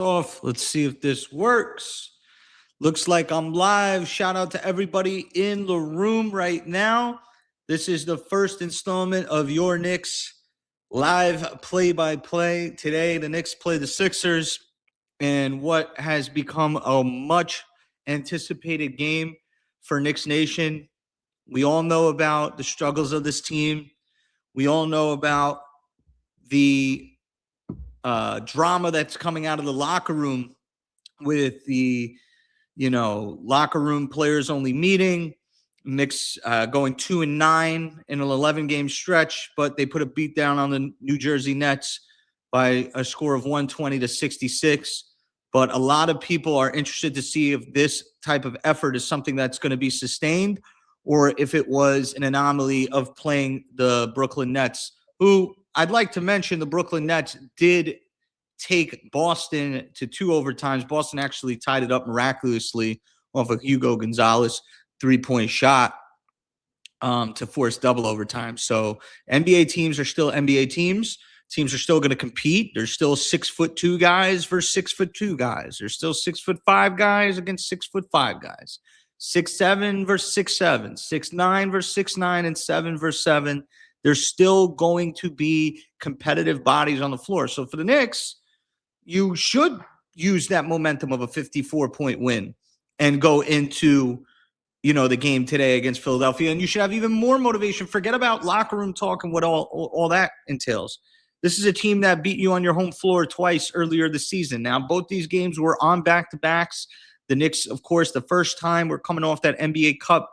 Off. Let's see if this works. Looks like I'm live. Shout out to everybody in the room right now. This is the first installment of your Knicks live play-by-play. Today, the Knicks play the Sixers in what has become a much anticipated game for Knicks Nation. We all know about the struggles of this team. We all know about the drama that's coming out of the locker room with the, locker room players only meeting. Knicks going 2-9 in an 11-game stretch, but they put a beat down on the New Jersey Nets by a score of 120-66. But a lot of people are interested to see if this type of effort is something that's going to be sustained or if it was an anomaly of playing the Brooklyn Nets, who I'd like to mention the Brooklyn Nets did take Boston to 2 overtimes. Boston actually tied it up miraculously off of Hugo Gonzalez 3-point shot to force double overtime. So NBA teams are still NBA teams. Teams are still going to compete. There's still 6'2" guys versus 6'2" guys. There's still 6'5" guys against 6'5" guys. 6'7" versus 6'7", 6'9" versus 6'9", and 7 versus 7. There's still going to be competitive bodies on the floor. So for the Knicks, you should use that momentum of a 54-point win and go into, the game today against Philadelphia. And you should have even more motivation. Forget about locker room talk and what all that entails. This is a team that beat you on your home floor twice earlier this season. Now, both these games were on back-to-backs. The Knicks, of course, the first time we're coming off that NBA Cup.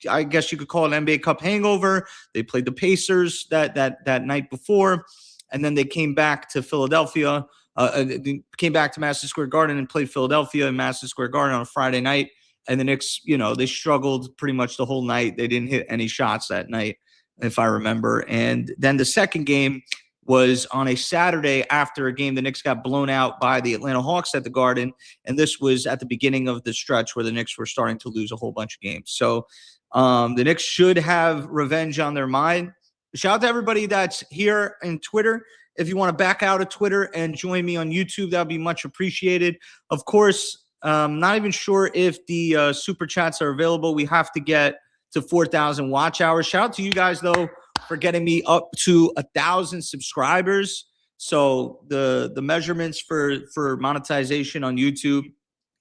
I guess you could call it NBA Cup hangover. They played the Pacers that night before, and then they came back to Philadelphia. Came back to Madison Square Garden and played Philadelphia in Madison Square Garden on a Friday night. And the Knicks, they struggled pretty much the whole night. They didn't hit any shots that night, if I remember. And then the second game was on a Saturday after a game. The Knicks got blown out by the Atlanta Hawks at the Garden. And this was at the beginning of the stretch where the Knicks were starting to lose a whole bunch of games. So the Knicks should have revenge on their mind. Shout out to everybody that's here in Twitter. If you want to back out of Twitter and join me on YouTube, that would be much appreciated. Of course, not even sure if the super chats are available. We have to get to 4,000 watch hours. Shout out to you guys, though, for getting me up to 1,000 subscribers. So the measurements for monetization on YouTube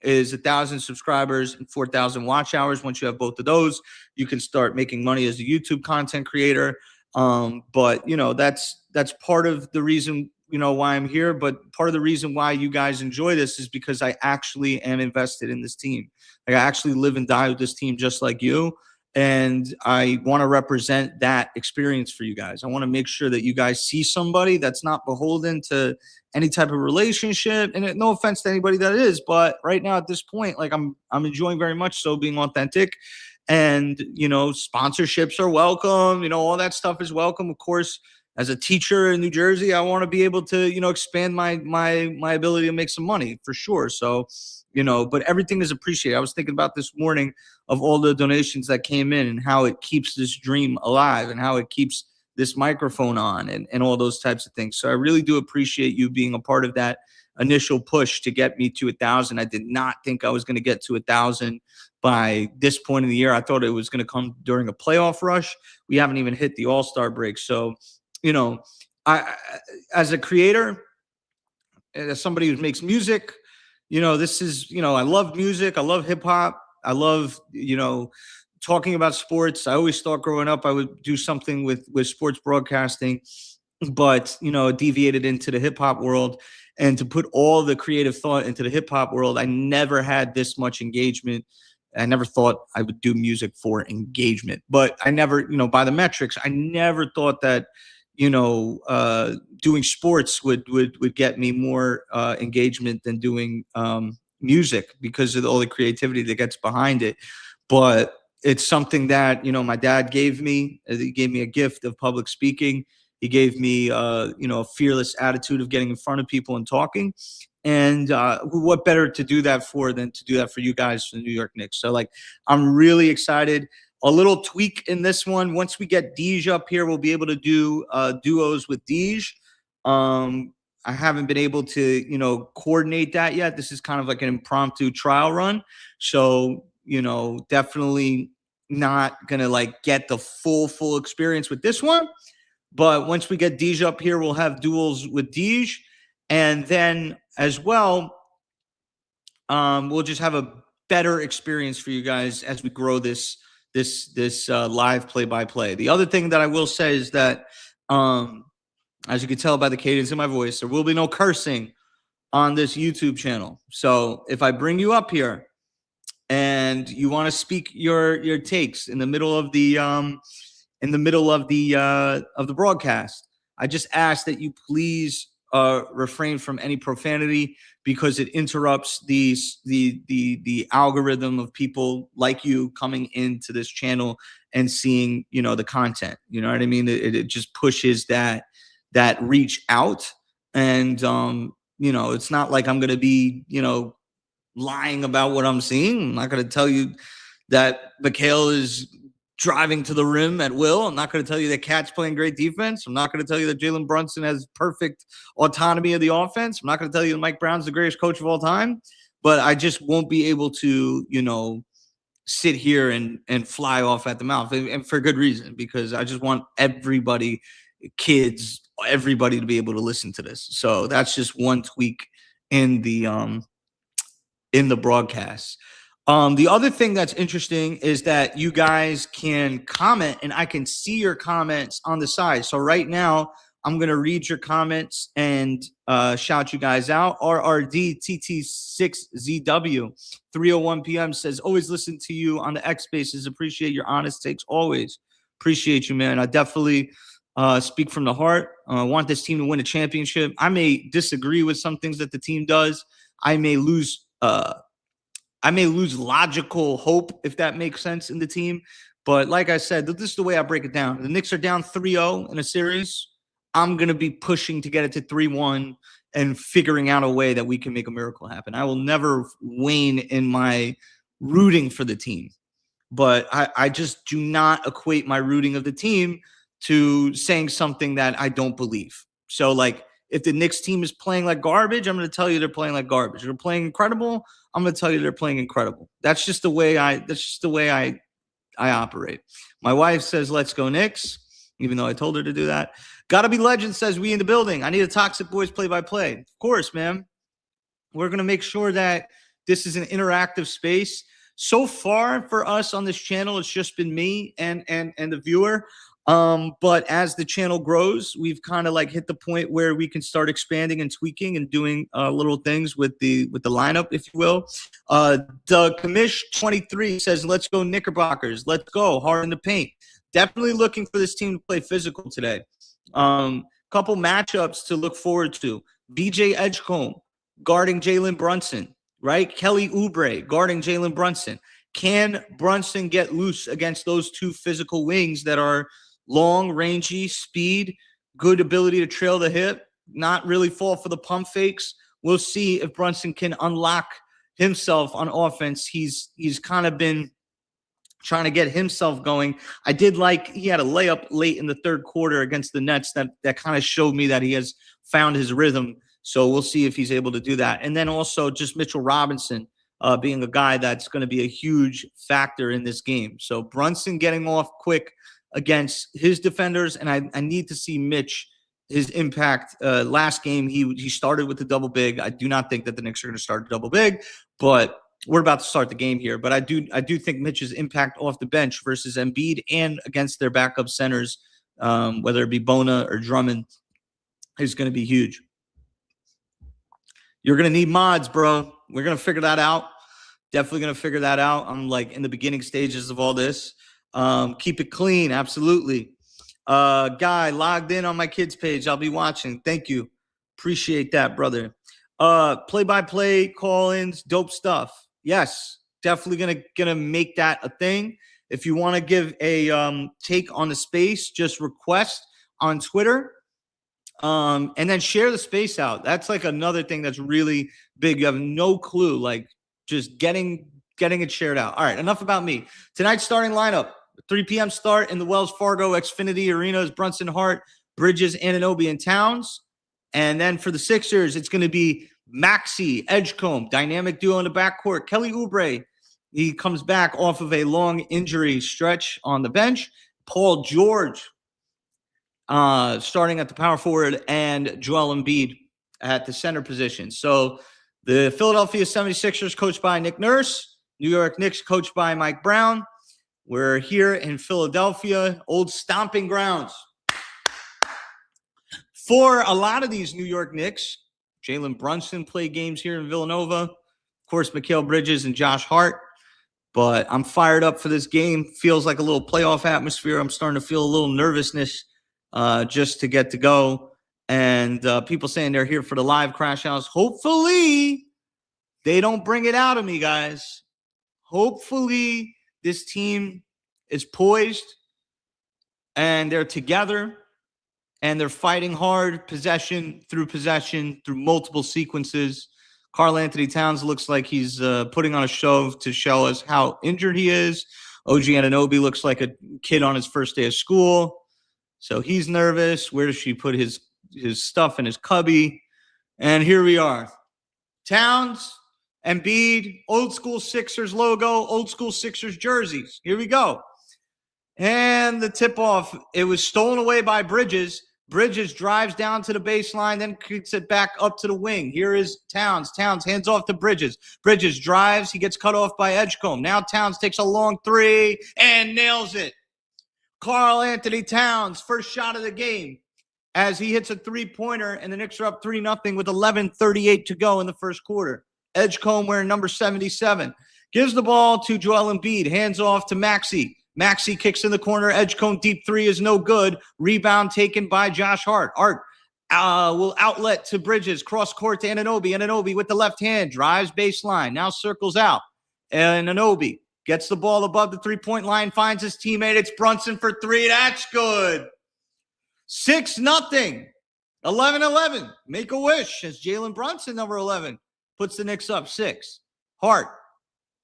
is 1,000 subscribers and 4,000 watch hours. Once you have both of those, you can start making money as a YouTube content creator. But that's part of the reason, why I'm here. But part of the reason why you guys enjoy this is because I actually am invested in this team. Like, I actually live and die with this team just like you. And I want to represent that experience for you guys. I want to make sure that you guys see somebody that's not beholden to any type of relationship. And no offense to anybody that is, but right now at this point, like I'm enjoying very much so being authentic. And, sponsorships are welcome. All that stuff is welcome. Of course, as a teacher in New Jersey, I want to be able to, expand my ability to make some money for sure. So, but everything is appreciated. I was thinking about this morning of all the donations that came in and how it keeps this dream alive and how it keeps this microphone on and all those types of things. So I really do appreciate you being a part of that initial push to get me to 1,000. I did not think I was going to get to 1,000 by this point in the year. I thought it was going to come during a playoff rush. We haven't even hit the All-Star break. So, I, as a creator, as somebody who makes music, this is, I love music. I love hip hop. I love, talking about sports. I always thought growing up I would do something with sports broadcasting, but, deviated into the hip hop world. And to put all the creative thought into the hip hop world, I never had this much engagement. I never thought I would do music for engagement, but I never, by the metrics, I never thought that, doing sports would get me more engagement than doing music because of all the creativity that gets behind it. But it's something that, my dad gave me. He gave me a gift of public speaking. He gave me, a fearless attitude of getting in front of people and talking. And what better to do that for than to do that for you guys for the New York Knicks. So, I'm really excited. A little tweak in this one. Once we get Deej up here, we'll be able to do duos with Deej. I haven't been able to, you know, coordinate that yet. This is kind of like an impromptu trial run. So, you know, definitely not going to like get the full experience with this one. But once we get Deej up here, we'll have duels with Deej. And then as well, we'll just have a better experience for you guys as we grow this live play-by-play. The other thing that I will say is that, as you can tell by the cadence in my voice, there will be no cursing on this YouTube channel. So if I bring you up here and you want to speak your takes in the middle of the broadcast, I just ask that you please refrain from any profanity, because it interrupts the algorithm of people like you coming into this channel and seeing, you know, the content. You know what I mean? It just pushes that reach out. And you know, it's not like I'm gonna be, you know, lying about what I'm seeing. I'm not gonna tell you that Mikhail is driving to the rim at will. I'm not going to tell you that Cat's playing great defense. I'm not going to tell you that Jalen Brunson has perfect autonomy of the offense. I'm not going to tell you that Mike Brown's the greatest coach of all time. But I just won't be able to, you know, sit here and fly off at the mouth, and for good reason, because I just want everybody, kids, everybody to be able to listen to this. So that's just one tweak in the broadcast. The other thing that's interesting is that you guys can comment, and I can see your comments on the side. So right now, I'm going to read your comments and shout you guys out. RRDTT6ZW 3:01 p.m. says, always listen to you on the X Spaces. Appreciate your honest takes. Always appreciate you, man. I definitely speak from the heart. I want this team to win a championship. I may disagree with some things that the team does. I may lose logical hope, if that makes sense, in the team. But like I said, this is the way I break it down. The Knicks are down 3-0 in a series. I'm going to be pushing to get it to 3-1 and figuring out a way that we can make a miracle happen. I will never wane in my rooting for the team. But I just do not equate my rooting of the team to saying something that I don't believe. So, like, if the Knicks team is playing like garbage, I'm going to tell you they're playing like garbage. If they're playing incredible, I'm going to tell you they're playing incredible. That's just the way I operate. My wife says, let's go Knicks, even though I told her to do that. Gotta Be Legend says, we in the building. I need a Toxic Boys play-by-play. Of course, man. We're going to make sure that this is an interactive space. So far for us on this channel, it's just been me and the viewer. But as the channel grows, we've kind of like hit the point where we can start expanding and tweaking and doing little things with the lineup, if you will. The Commish 23 says, let's go Knickerbockers. Let's go hard in the paint. Definitely looking for this team to play physical today. Couple matchups to look forward to. BJ Edgecombe guarding Jalen Brunson, right? Kelly Oubre guarding Jalen Brunson. Can Brunson get loose against those two physical wings that are long, rangy, speed, good ability to trail the hip, not really fall for the pump fakes? We'll see if Brunson can unlock himself on offense. He's kind of been trying to get himself going. I did like he had a layup late in the third quarter against the Nets that kind of showed me that he has found his rhythm. So we'll see if he's able to do that. And then also just Mitchell Robinson being a guy that's going to be a huge factor in this game. So Brunson getting off quick against his defenders, and I need to see Mitch, his impact. Last game, he started with the double big. I do not think that the Knicks are going to start double big, but we're about to start the game here. But I do think Mitch's impact off the bench versus Embiid and against their backup centers, whether it be Bona or Drummond, is going to be huge. You're going to need mods, bro. We're going to figure that out. Definitely going to figure that out. I'm like in the beginning stages of all this. Keep it clean. Absolutely. Guy logged in on my kids page. I'll be watching. Thank you. Appreciate that, brother. Play-by-play call-ins, dope stuff. Yes, definitely gonna make that a thing. If you want to give a take on the space, just request on Twitter. And then share the space out. That's like another thing that's really big. You have no clue, like just getting it shared out. All right, enough about me. Tonight's starting lineup, 3 p.m. start in the Wells Fargo Xfinity Arena is Brunson, Hart, Bridges, Anunoby, and Towns. And then for the Sixers, it's going to be Maxey, Edgecombe, dynamic duo in the backcourt. Kelly Oubre, he comes back off of a long injury stretch on the bench. Paul George starting at the power forward, and Joel Embiid at the center position. So the Philadelphia 76ers coached by Nick Nurse, New York Knicks coached by Mike Brown. We're here in Philadelphia, old stomping grounds. For a lot of these New York Knicks, Jalen Brunson played games here in Villanova. Of course, Mikal Bridges and Josh Hart. But I'm fired up for this game. Feels like a little playoff atmosphere. I'm starting to feel a little nervousness just to get to go. And people saying they're here for the live Crash House. Hopefully, they don't bring it out of me, guys. Hopefully, this team is poised and they're together and they're fighting hard possession through multiple sequences. Karl Anthony Towns looks like he's putting on a show to show us how injured he is. OG Anunoby looks like a kid on his first day of school. So he's nervous. Where does she put his stuff in his cubby? And here we are. Towns, Embiid, old school Sixers logo, old school Sixers jerseys. Here we go. And the tip-off, it was stolen away by Bridges. Bridges drives down to the baseline, then kicks it back up to the wing. Here is Towns. Towns hands off to Bridges. Bridges drives. He gets cut off by Edgecombe. Now Towns takes a long three and nails it. Karl Anthony Towns, first shot of the game, as he hits a three-pointer, and the Knicks are up 3-0 with 11:38 to go in the first quarter. Edgecombe wearing number 77. Gives the ball to Joel Embiid. Hands off to Maxey. Maxey kicks in the corner. Edgecombe deep three is no good. Rebound taken by Josh Hart. Hart will outlet to Bridges. Cross court to Anunoby. Anunoby with the left hand. Drives baseline. Now circles out. And Anunoby gets the ball above the three-point line. Finds his teammate. It's Brunson for three. That's good. 6-0. 11-11. Make a wish as Jalen Brunson, number 11, puts the Knicks up 6. Hart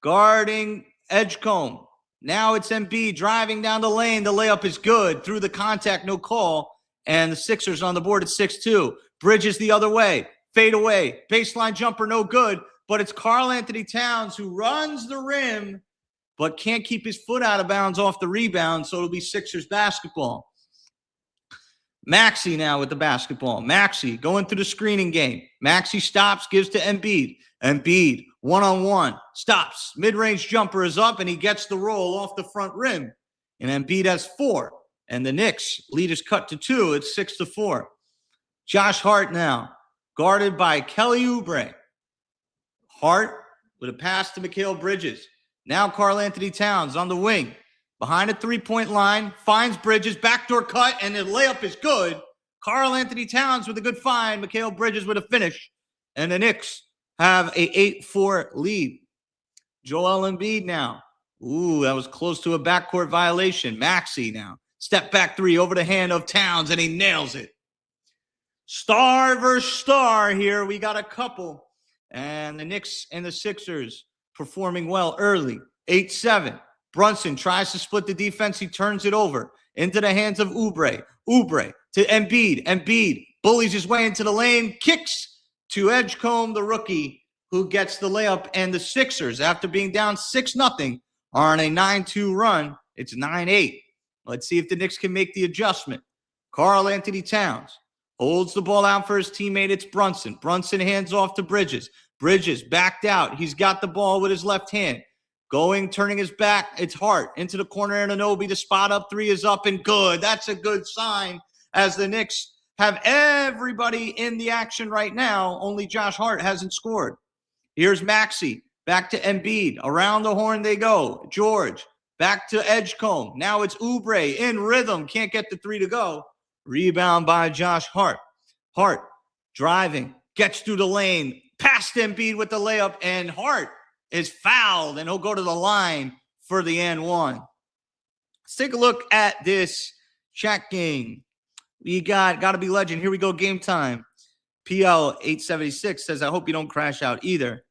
guarding Edgecombe. Now it's Embiid driving down the lane. The layup is good. Through the contact, no call. And the Sixers on the board at 6-2. Bridges the other way. Fade away. Baseline jumper, no good. But it's Karl Anthony Towns who runs the rim, but can't keep his foot out of bounds off the rebound, so it'll be Sixers basketball. Maxey now with the basketball. Maxey going through the screening game. Maxey stops, gives to Embiid. Embiid, one-on-one, stops. Mid-range jumper is up, and he gets the roll off the front rim. And Embiid has 4. And the Knicks lead is cut to 2. It's 6-4. Josh Hart now, guarded by Kelly Oubre. Hart with a pass to Mikal Bridges. Now Karl Anthony Towns on the wing. Behind a three-point line, finds Bridges, backdoor cut, and the layup is good. Karl Anthony Towns with a good find. Mikal Bridges with a finish. And the Knicks have a 8-4 lead. Joel Embiid now. Ooh, that was close to a backcourt violation. Maxey now. Step back three over the hand of Towns, and he nails it. Star versus star here. We got a couple. And the Knicks and the Sixers performing well early. 8-7. Brunson tries to split the defense. He turns it over into the hands of Oubre. Oubre to Embiid. Embiid bullies his way into the lane. Kicks to Edgecombe, the rookie, who gets the layup. And the Sixers, after being down 6-0, are on a 9-2 run. It's 9-8. Let's see if the Knicks can make the adjustment. Karl Anthony Towns holds the ball out for his teammate. It's Brunson. Brunson hands off to Bridges. Bridges backed out. He's got the ball with his left hand. Turning his back. It's Hart into the corner. Anunoby, the spot up three is up and good. That's a good sign as the Knicks have everybody in the action right now. Only Josh Hart hasn't scored. Here's Maxey. Back to Embiid. Around the horn they go. George. Back to Edgecombe. Now it's Oubre in rhythm. Can't get the three to go. Rebound by Josh Hart. Hart driving. Gets through the lane. Past Embiid with the layup. And Hart is fouled. And he'll go to the line for the and one. Let's take a look at this chat game. We got to be legend. Here we go. Game time. PL 876 says, I hope you don't crash out either.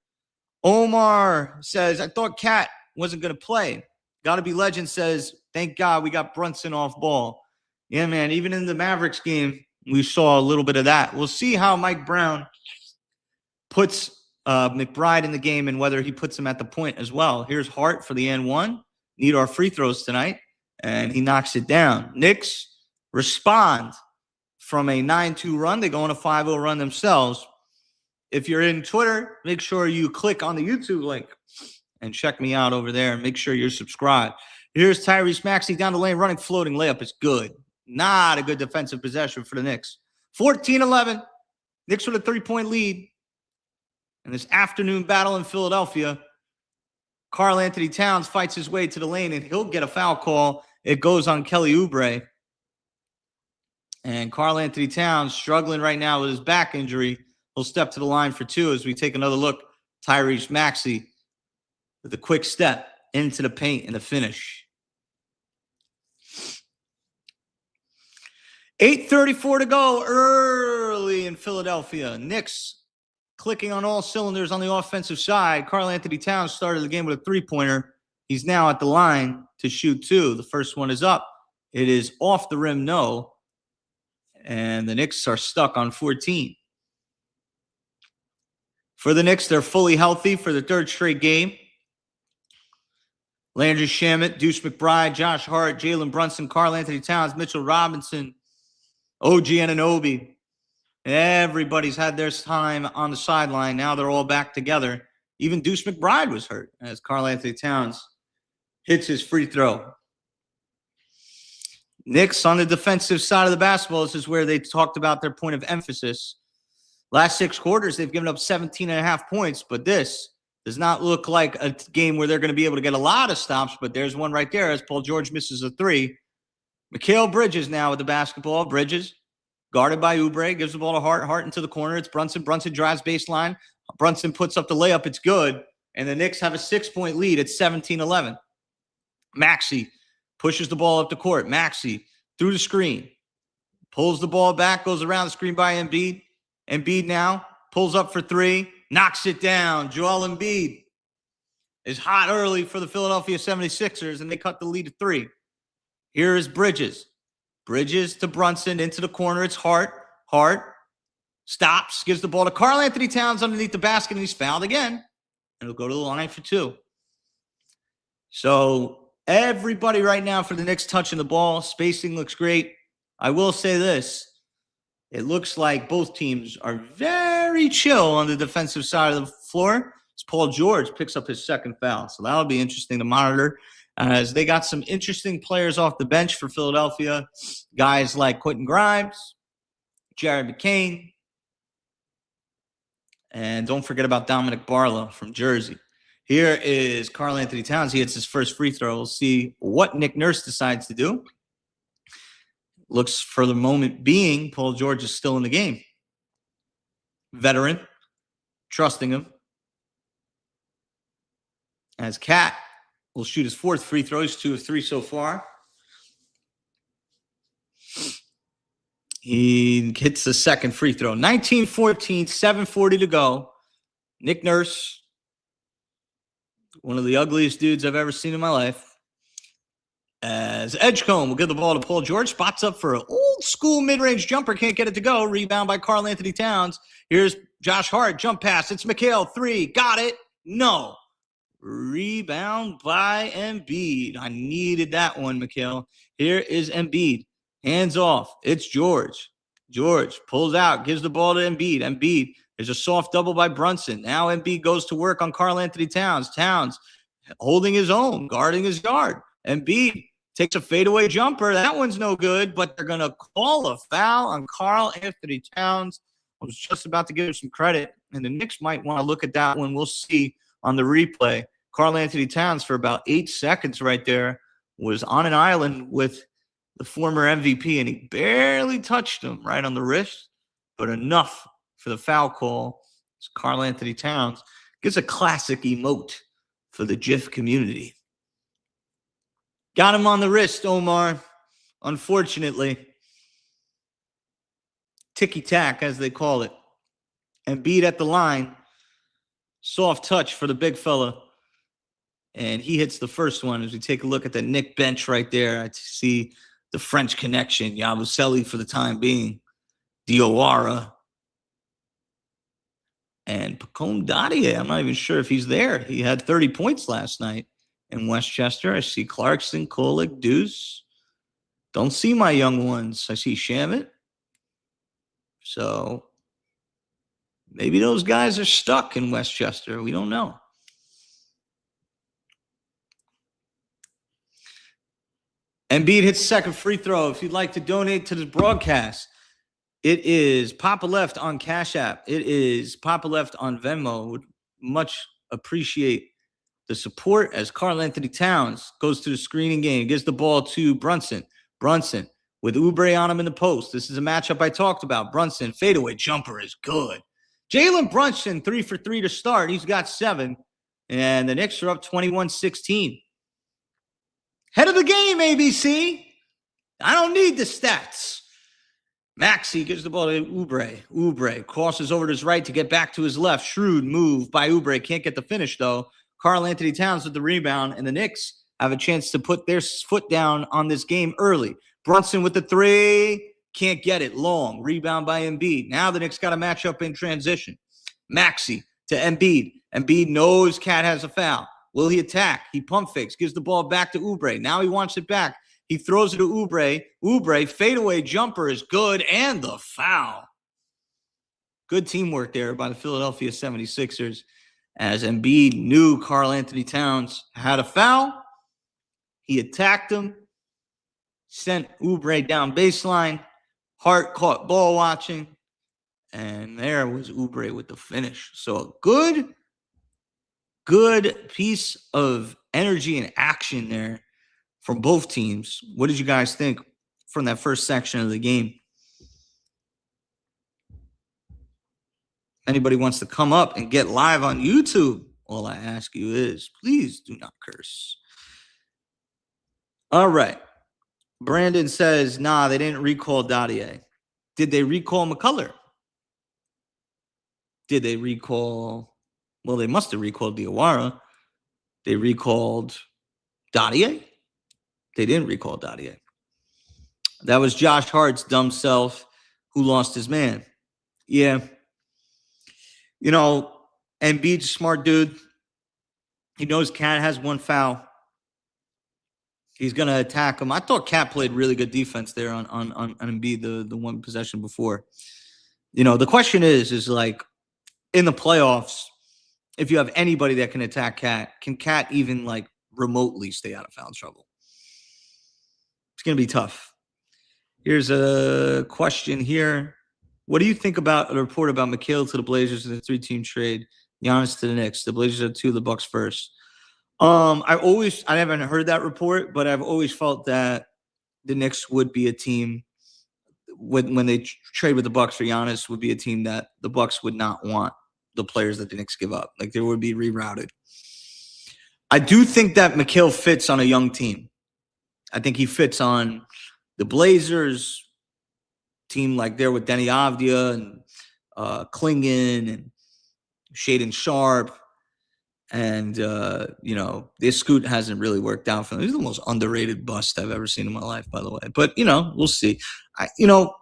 Omar says, I thought Cat wasn't going to play. Gotta be legend says, thank God we got Brunson off ball. Yeah, man, even in the Mavericks game, We saw a little bit of that. We'll see how Mike Brown puts McBride in the game and whether he puts him at the point as well. Here's Hart for the N1. Need our free throws tonight. And he knocks it down. Knicks respond from a 9-2 run. They go on a 5-0 run themselves. If you're in Twitter, make sure you click on the YouTube link and check me out over there. And make sure you're subscribed. Here's Tyrese Maxey down the lane, running floating layup. It's good. Not a good defensive possession for the Knicks. 14-11. Knicks with a 3-point lead. In this afternoon battle in Philadelphia, Karl Anthony Towns fights his way to the lane, and he'll get a foul call. It goes on Kelly Oubre. And Karl Anthony Towns struggling right now with his back injury. He'll step to the line for two as we take another look. Tyrese Maxey with a quick step into the paint and the finish. 8:34 to go early in Philadelphia. Knicks clicking on all cylinders on the offensive side. Karl Anthony Towns started the game with a three-pointer. He's now at the line to shoot two. The first one is up. It is off the rim, no. And the Knicks are stuck on 14. For the Knicks, they're fully healthy for the third straight game. Landry Shamet, Deuce McBride, Josh Hart, Jalen Brunson, Karl Anthony Towns, Mitchell Robinson, OG Anunoby. Everybody's had their time on the sideline. Now they're all back together. Even Deuce McBride was hurt as Karl Anthony Towns hits his free throw. Knicks on the defensive side of the basketball. This is where they talked about their point of emphasis. Last 6 quarters, they've given up 17.5 points, but this does not look like a game where they're going to be able to get a lot of stops, but there's one right there as Paul George misses a three. Mikal Bridges now with the basketball. Bridges guarded by Oubre, gives the ball to Hart. Hart into the corner. It's Brunson. Brunson drives baseline. Brunson puts up the layup. It's good. And the Knicks have a 6-point lead at 17-11. Maxey pushes the ball up the court. Maxey through the screen. Pulls the ball back. Goes around the screen by Embiid. Embiid now pulls up for three. Knocks it down. Joel Embiid is hot early for the Philadelphia 76ers, and they cut the lead to 3. Here is Bridges. Bridges to Brunson into the corner. It's Hart. Hart stops, gives the ball to Karl Anthony Towns underneath the basket, and he's fouled again. And he'll go to the line for 2. So everybody right now for the Knicks touching the ball. Spacing looks great. I will say this. It looks like both teams are very chill on the defensive side of the floor. As Paul George picks up his second foul. So that'll be interesting to monitor. As they got some interesting players off the bench for Philadelphia. Guys like Quentin Grimes, Jared McCain, and don't forget about Dominic Barlow from Jersey. Here is Karl Anthony Towns. He hits his first free throw. We'll see what Nick Nurse decides to do. Looks for the moment being, Paul George is still in the game. Veteran, trusting him. As Cat will shoot his 4th free throw. He's 2 of 3 so far. He hits the second free throw. 19-14, 7:40 to go. Nick Nurse, one of the ugliest dudes I've ever seen in my life. As Edgecombe will give the ball to Paul George. Spots up for an old-school mid-range jumper. Can't get it to go. Rebound by Karl Anthony Towns. Here's Josh Hart. Jump pass. It's Mikal. 3. Got it. No. Rebound by Embiid. I needed that one, Mikal. Here is Embiid. Hands off. It's George. George pulls out. Gives the ball to Embiid. Embiid. There's a soft double by Brunson. Now Embiid goes to work on Karl Anthony Towns. Towns holding his own. Guarding his guard. Embiid takes a fadeaway jumper. That one's no good, but they're going to call a foul on Karl Anthony Towns. I was just about to give him some credit, and the Knicks might want to look at that one. We'll see on the replay. Karl Anthony Towns, for about 8 seconds right there, was on an island with the former MVP, and he barely touched him right on the wrist, but enough for the foul call. It's Karl Anthony Towns gives a classic emote for the GIF community. Got him on the wrist, Omar. Unfortunately. Ticky-tack, as they call it. Embiid at the line. Soft touch for the big fella. And he hits the first one. As we take a look at the Knick bench right there, I see the French connection. Yabusele for the time being. Diawara, and Pacome Dadier. I'm not even sure if he's there. He had 30 points last night in Westchester. I see Clarkson, Kolick, Deuce. Don't see my young ones. I see Shamit. So maybe those guys are stuck in Westchester. We don't know. Embiid hits second free throw. If you'd like to donate to this broadcast, it is Poppa Left on Cash App. It is Poppa Left on Venmo. Would much appreciate the support as Karl-Anthony Towns goes to the screening game, gives the ball to Brunson. Brunson with Oubre on him in the post. This is a matchup I talked about. Brunson, fadeaway jumper is good. Jalen Brunson, 3 for 3 to start. He's got 7. And the Knicks are up 21-16. Head of the game, ABC. I don't need the stats. Maxey gives the ball to Oubre. Oubre crosses over to his right to get back to his left. Shrewd move by Oubre. Can't get the finish, though. Karl-Anthony Towns with the rebound, and the Knicks have a chance to put their foot down on this game early. Brunson with the 3. Can't get it. Long. Rebound by Embiid. Now the Knicks got a matchup in transition. Maxey to Embiid. Embiid knows Cat has a foul. Will he attack? He pump fakes. Gives the ball back to Oubre. Now he wants it back. He throws it to Oubre. Oubre, fadeaway jumper is good, and the foul. Good teamwork there by the Philadelphia 76ers as Embiid knew Karl-Anthony Towns had a foul. He attacked him, sent Oubre down baseline. Hart caught ball watching, and there was Oubre with the finish. So a good piece of energy and action there from both teams. What did you guys think from that first section of the game? Anybody wants to come up and get live on YouTube, all I ask you is please do not curse. All right. Brandon says, nah, they didn't recall Dadier. Did they recall McCullough? Did they recall? Well, they must have recalled Diawara. They recalled Dadier. They didn't recall Dadier. That was Josh Hart's dumb self who lost his man. Yeah. You know, Embiid's a smart dude. He knows Cat has one foul. He's going to attack him. I thought Cat played really good defense there on Embiid, the one possession before. You know, the question is like, in the playoffs, if you have anybody that can attack Cat, can Cat even like remotely stay out of foul trouble? It's going to be tough. Here's a question here. What do you think about a report about Mikhail to the Blazers in the 3-team trade? Giannis to the Knicks. The Blazers are 2, the Bucks first. I haven't heard that report, but I've always felt that the Knicks would be a team when they trade with the Bucks for Giannis would be a team that the Bucks would not want the players that the Knicks give up. Like they would be rerouted. I do think that Mikhail fits on a young team. I think he fits on the Blazers team like there with Denny Avdia and Klingon and Shaden Sharp. And, you know, this Scoot hasn't really worked out for him. He's the most underrated bust I've ever seen in my life, by the way. But, you know, we'll see. The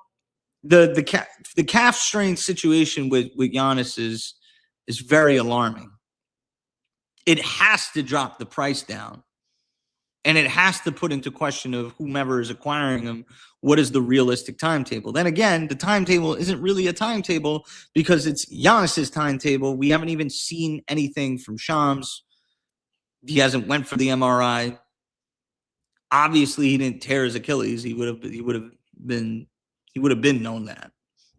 calf strain situation with Giannis is very alarming. It has to drop the price down. And it has to put into question of whomever is acquiring him, what is the realistic timetable? Then again, the timetable isn't really a timetable because it's Giannis's timetable. We haven't even seen anything from Shams. He hasn't went for the MRI. Obviously, he didn't tear his Achilles. He would have been known that.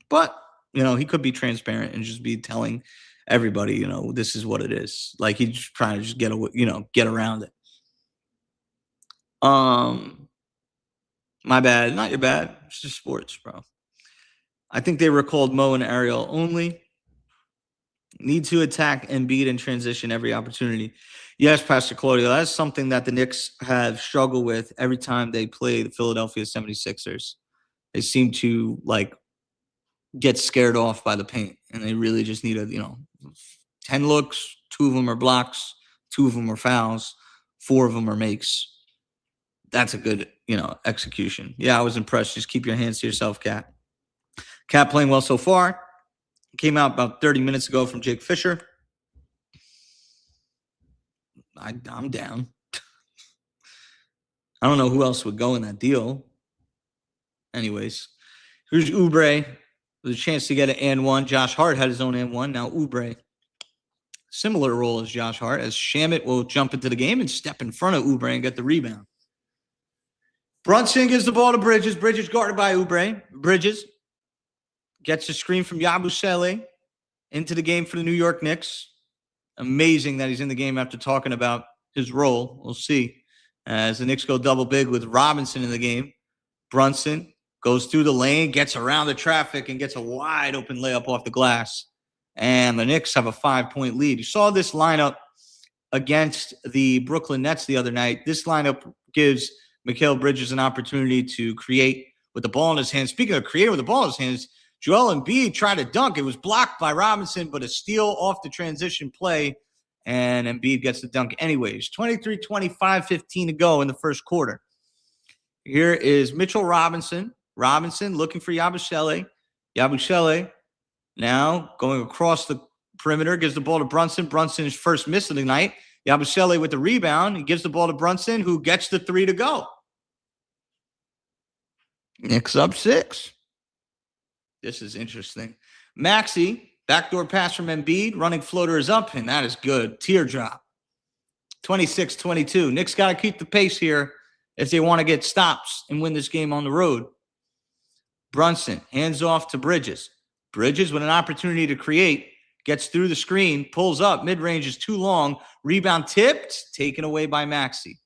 But, you know, he could be transparent and just be telling everybody, you know, this is what it is. Like he's trying to just get around it. My bad. Not your bad. It's just sports, bro. I think they recalled Mo and Ariel only. Need to attack Embiid and transition every opportunity. Yes, Pastor Claudio, that's something that the Knicks have struggled with every time they play the Philadelphia 76ers. They seem to, like, get scared off by the paint, and they really just need 10 looks, 2 of them are blocks, 2 of them are fouls, 4 of them are makes. That's a good, execution. Yeah, I was impressed. Just keep your hands to yourself, Cat. Cat playing well so far. Came out about 30 minutes ago from Jake Fisher. I'm down. I don't know who else would go in that deal. Anyways, here's Oubre with a chance to get an and one. Josh Hart had his own and one. Now Oubre, similar role as Josh Hart, as Shamet will jump into the game and step in front of Oubre and get the rebound. Brunson gives the ball to Bridges. Bridges guarded by Oubre. Bridges gets a screen from Yabusele into the game for the New York Knicks. Amazing that he's in the game after talking about his role. We'll see. As the Knicks go double big with Robinson in the game. Brunson goes through the lane, gets around the traffic, and gets a wide open layup off the glass. And the Knicks have a 5-point lead. You saw this lineup against the Brooklyn Nets the other night. This lineup gives Mikal Bridges an opportunity to create with the ball in his hands. Speaking of creating with the ball in his hands, Joel Embiid tried to dunk. It was blocked by Robinson, but a steal off the transition play, and Embiid gets the dunk anyways. 23-25, 15 to go in the first quarter. Here is Mitchell Robinson. Robinson looking for Yabusele. Yabusele now going across the perimeter, gives the ball to Brunson. Brunson's first miss of the night. Yabusele with the rebound. He gives the ball to Brunson, who gets the three to go. Knicks up 6. This is interesting. Maxey, backdoor pass from Embiid. Running floater is up, and that is good. Teardrop. 26-22. Knicks got to keep the pace here if they want to get stops and win this game on the road. Brunson hands off to Bridges. Bridges with an opportunity to create. Gets through the screen. Pulls up. Mid-range is too long. Rebound tipped. Taken away by Maxey.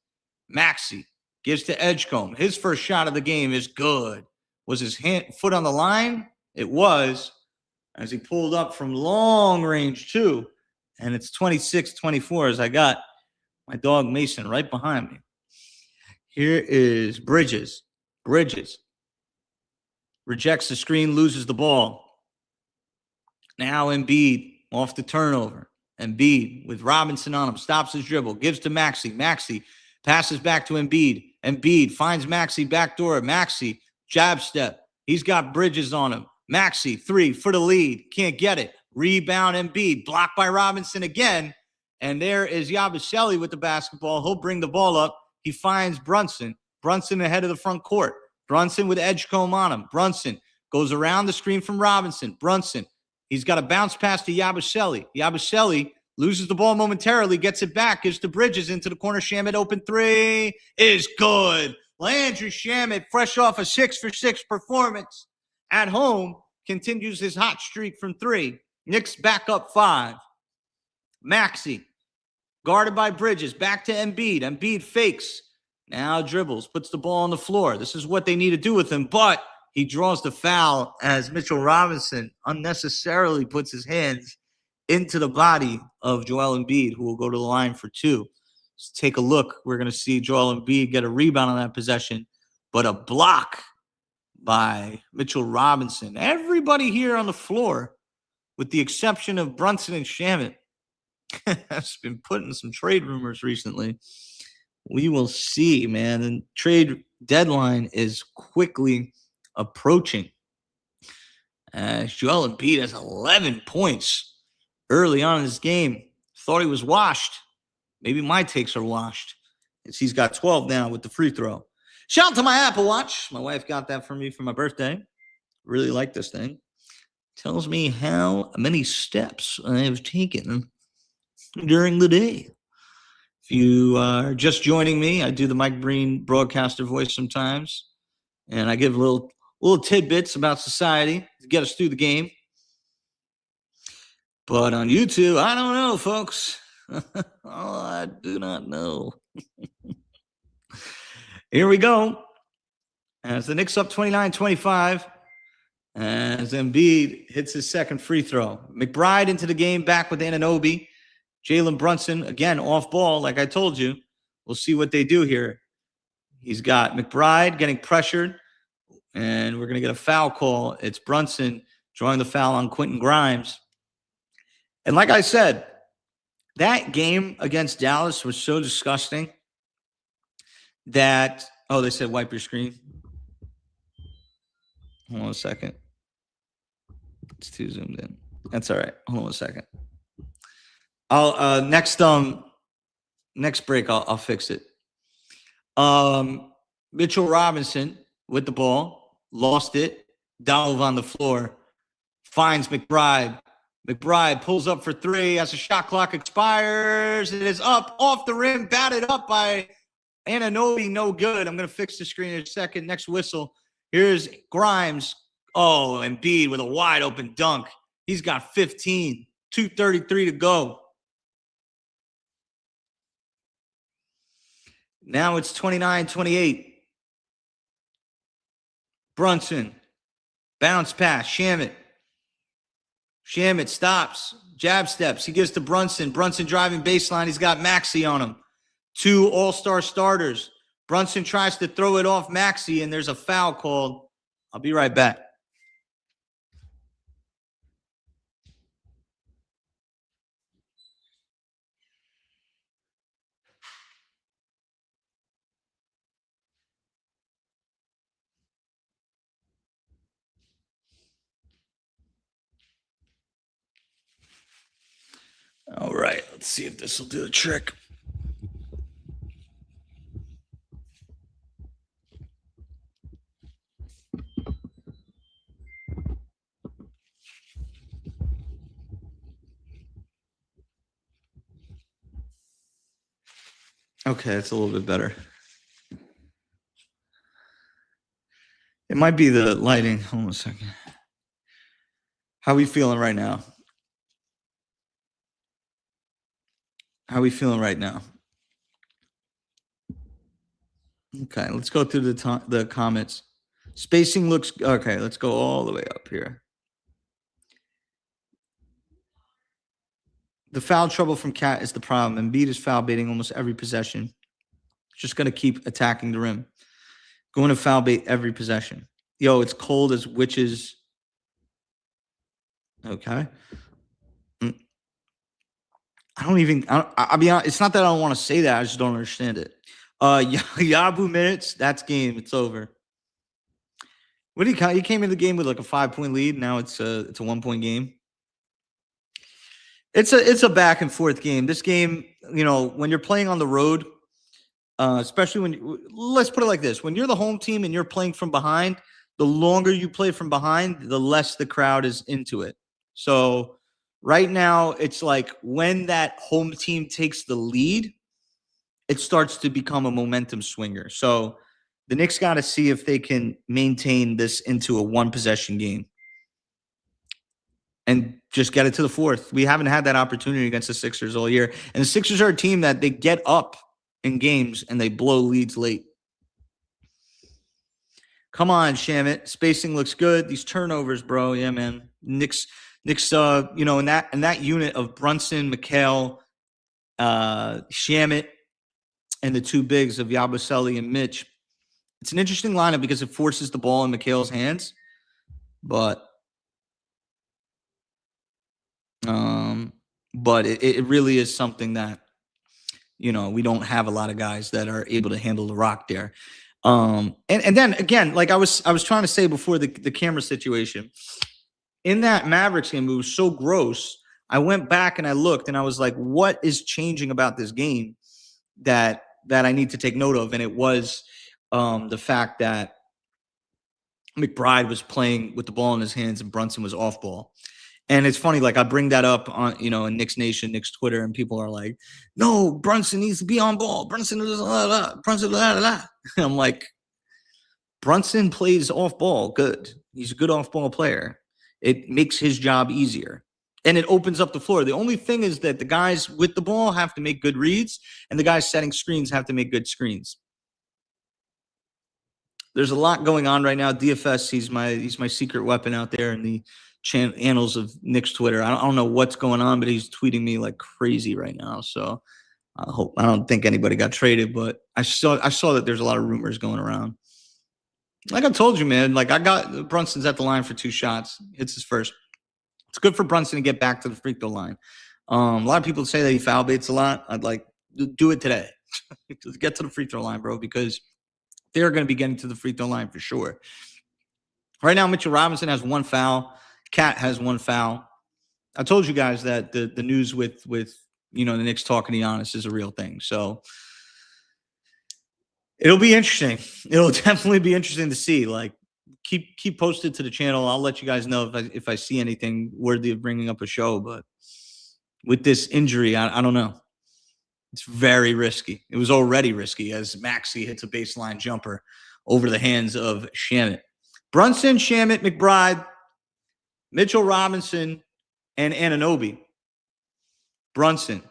Maxey gives to Edgecombe. His first shot of the game is good. Was his foot on the line? It was, as he pulled up from long range too. And it's 26-24 as I got my dog Mason right behind me. Here is Bridges. Bridges rejects the screen, loses the ball. Now Embiid off the turnover. Embiid with Robinson on him, stops his dribble, gives to Maxey. Maxey passes back to Embiid. Embiid finds Maxey backdoor. Maxey jab step. He's got Bridges on him. Maxey, 3 for the lead. Can't get it. Rebound Embiid. Blocked by Robinson again. And there is Yabusele with the basketball. He'll bring the ball up. He finds Brunson. Brunson ahead of the front court. Brunson with Edgecombe on him. Brunson goes around the screen from Robinson. Brunson, he's got a bounce pass to Yabusele. Yabusele loses the ball momentarily, gets it back, gives to Bridges into the corner. Shamet open 3 is good. Landry Shamet, fresh off a 6-for-6 performance at home, continues his hot streak from 3. Knicks back up 5. Maxey, guarded by Bridges, back to Embiid. Embiid fakes, now dribbles, puts the ball on the floor. This is what they need to do with him, but he draws the foul as Mitchell Robinson unnecessarily puts his hands into the body of Joel Embiid, who will go to the line for 2. Let's take a look. We're going to see Joel Embiid get a rebound on that possession, but a block by Mitchell Robinson. Everybody here on the floor, with the exception of Brunson and Shamet, has been putting some trade rumors recently. We will see, man. And trade deadline is quickly approaching. Joel Embiid has 11 points early on in this game. Thought he was washed. Maybe my takes are washed. He's got 12 now with the free throw. Shout out to my Apple Watch. My wife got that for me for my birthday. Really like this thing. Tells me how many steps I have taken during the day. If you are just joining me, I do the Mike Breen broadcaster voice sometimes, and I give little tidbits about society to get us through the game. But on YouTube, I don't know, folks. Oh, I do not know. Here we go. As the Knicks up 29-25, as Embiid hits his second free throw. McBride into the game, back with Anunoby. Jalen Brunson, again, off ball, like I told you. We'll see what they do here. He's got McBride getting pressured, and we're going to get a foul call. It's Brunson drawing the foul on Quentin Grimes. And like I said, that game against Dallas was so disgusting that, they said wipe your screen. Hold on a second. It's too zoomed in. That's all right. Hold on a second. I'll next break I'll fix it. Mitchell Robinson with the ball, lost it, dove on the floor, finds McBride. McBride pulls up for three as the shot clock expires. It is up off the rim, batted up by Anunoby. No good. I'm going to fix the screen in a second. Next whistle. Here's Grimes. Oh, Embiid with a wide open dunk. He's got 15. 2:33 to go. Now it's 29-28. Brunson. Bounce pass. Shamet. Shamet stops. Jab steps. He gives to Brunson. Brunson driving baseline. He's got Maxey on him. 2 all-star starters. Brunson tries to throw it off Maxey, and there's a foul called. I'll be right back. All right, let's see if this will do the trick. Okay, it's a little bit better. It might be the lighting. Hold on a second. How are we feeling right now? How are we feeling right now? Okay, let's go through the comments. Spacing looks okay. Let's go all the way up here. The foul trouble from Cat is the problem. Embiid is foul baiting almost every possession. Just going to keep attacking the rim. Going to foul bait every possession. Yo, it's cold as witches. Okay. I'll be honest. It's not that I don't want to say that. I just don't understand it. Yabu minutes. That's game. It's over. What did he came in the game with like a 5-point lead. Now it's a 1-point game. It's a back and forth game. This game, you know, when you're playing on the road, especially let's put it like this: when you're the home team and you're playing from behind, the longer you play from behind, the less the crowd is into it. So right now, it's like when that home team takes the lead, it starts to become a momentum swinger. So the Knicks got to see if they can maintain this into a 1-possession game and just get it to the fourth. We haven't had that opportunity against the Sixers all year. And the Sixers are a team that they get up in games and they blow leads late. Come on, Shamet. Spacing looks good. These turnovers, bro. Yeah, man. Knicks, you know, in that unit of Brunson, McHale, Shamet, and the 2 bigs of Yabusele and Mitch. It's an interesting lineup because it forces the ball in McHale's hands. But it really is something that, you know, we don't have a lot of guys that are able to handle the rock there. And then again, like I was trying to say before the camera situation, in that Mavericks game, it was so gross. I went back and I looked and I was like, what is changing about this game that I need to take note of? And it was the fact that McBride was playing with the ball in his hands and Brunson was off ball. And it's funny, like I bring that up on, you know, in Knicks Nation, Knicks Twitter, and people are like, no, Brunson needs to be on ball. Brunson, Brunson, I'm like, Brunson plays off ball good. He's a good off ball player. It makes his job easier. And it opens up the floor. The only thing is that the guys with the ball have to make good reads, and the guys setting screens have to make good screens. There's a lot going on right now. DFS, he's my secret weapon out there in the channels of Knicks Twitter. I don't know what's going on, but he's tweeting me like crazy right now. So I don't think anybody got traded, but I saw that there's a lot of rumors going around. Like I told you, man, like I got Brunson's at the line for 2 shots. Hits his first. It's good for Brunson to get back to the free throw line. A lot of people say that he foul baits a lot. I'd like do it today. Just get to the free throw line, bro, because they're going to be getting to the free throw line for sure. Right now, Mitchell Robinson has 1 foul. Cat has one foul. I told you guys that the news with the Knicks talking to Giannis is a real thing. So it'll be interesting. It'll definitely be interesting to see. Like, keep posted to the channel. I'll let you guys know if I see anything worthy of bringing up a show. But with this injury, I don't know. It's very risky. It was already risky as Maxey hits a baseline jumper over the hands of Shamet. Brunson, Shamet, McBride, Mitchell Robinson, and Anunoby. Brunson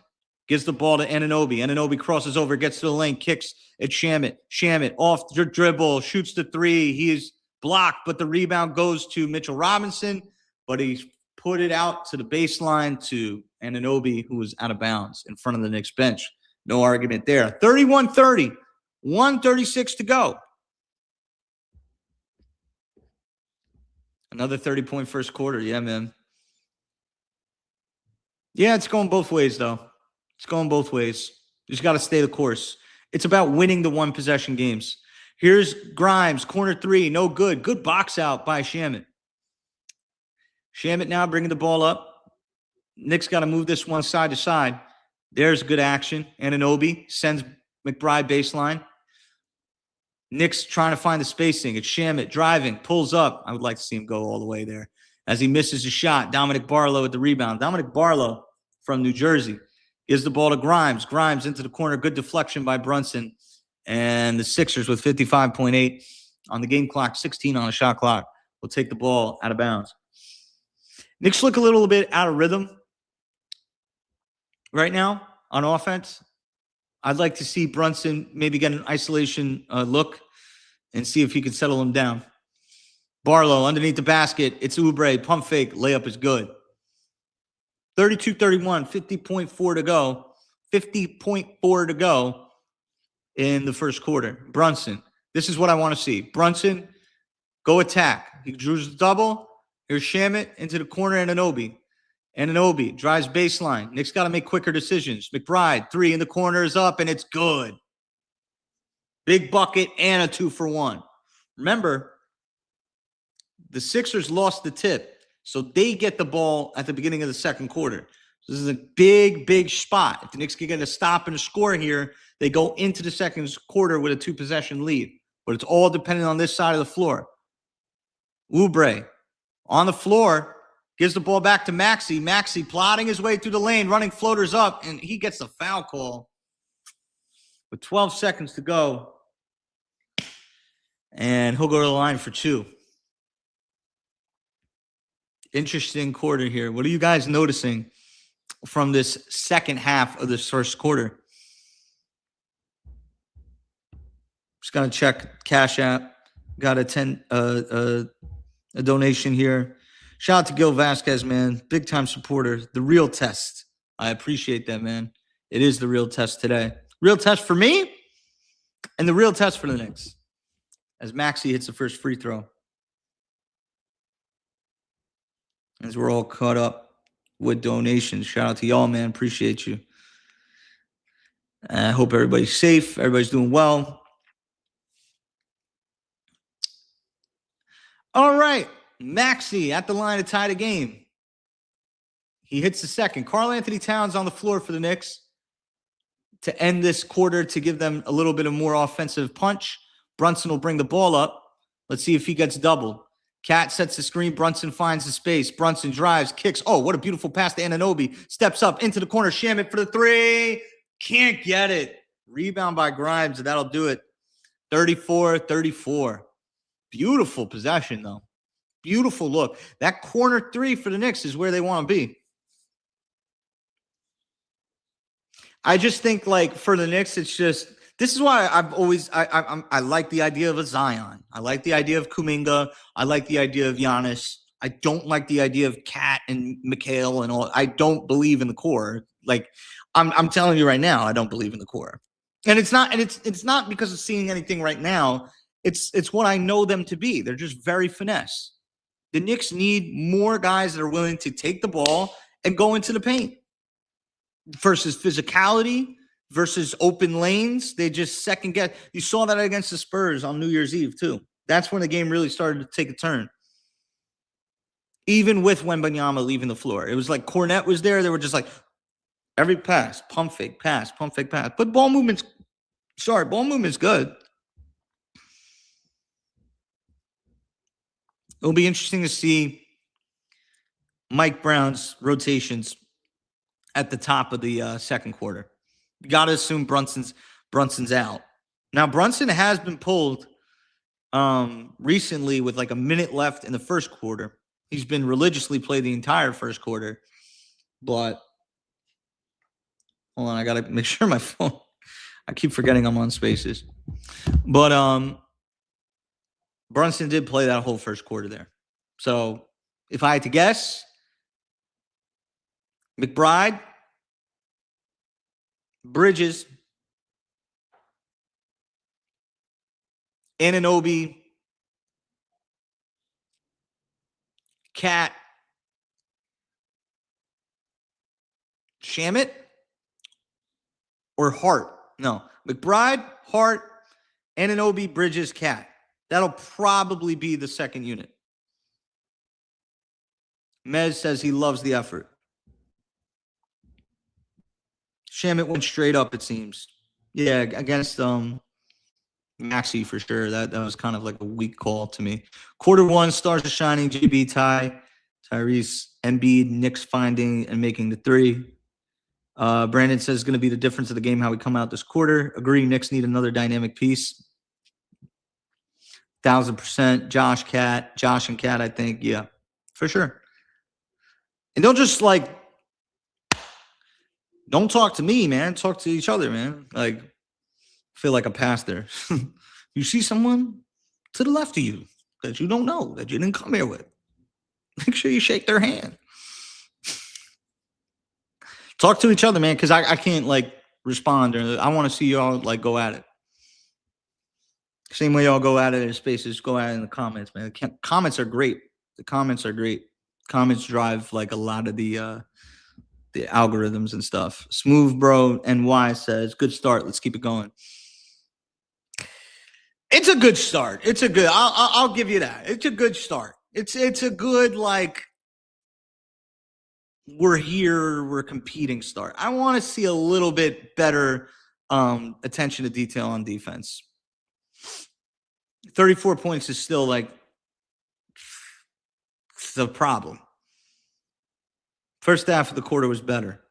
gives the ball to Anunoby. Anunoby crosses over, gets to the lane, kicks at Shamet. Shamet off the dribble, shoots the three. He is blocked, but the rebound goes to Mitchell Robinson, but he's put it out to the baseline to Anunoby, who was out of bounds in front of the Knicks bench. No argument there. 31-30, 1:36 to go. Another 30-point first quarter. Yeah, man. Yeah, it's going both ways, though. It's going both ways. You just got to stay the course. It's about winning the one-possession games. Here's Grimes, corner three, no good. Good box out by Shamet. Shamet now bringing the ball up. Knicks got to move this one side to side. There's good action. Anunoby sends McBride baseline. Knicks trying to find the spacing. It's Shamet driving, pulls up. I would like to see him go all the way there. As he misses a shot, Dominic Barlow at the rebound. Dominic Barlow from New Jersey gives the ball to Grimes. Grimes into the corner. Good deflection by Brunson. And the Sixers with 55.8 on the game clock, 16 on the shot clock, will take the ball out of bounds. Knicks look a little bit out of rhythm right now on offense. I'd like to see Brunson maybe get an isolation look and see if he can settle him down. Barlow underneath the basket. It's Oubre. Pump fake. Layup is good. 32-31. 50.4 to go. 50.4 to go in the first quarter. Brunson. This is what I want to see. Brunson, go attack. He drew the double. Here's Shamet into the corner and Anunoby. Anunoby drives baseline. Knicks got to make quicker decisions. McBride, three in the corner is up, and it's good. Big bucket and a 2-for-1. Remember, the Sixers lost the tip, so they get the ball at the beginning of the second quarter. So this is a big, big spot. If the Knicks can get a stop and a score here, they go into the second quarter with a two-possession lead. But it's all dependent on this side of the floor. Oubre on the floor. Gives the ball back to Maxey. Maxey plodding his way through the lane, running floaters up, and he gets the foul call with 12 seconds to go. And he'll go to the line for two. Interesting quarter here. What are you guys noticing from this second half of this first quarter? Just got to check Cash App. Got a donation here. Shout out to Gil Vasquez, man. Big time supporter. The real test. I appreciate that, man. It is the real test today. Real test for me and the real test for the Knicks. As Maxey hits the first free throw. As we're all caught up with donations. Shout out to y'all, man. Appreciate you. I hope everybody's safe. Everybody's doing well. All right. Maxey at the line to tie the game. He hits the second. Karl-Anthony Towns on the floor for the Knicks to end this quarter to give them a little bit of more offensive punch. Brunson will bring the ball up. Let's see if he gets doubled. Cat sets the screen. Brunson finds the space. Brunson drives, kicks. Oh, what a beautiful pass to Anunoby. Steps up into the corner. Shamet for the three. Can't get it. Rebound by Grimes, and that'll do it. 34-34. Beautiful possession, though. Beautiful look. That corner three for the Knicks is where they want to be. I just think, like, for the Knicks, it's just, this is why I've always, I like the idea of a Zion. I like the idea of Kuminga. I like the idea of Giannis. I don't like the idea of Cat and Mikhail and all. I don't believe in the core. Like, I'm telling you right now, I don't believe in the core. And it's not because of seeing anything right now. It's what I know them to be. They're just very finesse. The Knicks need more guys that are willing to take the ball and go into the paint versus physicality, versus open lanes. They just second guess. You saw that against the Spurs on New Year's Eve, too. That's when the game really started to take a turn. even with Wembanyama leaving the floor. It was like Cornette was there. They were just like, every pass, pump fake pass, pump fake pass. But ball movement's good. It'll be interesting to see Mike Brown's rotations at the top of the second quarter. You got to assume Brunson's out. Now, Brunson has been pulled recently with like a minute left in the first quarter. He's been religiously played the entire first quarter. But hold on, I got to make sure my phone. I keep forgetting I'm on Spaces. But Brunson did play that whole first quarter there. So if I had to guess, McBride, Bridges, Anunoby, Cat, Shamet, or Hart. No, McBride, Hart, Anunoby, Bridges, Cat. That'll probably be the second unit. Mez says he loves the effort. Shamet went straight up, it seems. Yeah, against Maxey for sure. That was kind of like a weak call to me. Quarter one, stars are shining. GB, Tyrese, Embiid, Knicks finding and making the three. Brandon says it's going to be the difference of the game how we come out this quarter. Agree, Knicks need another dynamic piece. 1,000%. Josh and Cat, I think. Yeah, for sure. And don't just don't talk to me, man. Talk to each other, man. Like, feel like a pastor. You see someone to the left of you that you don't know, that you didn't come here with. Make sure you shake their hand. Talk to each other, man, because I can't respond, or I want to see y'all go at it. Same way y'all go at it in Spaces, go at it in the comments, man. Comments are great. The comments are great. Comments drive a lot of the algorithms and stuff. Smooth Bro NY says, good start. Let's keep it going. It's a good start. I'll give you that. It's a good start. It's a good, we're here, we're competing start. I want to see a little bit better attention to detail on defense. 34 points is still the problem. First half of the quarter was better.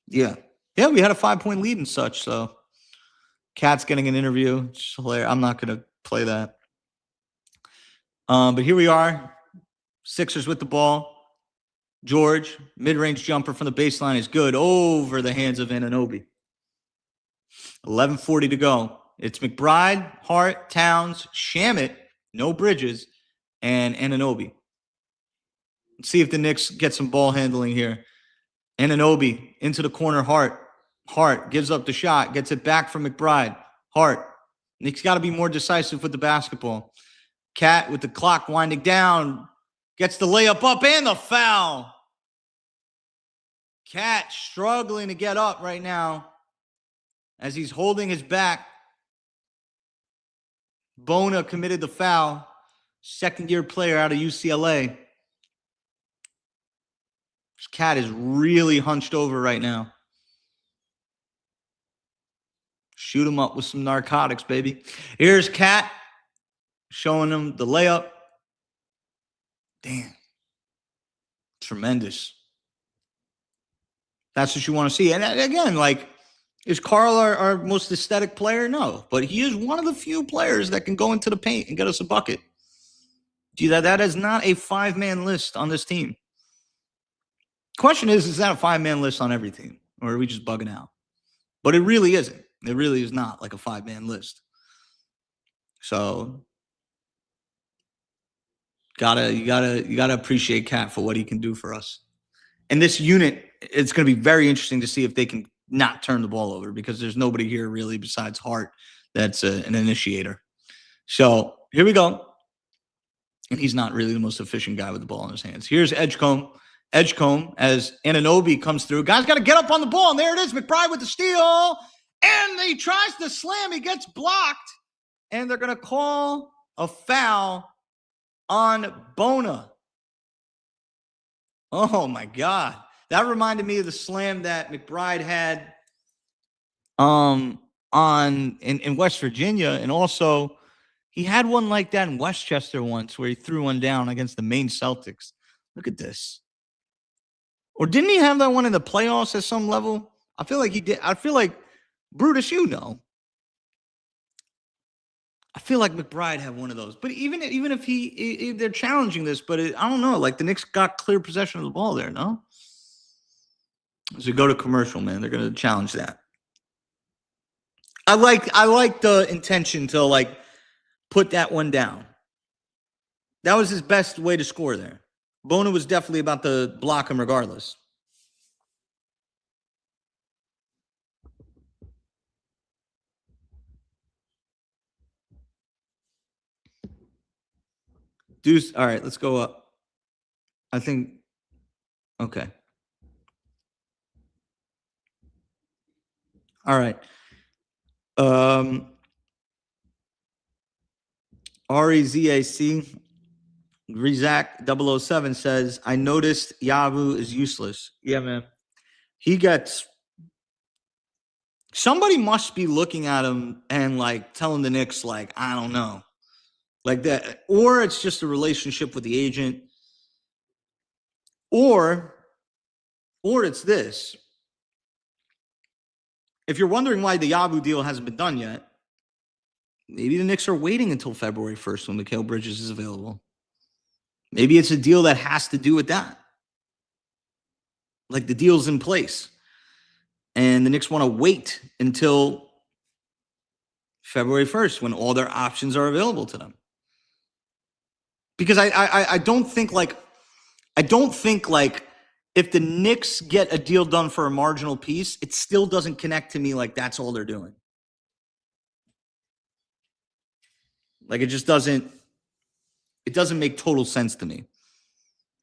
Yeah, we had a 5-point lead and such. So Cat's getting an interview. It's hilarious. I'm not going to play that. But here we are. Sixers with the ball. George, mid-range jumper from the baseline is good over the hands of Anunoby. 11:40 to go. It's McBride, Hart, Towns, Shamet, no Bridges, and Anunoby. Let's see if the Knicks get some ball handling here. Anunoby into the corner, Hart gives up the shot, gets it back from McBride. Hart. Knicks got to be more decisive with the basketball. Cat with the clock winding down. Gets the layup up and the foul. Cat struggling to get up right now as he's holding his back. Bona committed the foul. Second-year player out of UCLA. This Cat is really hunched over right now. Shoot him up with some narcotics, baby. Here's Cat showing him the layup. Damn. Tremendous. That's what you want to see. And again, is Carl our most aesthetic player? No. But he is one of the few players that can go into the paint and get us a bucket. That is not a 5-man list on this team. Question is that a 5-man list on every team? Or are we just bugging out? But it really isn't. It really is not like a 5-man list. So you gotta appreciate Cat for what he can do for us. And this unit, it's going to be very interesting to see if they can not turn the ball over, because there's nobody here really besides Hart that's an initiator. So here we go. And he's not really the most efficient guy with the ball in his hands. Here's Edgecombe as Anunoby comes through. Guy's got to get up on the ball, and there it is. McBride with the steal. And he tries to slam. He gets blocked. And they're going to call a foul on Bona. Oh my God. That reminded me of the slam that McBride had on in West Virginia. And also he had one like that in Westchester once where he threw one down against the Maine Celtics. Look at this. Or didn't he have that one in the playoffs at some level? I feel like he did. I feel like Brutus, you know. I feel like McBride had one of those. But even if they're challenging this, but I don't know. Like the Knicks got clear possession of the ball there, no? As we go to commercial, man, they're going to challenge that. I like the intention to like put that one down. That was his best way to score there. Bona was definitely about to block him regardless. Deuce. All right, let's go up. I think. Okay. All right. REZAC Rizak 007 says, I noticed Yavu is useless. Yeah, man. He gets. Somebody must be looking at him and like telling the Knicks, like, I don't know. Like that. Or it's just a relationship with the agent. Or it's this. If you're wondering why the Yavu deal hasn't been done yet, maybe the Knicks are waiting until February 1st when Mikal Bridges is available. Maybe it's a deal that has to do with that. Like the deal's in place. And the Knicks want to wait until February 1st when all their options are available to them. Because I don't think like if the Knicks get a deal done for a marginal piece, it still doesn't connect to me like that's all they're doing. Like it just doesn't make total sense to me.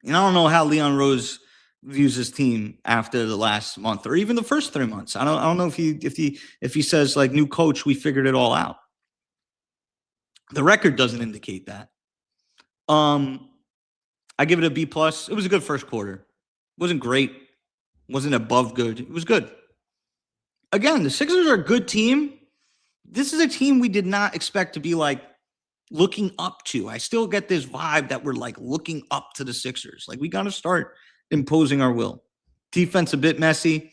And I don't know how Leon Rose views his team after the last month or even the first 3 months. I don't know if he says like new coach, we figured it all out. The record doesn't indicate that. I give it a B+. It was a good first quarter. It wasn't great. It wasn't above good. It was good. Again, the Sixers are a good team. This is a team we did not expect to be like looking up to. I still get this vibe that we're like looking up to the Sixers. Like we got to start imposing our will. Defense a bit messy.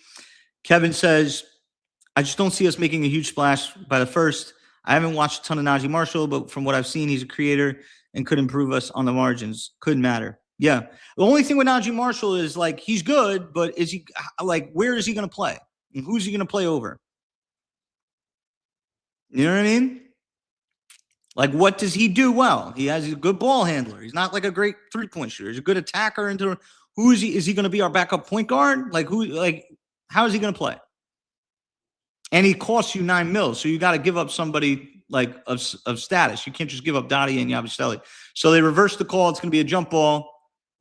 Kevin says, I just don't see us making a huge splash by the first. I haven't watched a ton of Najee Marshall, but from what I've seen, he's a creator and could improve us on the margins. Couldn't matter. Yeah. The only thing with Najee Marshall is like he's good, but is he like where is he going to play? And who's he going to play over? You know what I mean? Like, what does he do well? He's a good ball handler. He's not like a great three-point shooter. He's a good attacker. Who is he? Is he going to be our backup point guard? Like, how is he going to play? And he costs you $9 million, so you got to give up somebody like of status. You can't just give up Dottie and Yabusele. So they reverse the call. It's going to be a jump ball.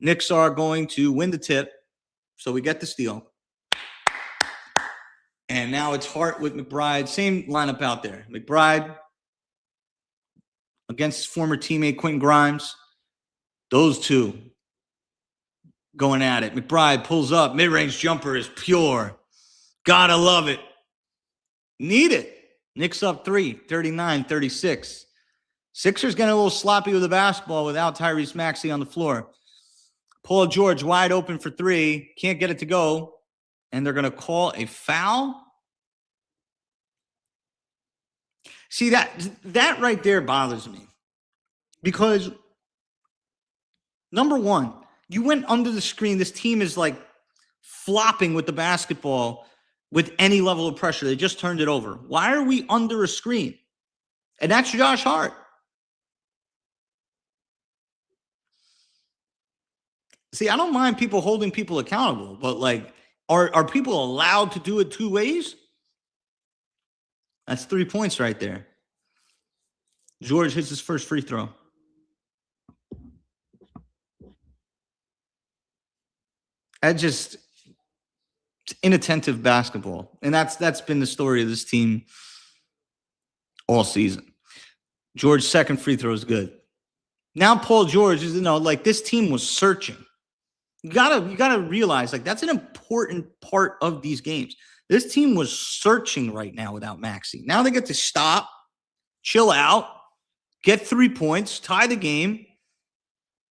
Knicks are going to win the tip, so we get the steal. And now it's Hart with McBride. Same lineup out there. McBride against his former teammate Quentin Grimes. Those two going at it. McBride pulls up. Mid-range jumper is pure. Gotta love it. Need it. Knicks up 3, 39-36. Sixers getting a little sloppy with the basketball without Tyrese Maxey on the floor. Paul George wide open for 3. Can't get it to go. And they're going to call a foul. See, that right there bothers me. Because, number one, you went under the screen. This team is like flopping with the basketball with any level of pressure. They just turned it over. Why are we under a screen? And that's Josh Hart. See, I don't mind people holding people accountable, but like, are people allowed to do it two ways? That's 3 points right there. George hits his first free throw. It's inattentive basketball. And that's been the story of this team all season. George's second free throw is good. Now Paul George is, like this team was searching. You gotta realize, like, that's an important part of these games. This team was searching right now without Maxey. Now they get to stop, chill out, get 3 points, tie the game,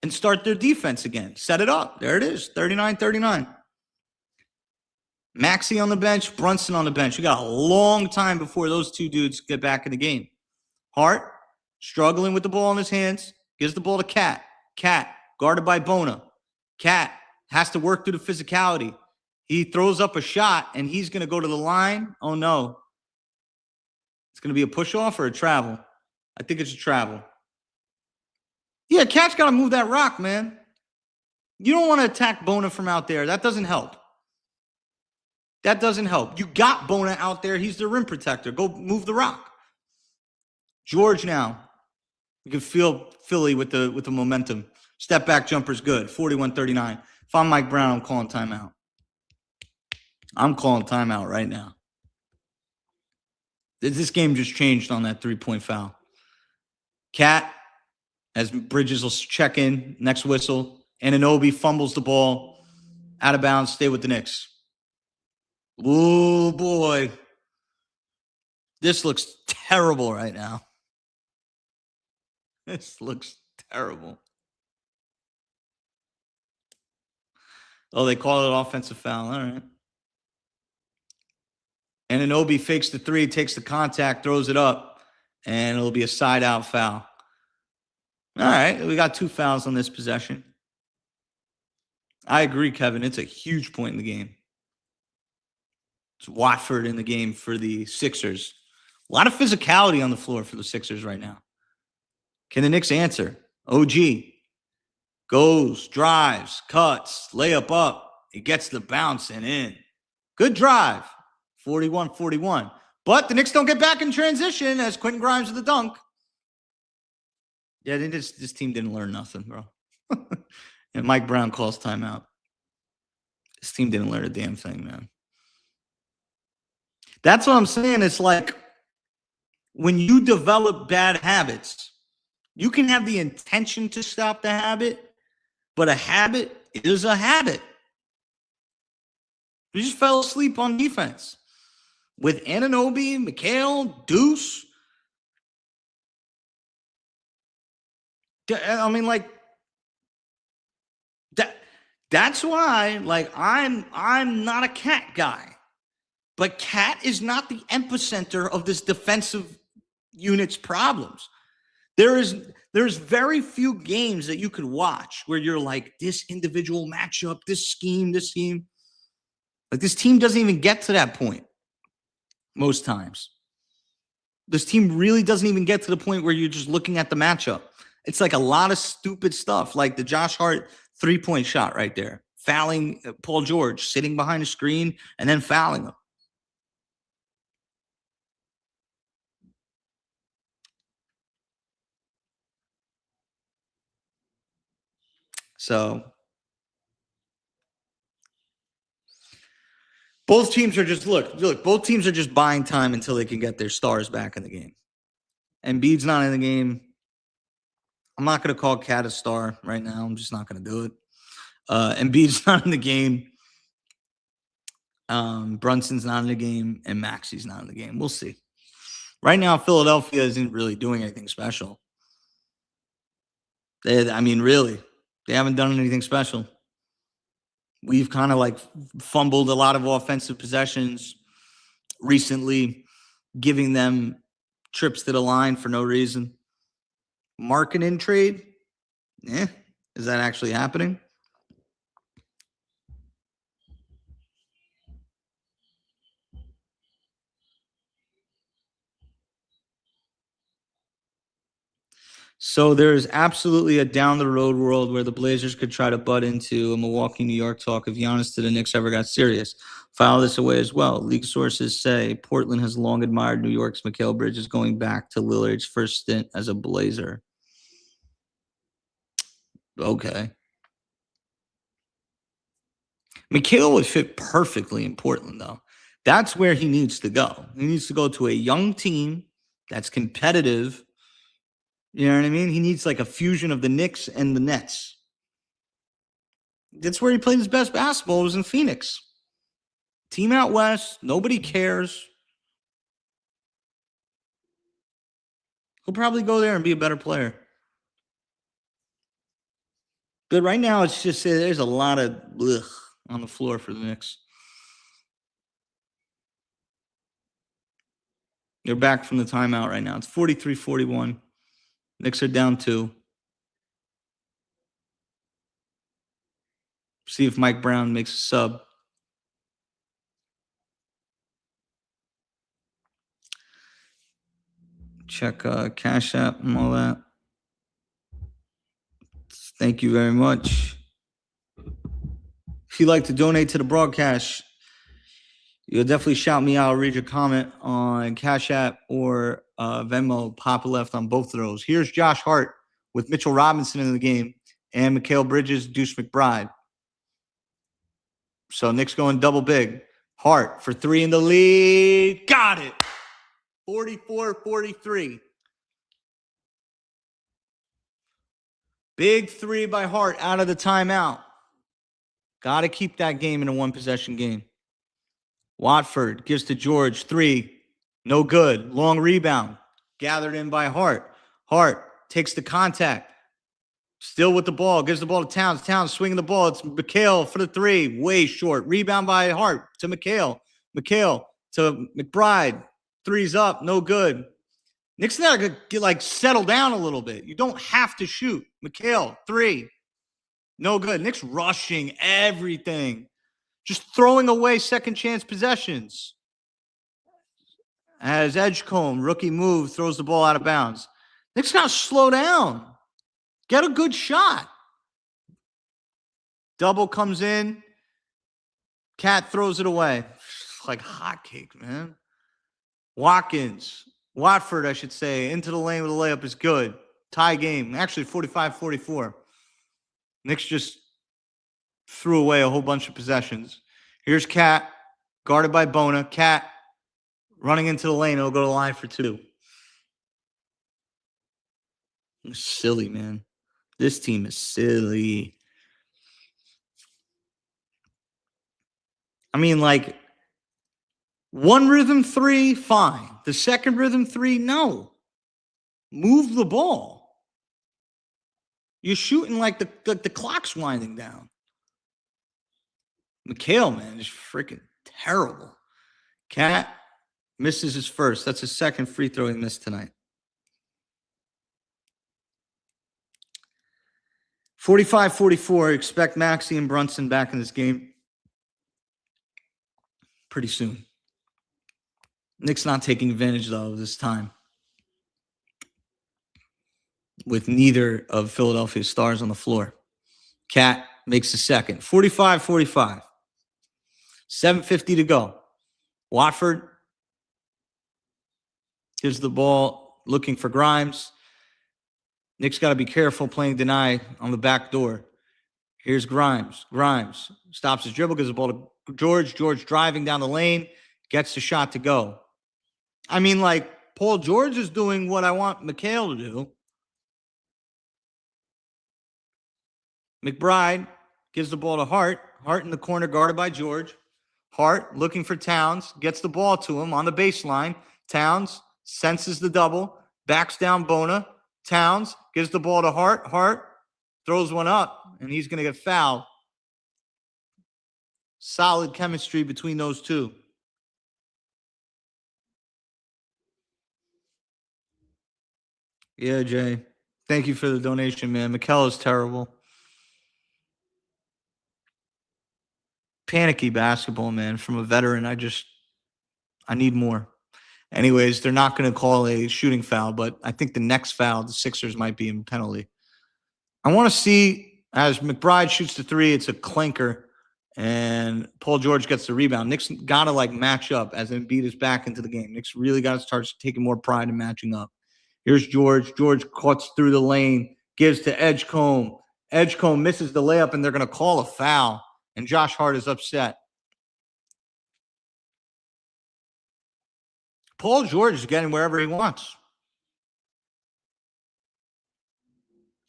and start their defense again. Set it up. There it is, 39-39. Maxey on the bench, Brunson on the bench. We got a long time before those two dudes get back in the game. Hart, struggling with the ball in his hands, gives the ball to Cat. Cat, guarded by Bona. Cat has to work through the physicality. He throws up a shot, and he's going to go to the line. Oh, no. It's going to be a push-off or a travel? I think it's a travel. Yeah, Cat's got to move that rock, man. You don't want to attack Bona from out there. That doesn't help. That doesn't help. You got Bona out there. He's the rim protector. Go move the rock. George now. You can feel Philly with the momentum. Step back jumper's good. 41-39. If I'm Mike Brown, I'm calling timeout. I'm calling timeout right now. This game just changed on that 3-point foul. Cat, as Bridges will check in, next whistle. Anunoby fumbles the ball. Out of bounds, stay with the Knicks. Oh, boy. This looks terrible right now. This looks terrible. Oh, they call it offensive foul. All right. Anunoby fakes the three, takes the contact, throws it up, and it'll be a side-out foul. All right, we got 2 fouls on this possession. I agree, Kevin. It's a huge point in the game. It's Watford in the game for the Sixers. A lot of physicality on the floor for the Sixers right now. Can the Knicks answer? OG goes, drives, cuts, layup up. He gets the bounce and in. Good drive. 41-41. But the Knicks don't get back in transition as Quentin Grimes with the dunk. Yeah, this team didn't learn nothing, bro. And Mike Brown calls timeout. This team didn't learn a damn thing, man. That's what I'm saying. It's like when you develop bad habits, you can have the intention to stop the habit, but a habit is a habit. We just fell asleep on defense. With Anunoby, Mikal, Deuce. I mean, like, that's why, like, I'm not a Cat guy. But Cat is not the epicenter of this defensive unit's problems. There's very few games that you could watch where you're like, this individual matchup, this scheme. Like, this team doesn't even get to that point most times. This team really doesn't even get to the point where you're just looking at the matchup. It's like a lot of stupid stuff, like the Josh Hart 3-point shot right there. Fouling Paul George, sitting behind the screen, and then fouling him. So both teams are just both teams are just buying time until they can get their stars back in the game. Embiid's not in the game. I'm not going to call Cat a star right now. I'm just not going to do it. Embiid's not in the game. Brunson's not in the game, and Maxey's not in the game. We'll see. Right now, Philadelphia isn't really doing anything special. Really, they haven't done anything special. We've kind of like fumbled a lot of offensive possessions recently, giving them trips to the line for no reason. Marketing trade? Is that actually happening? So there's absolutely a down-the-road world where the Blazers could try to butt into a Milwaukee, New York talk if Giannis to the Knicks ever got serious. File this away as well. League sources say Portland has long admired New York's Mikal Bridges going back to Lillard's first stint as a Blazer. Okay. Mikal would fit perfectly in Portland, though. That's where he needs to go. He needs to go to a young team that's competitive. You know what I mean? He needs like a fusion of the Knicks and the Nets. That's where he played his best basketball, was in Phoenix. Team out west. Nobody cares. He'll probably go there and be a better player. But right now, it's just there's a lot of ugh on the floor for the Knicks. They're back from the timeout right now. It's 43-41. Knicks are down 2. See if Mike Brown makes a sub. Check Cash App and all that. Thank you very much. If you'd like to donate to the broadcast, you'll definitely shout me out. I'll read your comment on Cash App or Venmo, Poppa Left on both of those. Here's Josh Hart with Mitchell Robinson in the game and Mikal Bridges, Deuce McBride. So Knicks going double big. Hart for 3 in the lead. Got it. 44-43. Big 3 by Hart out of the timeout. Got to keep that game in a one-possession game. Watford gives to George. 3. No good. Long rebound. Gathered in by Hart. Hart takes the contact. Still with the ball. Gives the ball to Towns. Towns swinging the ball. It's Mikal for the 3. Way short. Rebound by Hart to Mikal. Mikal to McBride. 3's up. No good. Knicks got to get settle down a little bit. You don't have to shoot. Mikal, 3. No good. Knicks rushing everything. Just throwing away second chance possessions. As Edgecombe, rookie move, throws the ball out of bounds. Knicks got to slow down. Get a good shot. Double comes in. Cat throws it away. It's like hotcakes, man. Watford, I should say, into the lane with a layup is good. Tie game. Actually, 45-44. Knicks just threw away a whole bunch of possessions. Here's Cat, guarded by Bona. Cat running into the lane. It'll go to the line for 2. It's silly, man. This team is silly. I mean, one rhythm 3, fine. The second rhythm 3, no. Move the ball. You're shooting the clock's winding down. Mikal, man, is freaking terrible. Cat misses his first. That's his second free throw he missed tonight. 45-44. Expect Maxey and Brunson back in this game pretty soon. Knicks not taking advantage, though, of this time with neither of Philadelphia's stars on the floor. Cat makes the second. 45-45. 7:50 to go. Watford gives the ball, looking for Grimes. Knicks got to be careful playing deny on the back door. Here's Grimes. Grimes stops his dribble, gives the ball to George. George driving down the lane, gets the shot to go. I mean, Paul George is doing what I want Mikal to do. McBride gives the ball to Hart. Hart in the corner, guarded by George. Hart looking for Towns, gets the ball to him on the baseline. Towns senses the double, backs down Bona. Towns gives the ball to Hart. Hart throws one up, and he's going to get fouled. Solid chemistry between those two. Yeah, Jay. Thank you for the donation, man. Mikal is terrible. Panicky basketball, man, from a veteran. I need more. Anyways, they're not going to call a shooting foul, but I think the next foul, the Sixers might be in penalty. I want to see, as McBride shoots the 3, it's a clinker, and Paul George gets the rebound. Knicks got to match up as Embiid is back into the game. Knicks really got to start taking more pride in matching up. Here's George. George cuts through the lane, gives to Edgecombe. Edgecombe misses the layup, and they're going to call a foul. And Josh Hart is upset. Paul George is getting wherever he wants.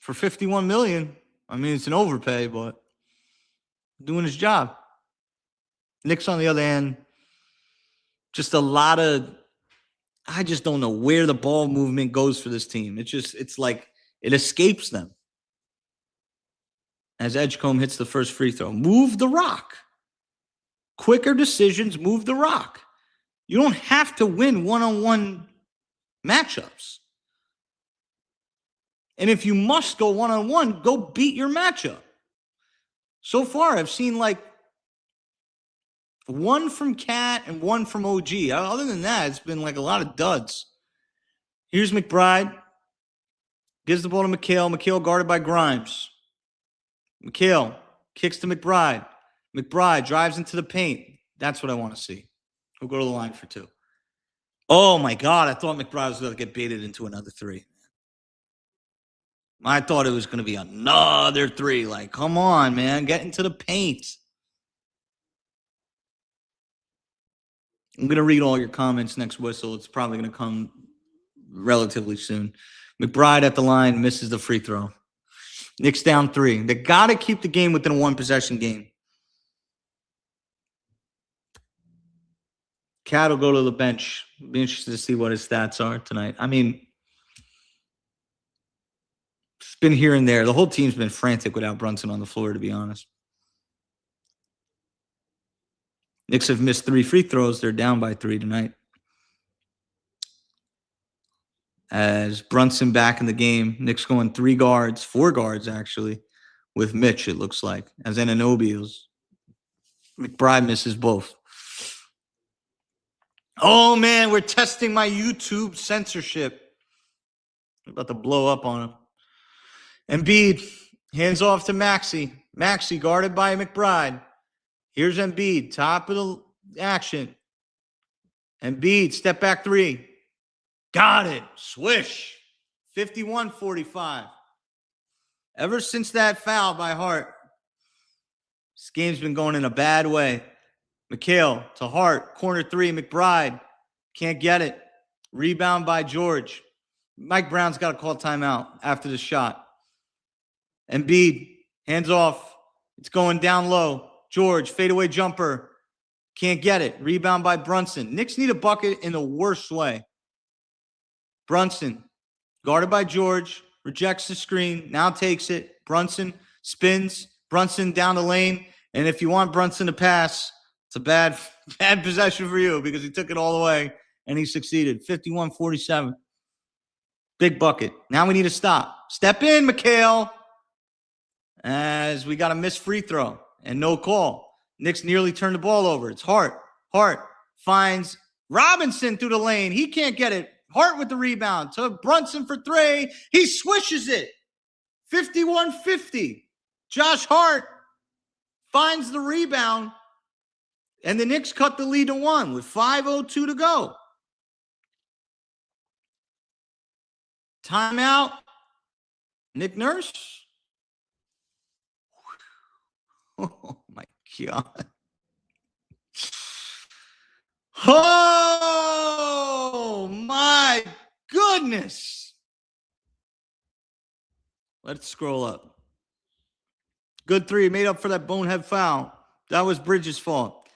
For $51 million, I mean, it's an overpay, but doing his job. Knicks, on the other hand, just a lot of, I just don't know where the ball movement goes for this team. It's like it escapes them. As Edgecombe hits the first free throw, move the rock. Quicker decisions, move the rock. You don't have to win one-on-one matchups. And if you must go one-on-one, go beat your matchup. So far, I've seen like one from Cat and one from OG. Other than that, it's been like a lot of duds. Here's McBride. Gives the ball to McHale. McHale guarded by Grimes. McHale kicks to McBride. McBride drives into the paint. That's what I want to see. We'll go to the line for two. Oh, my God. I thought McBride was going to get baited into another three. I thought it was going to be another three. Like, come on, man. Get into the paint. I'm going to read all your comments next whistle. It's probably going to come relatively soon. McBride at the line misses the free throw. Knicks down 3. They got to keep the game within a one-possession game. Cat will go to the bench. Be interested to see what his stats are tonight. I mean, it's been here and there. The whole team's been frantic without Brunson on the floor, to be honest. Knicks have missed 3 free throws. They're down by 3 tonight. As Brunson back in the game, Knicks going 4 guards actually, with Mitch, it looks like. As Anunoby's. McBride misses both. Oh, man, we're testing my YouTube censorship. I'm about to blow up on him. Embiid hands off to Maxey. Maxey guarded by McBride. Here's Embiid, top of the action. Embiid, step back 3. Got it. Swish. 51-45. Ever since that foul by Hart, this game's been going in a bad way. McHale to Hart. Corner 3. McBride. Can't get it. Rebound by George. Mike Brown's got to call timeout after the shot. Embiid. Hands off. It's going down low. George. Fadeaway jumper. Can't get it. Rebound by Brunson. Knicks need a bucket in the worst way. Brunson, guarded by George, rejects the screen, now takes it. Brunson spins. Brunson down the lane. And if you want Brunson to pass, it's a bad possession for you because he took it all the way and he succeeded. 51-47. Big bucket. Now we need to stop. Step in, McHale. As we got a missed free throw and no call. Knicks nearly turned the ball over. It's Hart. Hart finds Robinson through the lane. He can't get it. Hart with the rebound to Brunson for 3. He swishes it. 51-50. Josh Hart finds the rebound. And the Knicks cut the lead to 1 with 5:02 to go. Timeout. Nick Nurse. Oh, my God. Oh, my goodness. Let's scroll up. Good 3. Made up for that bonehead foul. That was Bridges' fault.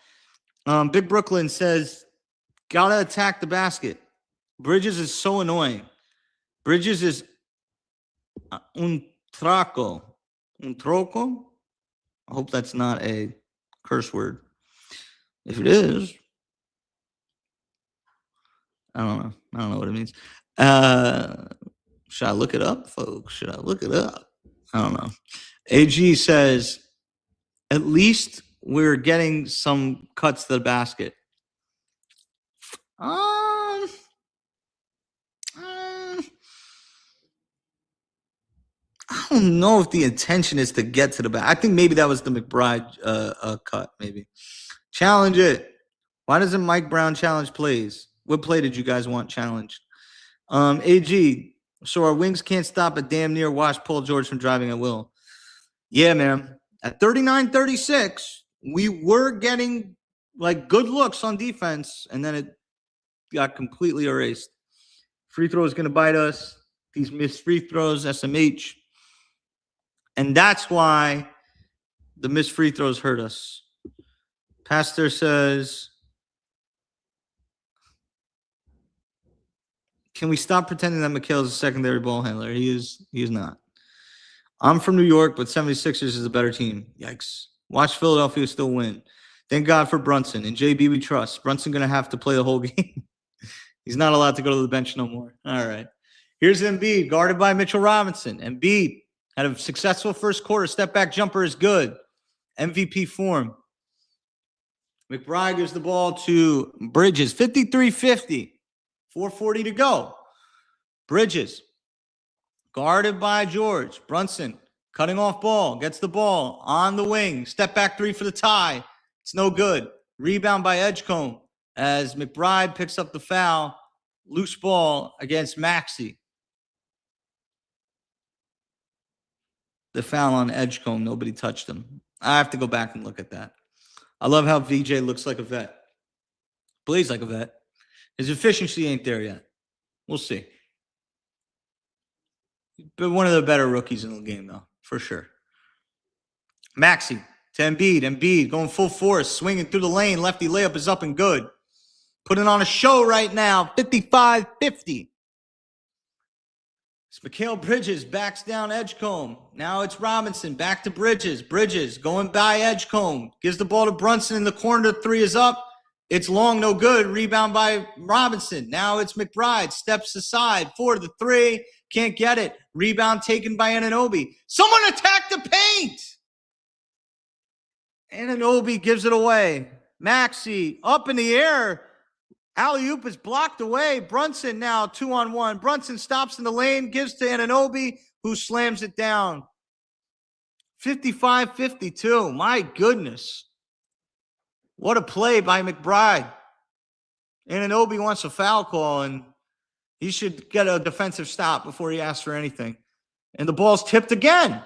Big Brooklyn says, gotta attack the basket. Bridges is so annoying. Bridges is un troco. I hope that's not a curse word. If it is, I don't know what it means. Should I look it up, folks? Should I look it up? I don't know. AG says, at least we're getting some cuts to the basket. I don't know if the intention is to get to the back. I think maybe that was the McBride cut, maybe. Challenge it. Why doesn't Mike Brown challenge plays? What play did you guys want challenged? AG, so our wings can't stop a damn near watch Paul George from driving at will. Yeah, man. At 39-36, we were getting like good looks on defense, and then it got completely erased. Free throw is going to bite us. These missed free throws, SMH. And that's why The missed free throws hurt us. Pastor says, can we stop pretending that Mikhail is a secondary ball handler? He is not. I'm from New York, but 76ers is a better team. Yikes. Watch Philadelphia still win. Thank God for Brunson. And JB we trust. Brunson going to have to play the whole game. He's not allowed to go to the bench no more. All right. Here's Embiid, guarded by Mitchell Robinson. Embiid had a successful first quarter. Step back jumper is good. MVP form. McBride gives the ball to Bridges. 53-50. 4:40 to go. Bridges, guarded by George. Brunson, cutting off ball, gets the ball on the wing. Step back three for the tie. It's no good. Rebound by Edgecombe as McBride picks up the foul. Loose ball against Maxey. The foul on Edgecombe, nobody touched him. I have to go back and look at that. I love how VJ looks like a vet. Plays like a vet. His efficiency ain't there yet. We'll see. But one of the better rookies in the game, though, for sure. Maxey to Embiid. Embiid going full force, swinging through the lane. Lefty layup is up and good. Putting on a show right now, 55-50. It's Mikal Bridges backs down Edgecombe. Now it's Robinson back to Bridges. Bridges going by Edgecombe. Gives the ball to Brunson in the corner. The three is up. It's long, no good. Rebound by Robinson. Now it's McBride. Steps aside for the three. Can't get it. Rebound taken by Anunoby. Someone attacked the paint. Anunoby gives it away. Maxey up in the air. Alley-oop is blocked away. Brunson now 2-on-1. Brunson stops in the lane, gives to Anunoby, who slams it down. 55-52. My goodness. What a play by McBride. Anunoby wants a foul call, and he should get a defensive stop before he asks for anything. And the ball's tipped again.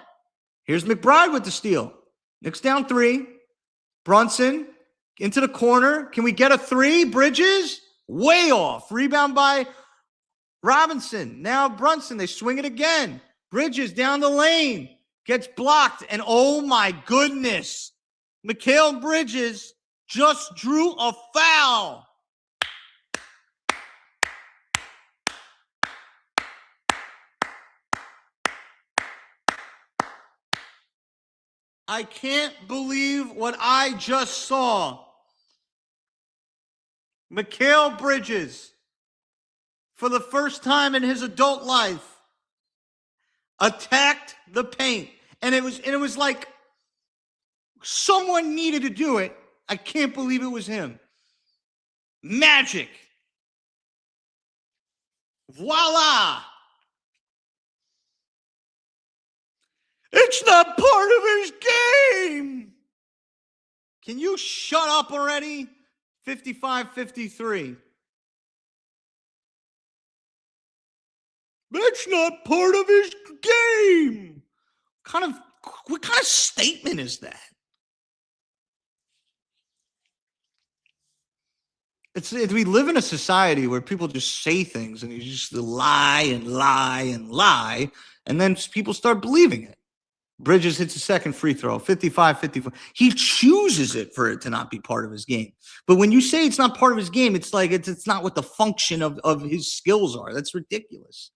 Here's McBride with the steal. Knicks down three. Brunson into the corner. Can we get a three? Bridges? Way off. Rebound by Robinson. Now Brunson. They swing it again. Bridges down the lane. Gets blocked. And oh my goodness. Mikal Bridges just drew a foul. I can't believe what I just saw. Mikal Bridges, for the first time in his adult life, attacked the paint. And it was like someone needed to do it. I can't believe it was him. Magic. Voila. It's not part of his game. Can you shut up already? 55-53. That's not part of his game. What kind of statement is that? We live in a society where people just say things and you just lie and lie and lie, and then people start believing it. Bridges hits a second free throw, 55-54. He chooses it for it to not be part of his game. But when you say it's not part of his game, it's like it's not what the function of his skills are. That's ridiculous.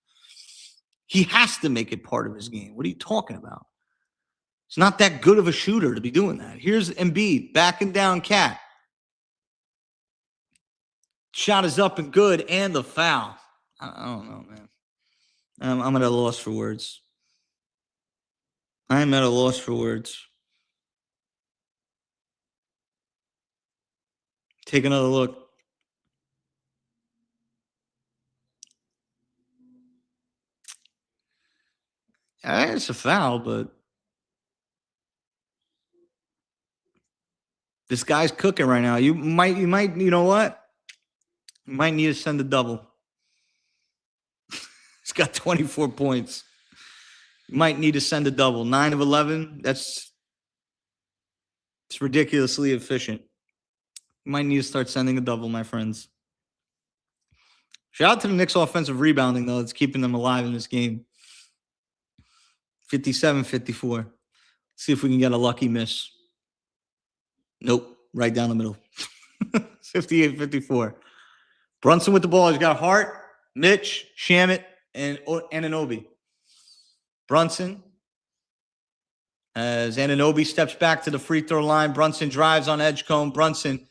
He has to make it part of his game. What are you talking about? It's not that good of a shooter to be doing that. Here's Embiid backing down Cat. Shot is up and good, and the foul. I don't know, man. I'm at a loss for words. I'm at a loss for words. Take another look. It's a foul, but this guy's cooking right now. You might, you know what? You might need to send a double. He's got 24 points. You might need to send a double. 9 of 11. It's ridiculously efficient. You might need to start sending a double, my friends. Shout out to the Knicks offensive rebounding, though. It's keeping them alive in this game. 57-54. See if we can get a lucky miss. Nope, right down the middle. 58-54. Brunson with the ball. He's got Hart, Mitch, Shamet, and Anunoby. Brunson, as Anunoby steps back to the free throw line. Brunson drives on Edgecombe. Brunson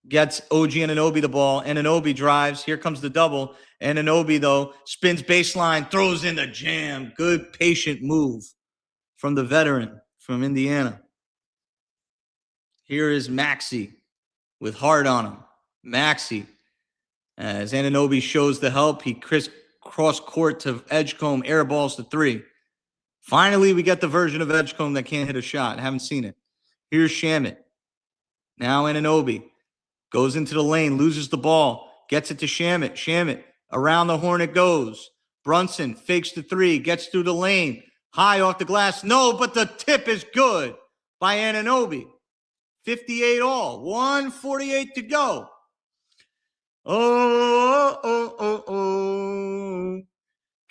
gets OG Anunoby the ball. Anunoby drives. Here comes the double. Anunoby, though, spins baseline, throws in the jam. Good, patient move from the veteran from Indiana. Here is Maxey with Hart on him. Maxey, as Anunoby shows the help, he cross court to Edgecombe, air balls to three. Finally, we get the version of Edgecombe that can't hit a shot. I haven't seen it. Here's Shamet. Now Anunoby goes into the lane, loses the ball, gets it to Shamet. Shamet, around the horn it goes. Brunson fakes the three, gets through the lane. High off the glass. No, but the tip is good by Anunoby. 58 all. 1:48 to go. Oh.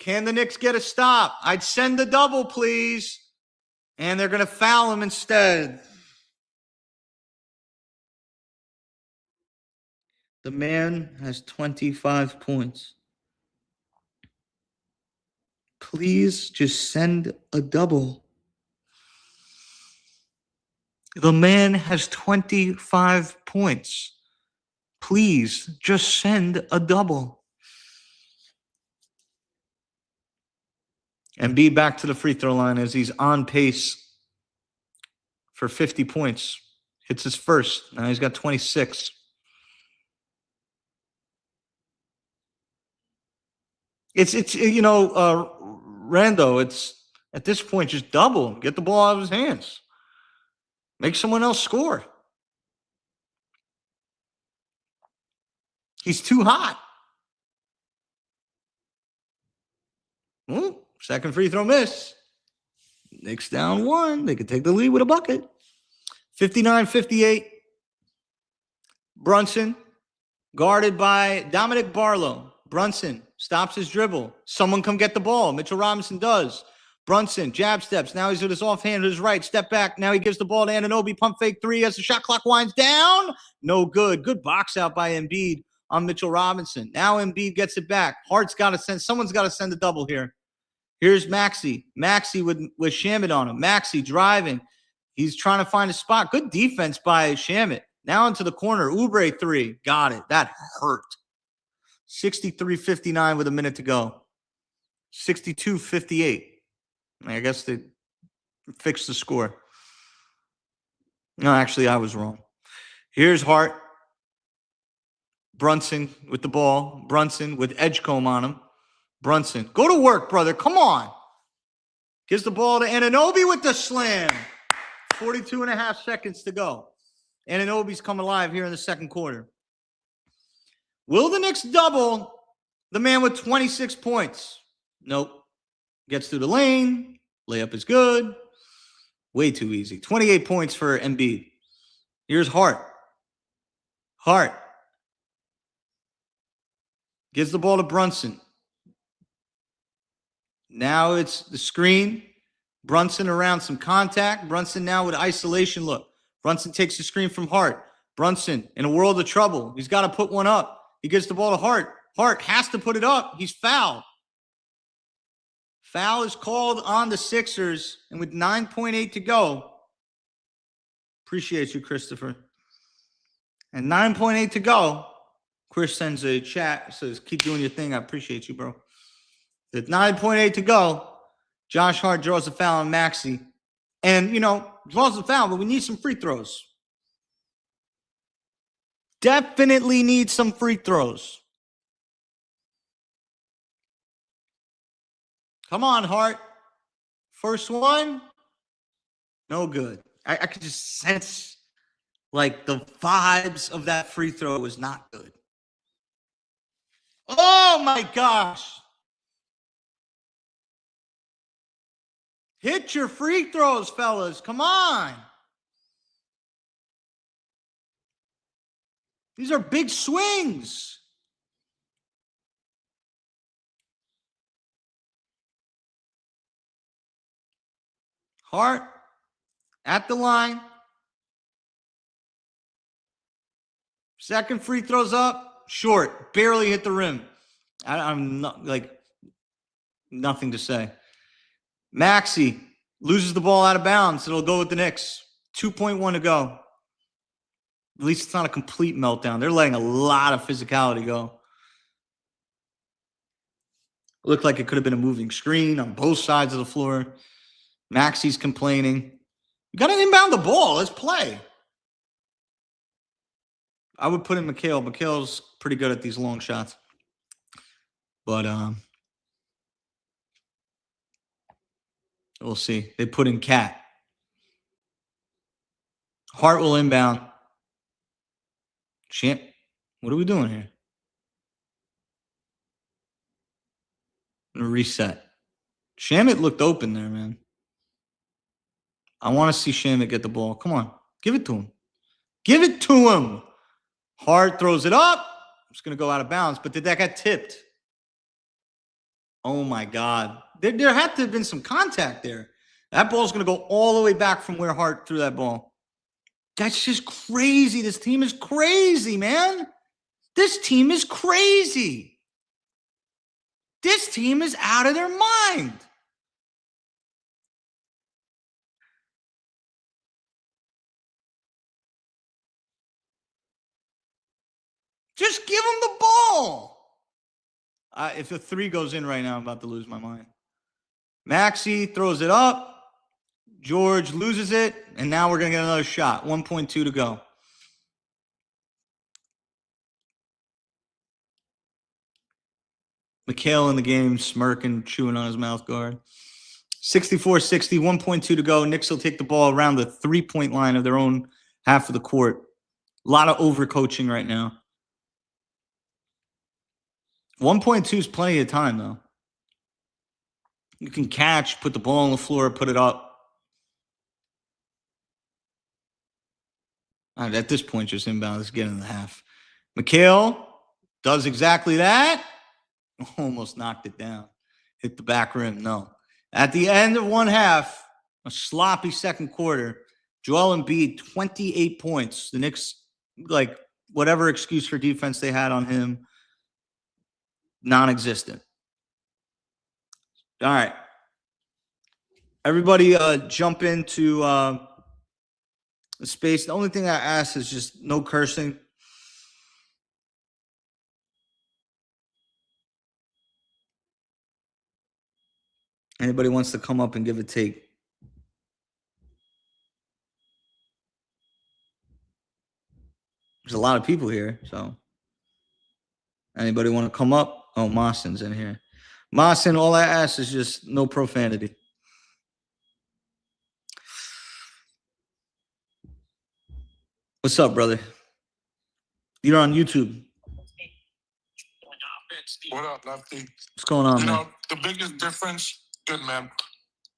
Can the Knicks get a stop? I'd send the double, please. And they're going to foul him instead. The man has 25 points. Please just send a double. The man has 25 points. Please just send a double. And be back to the free throw line as he's on pace for 50 points. Hits his first. Now he's got 26. It's Rando, it's at this point just double him. Get the ball out of his hands. Make someone else score. He's too hot. Second free throw miss. Knicks down one. They could take the lead with a bucket. 59-58. Brunson, guarded by Dominic Barlow. Brunson stops his dribble. Someone come get the ball. Mitchell Robinson does. Brunson, jab steps. Now he's with his offhand, with his right. Step back. Now he gives the ball to Anunoby. Pump fake three as the shot clock winds down. No good. Good box out by Embiid on Mitchell Robinson. Now Embiid gets it back. Hart's got to send. Someone's got to send a double here. Here's Maxey. Maxey with Shamet on him. Maxey driving. He's trying to find a spot. Good defense by Shamet. Now into the corner. Oubre three. Got it. That hurt. 63-59 with a minute to go. 62-58. I guess they fixed the score. No, actually, I was wrong. Here's Hart. Brunson with the ball. Brunson with Edgecombe on him. Brunson, go to work, brother. Come on. Gives the ball to Anunoby with the slam. 42 and a half seconds to go. Anunoby's come alive here in the second quarter. Will the Knicks double the man with 26 points? Nope. Gets through the lane. Layup is good. Way too easy. 28 points for Embiid. Here's Hart. Hart gives the ball to Brunson. Now it's the screen. Brunson around some contact. Brunson now with isolation look. Brunson takes the screen from Hart. Brunson in a world of trouble. He's got to put one up. He gives the ball to Hart. Hart has to put it up. He's fouled. Foul is called on the Sixers. And with 9.8 to go, appreciate you, Christopher. And 9.8 to go, Chris sends a chat, says, keep doing your thing. I appreciate you, bro. With 9.8 to go, Josh Hart draws a foul on Maxey. And, draws a foul, but we need some free throws. Definitely need some free throws. Come on, Hart. First one, no good. I could just sense, the vibes of that free throw was not good. Oh, my gosh. Hit your free throws, fellas. Come on. These are big swings. Hart At the line. Second free throws up. Short. Barely hit the rim. I'm not like nothing to say. Maxey loses the ball out of bounds. It'll go with the Knicks. 2.1 to go. At least it's not a complete meltdown. They're letting a lot of physicality go. It looked like it could have been a moving screen on both sides of the floor. Maxey's complaining. You got to inbound the ball. Let's play. I would put in Mikhail. Mikhail's pretty good at these long shots. But we'll see. They put in Cat. Hart will inbound. Champ, what are we doing here? I'm gonna reset. Shamit looked open there, man. I want to see Shamit get the ball. Come on. Give it to him. Give it to him. Hart throws it up. It's going to go out of bounds. But did that get tipped? Oh, my God. There had to have been some contact there. That ball's going to go all the way back from where Hart threw that ball. That's just crazy. This team is crazy, man. This team is crazy. This team is out of their mind. Just give him the ball. If the three goes in right now, I'm about to lose my mind. Maxey throws it up. George loses it. And now we're going to get another shot. 1.2 to go. Mikhail in the game, smirking, chewing on his mouth guard. 64-60, 1.2 to go. Knicks will take the ball around the three-point line of their own half of the court. A lot of overcoaching right now. 1.2 is plenty of time, though. You can catch, put the ball on the floor, put it up. At this point, just inbound. Let's get in the half. Mikhail does exactly that. Almost knocked it down. Hit the back rim. No. At the end of one half, a sloppy second quarter, Joel Embiid, 28 points. The Knicks, like, whatever excuse for defense they had on him, non-existent. All right. Everybody jump into the space. The only thing I ask is just no cursing. Anybody wants to come up and give a take? There's a lot of people here, so anybody want to come up? Oh, Mawson's in here. Mawson, all I ask is just no profanity. What's up, brother? You're on YouTube. What up, Lefty? What's going on, man? Know, the biggest difference, good, man.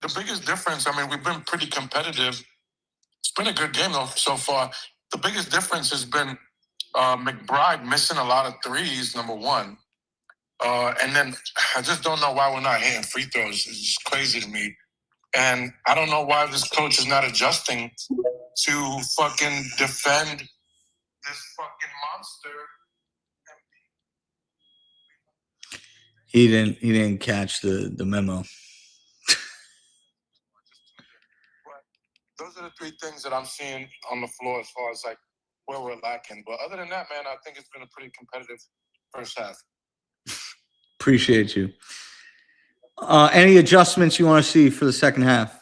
The biggest difference, I mean, we've been pretty competitive. It's been a good game, though, so far. The biggest difference has been McBride missing a lot of threes, number one. And then I just don't know why we're not hitting free throws. It's just crazy to me. And I don't know why this coach is not adjusting to fucking defend this fucking monster. He didn't catch the memo. Those are the three things that I'm seeing on the floor as far as like where we're lacking. But other than that, man, I think it's been a pretty competitive first half. Appreciate you. Any adjustments you want to see for the second half?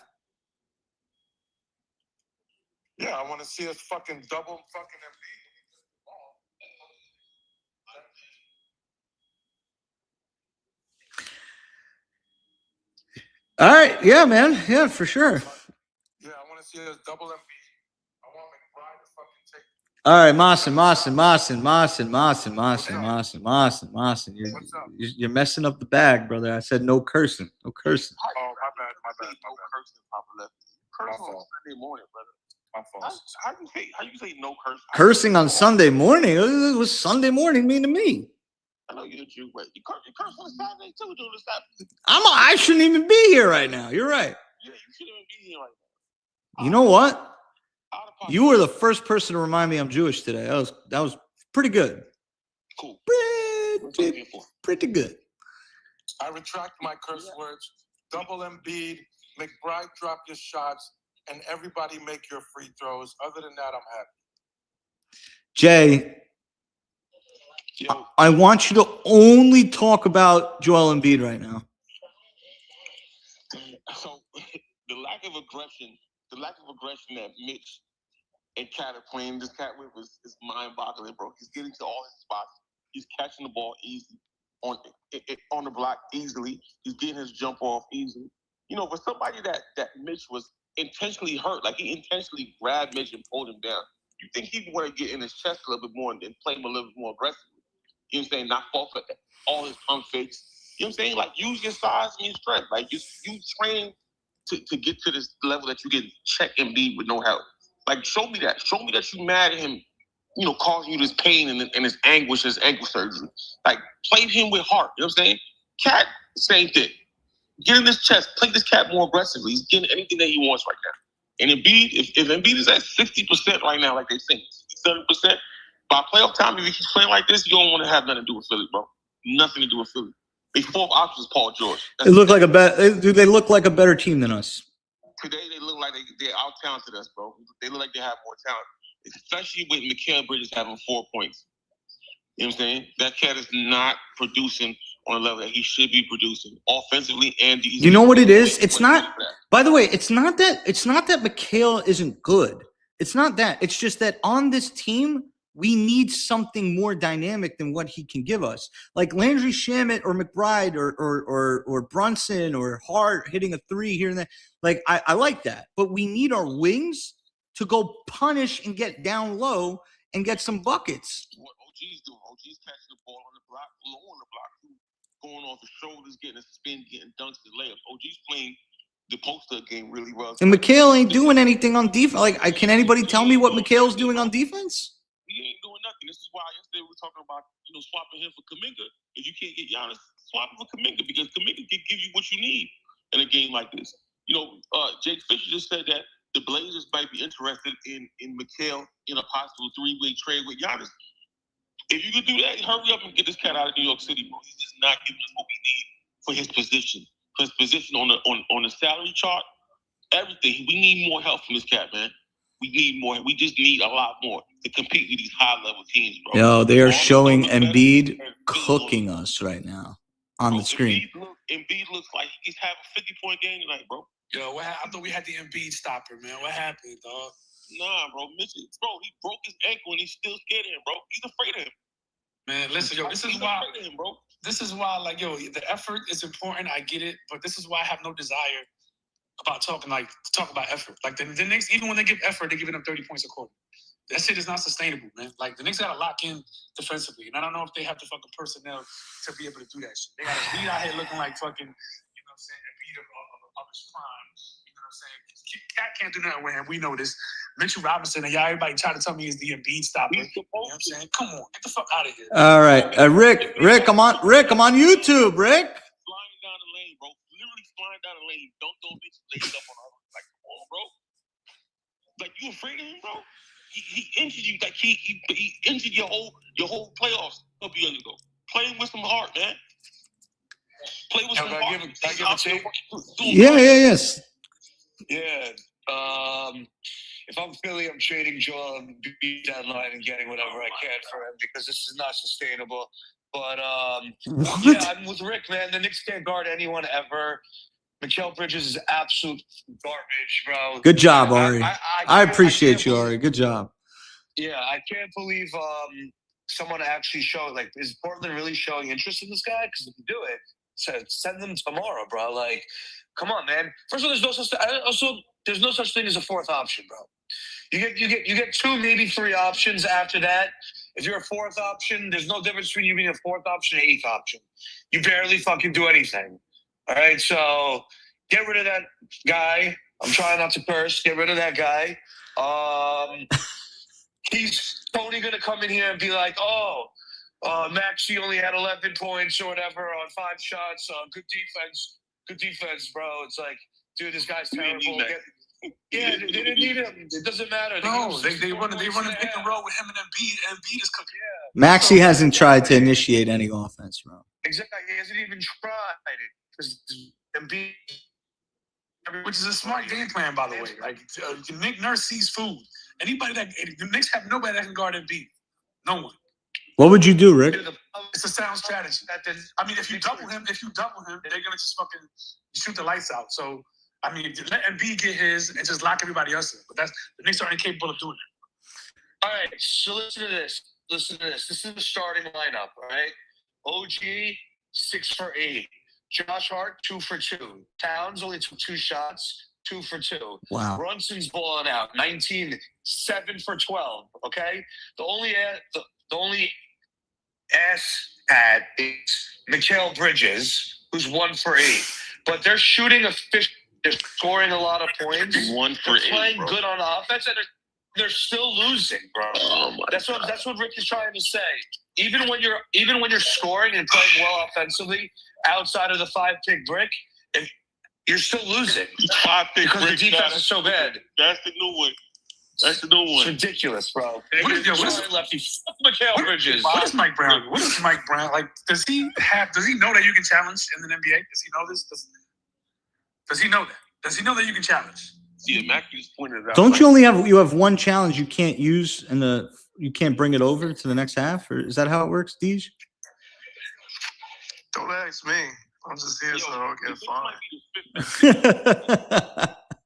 Yeah, I want to see us fucking double fucking Embiid. All right, yeah, man, yeah, for sure. Yeah, I want to see us double Embiid. I want McBride to fucking take. All right, Mawson. You're messing up the bag, brother. I said no cursing. No cursing. Oh, my bad. No cursing, Poppa Left. Cursing on Sunday morning, brother. My fault. How you say no cursing? Cursing on Sunday morning? What was Sunday morning mean to me? I know you're a Jew, but you curse on Saturday too, dude. I shouldn't even be here right now. You're right. Yeah, you shouldn't even be here right You know what? Out of pocket. You were the first person to remind me I'm Jewish today. That was pretty good. Cool. Pretty good. I retract my curse words. Double Embiid, McBride, drop your shots, and everybody make your free throws. Other than that, I'm happy. Jay, I want you to only talk about Joel Embiid right now. So the lack of aggression that Mitch and Cat are playing this cat with is mind-boggling, bro. He's getting to all his spots. He's catching the ball easy on the block easily. He's getting his jump off easily. You know, for somebody that Mitch was intentionally hurt, like he intentionally grabbed Mitch and pulled him down. You think he would want to get in his chest a little bit more and play him a little bit more aggressively? You know what I'm saying? Not fall for all his pump fakes. You know what I'm saying? Like, use your size and your strength. Like, you train to get to this level that you can check and be with no help. Like, show me that. Show me that you mad at him, you know, causing you this pain and this anguish, his ankle surgery. Like, play him with heart. You know what I'm saying? Cat, same thing. Get in his chest. Play this cat more aggressively. He's getting anything that he wants right now. And Embiid, if Embiid is at 60% right now, like they think, 70%, by playoff time, if he keeps playing like this, you don't want to have nothing to do with Philly, bro. Nothing to do with Philly. The fourth option is Paul George. They look like they look like a better team than us. Today, they look like they're out-talented us, bro. They look like they have more talent, especially with Mikal Bridges having 4 points. You know what I'm saying? That cat is not producing on a level that he should be producing offensively and defensively. You know what it is? It's not. By the way, it's not that Mikal isn't good. It's not that. It's just that on this team, we need something more dynamic than what he can give us. Like Landry Shamet or McBride or Brunson or Hart hitting a three here and there. Like I like that, but we need our wings to go punish and get down low and get some buckets. What OG's doing? OG's catching the ball on the block, low on the block, going off his shoulders, getting a spin, getting dunks and layups. OG's playing the poster game really well. And Mikal ain't doing anything on defense. Like, can anybody tell me what Mikal's doing on defense? He ain't doing nothing. This is why yesterday we were talking about, you know, swapping him for Kuminga. If you can't get Giannis, swap him for Kuminga because Kuminga can give you what you need in a game like this. You know, Jake Fisher just said that the Blazers might be interested in Mikal in a possible three-way trade with Giannis. If you could do that, hurry up and get this cat out of New York City, bro. He's just not giving us what we need for his position. For his position on the salary chart, everything. We need more help from this cat, man. We need more. We just need a lot more to compete with these high-level teams, bro. Yo, they are showing Embiid cooking us right now on the screen. Embiid looks like he's having a 50-point game tonight, bro. Yo, I thought we had the Embiid stopper, man. What happened, dog? Nah, bro. He broke his ankle and he's still scared of him, bro. He's afraid of him. Man, listen, yo, this is why, like, yo, the effort is important. I get it, but this is why I have no desire about talk about effort. Like the Knicks, even when they give effort, they're giving them 30 points a quarter. That shit is not sustainable, man. Like the Knicks got to lock in defensively, and I don't know if they have the fucking personnel to be able to do that shit. They got a beat out here looking like fucking, you know what I'm saying, a beat of his prime. You know what I'm saying? Cat can't do nothing with him. We know this. Mitchell Robinson and y'all, everybody try to tell me he's the Embiid stopper. You know what I'm saying? Come on, get the fuck out of here. All right, Rick, I'm on YouTube, Rick. Flying down the lane, bro. Literally flying down the lane. Don't throw bitches laid up on our like, come on, bro. Like, you afraid of him, bro? He injured you. Like he injured your whole playoffs a couple years ago. Play with some heart, man. Play with some heart. Can I give a take? Yes. Yeah. If I'm Philly, I'm trading Joel and beat deadline and getting whatever I can for him because this is not sustainable. But yeah, I'm with Rick, man. The Knicks can't guard anyone ever. Mikal Bridges is absolute garbage, bro. Good job, Ari. I appreciate you, Ari. Good job. Yeah, I can't believe someone actually showed, like, is Portland really showing interest in this guy? Because if you do it, send them tomorrow, bro. Like, come on, man. First of all, there's no such thing as a fourth option, bro. You get two, maybe three options after that. If you're a fourth option, there's no difference between you being a fourth option and eighth option. You barely fucking do anything. All right, so get rid of that guy. I'm trying not to curse. Get rid of that guy. He's totally going to come in here and be like, Max, you only had 11 points or whatever on 5 shots. Good defense, bro. It's like, dude, this guy's terrible. Yeah, they didn't need him. It doesn't matter. No, they run a pick and roll with him and Embiid. Embiid is cooking. Maxey hasn't tried to initiate any offense, bro. Exactly. He hasn't even tried it. Embiid. Which is a smart game plan, by the way. Like Nick Nurse sees food. Anybody that the Knicks have nobody that can guard Embiid. No one. What would you do, Rick? It's a sound strategy. I mean, if you double him, they're gonna just fucking shoot the lights out. So I mean, let Embiid get his and just lock everybody else in. But the Knicks are incapable of doing it. All right, so listen to this. This is the starting lineup. All right, OG 6 for 8. Josh Hart 2 for 2. Towns only took 2 shots, 2 for 2. Wow. Brunson's balling out 19, 7 for 12. Okay, the only ass at is Mikal Bridges, who's 1 for 8. But they're shooting efficient. They're scoring a lot of points. 1 for they're 8. Playing bro. good on offense, and they're still losing, bro. Oh my that's what Rick is trying to say. Even when you're scoring and playing well offensively, outside of the 5-pick brick, you're still losing 5-pick because brick. the defense is so bad. That's the new one. That's the new It's one. ridiculous, bro. What is lefty? Mikal Bridges. What is Mike Brown? What is Mike Brown? Like, does he know that you can challenge in the NBA? Does he know this? Does he know that? Does he know that you can challenge? Yeah, Matthew just pointed it out. Don't you have one challenge you can't use and you can't bring it over to the next half, or is that how it works, Deej? Don't ask me. I'm just here so I don't get fined.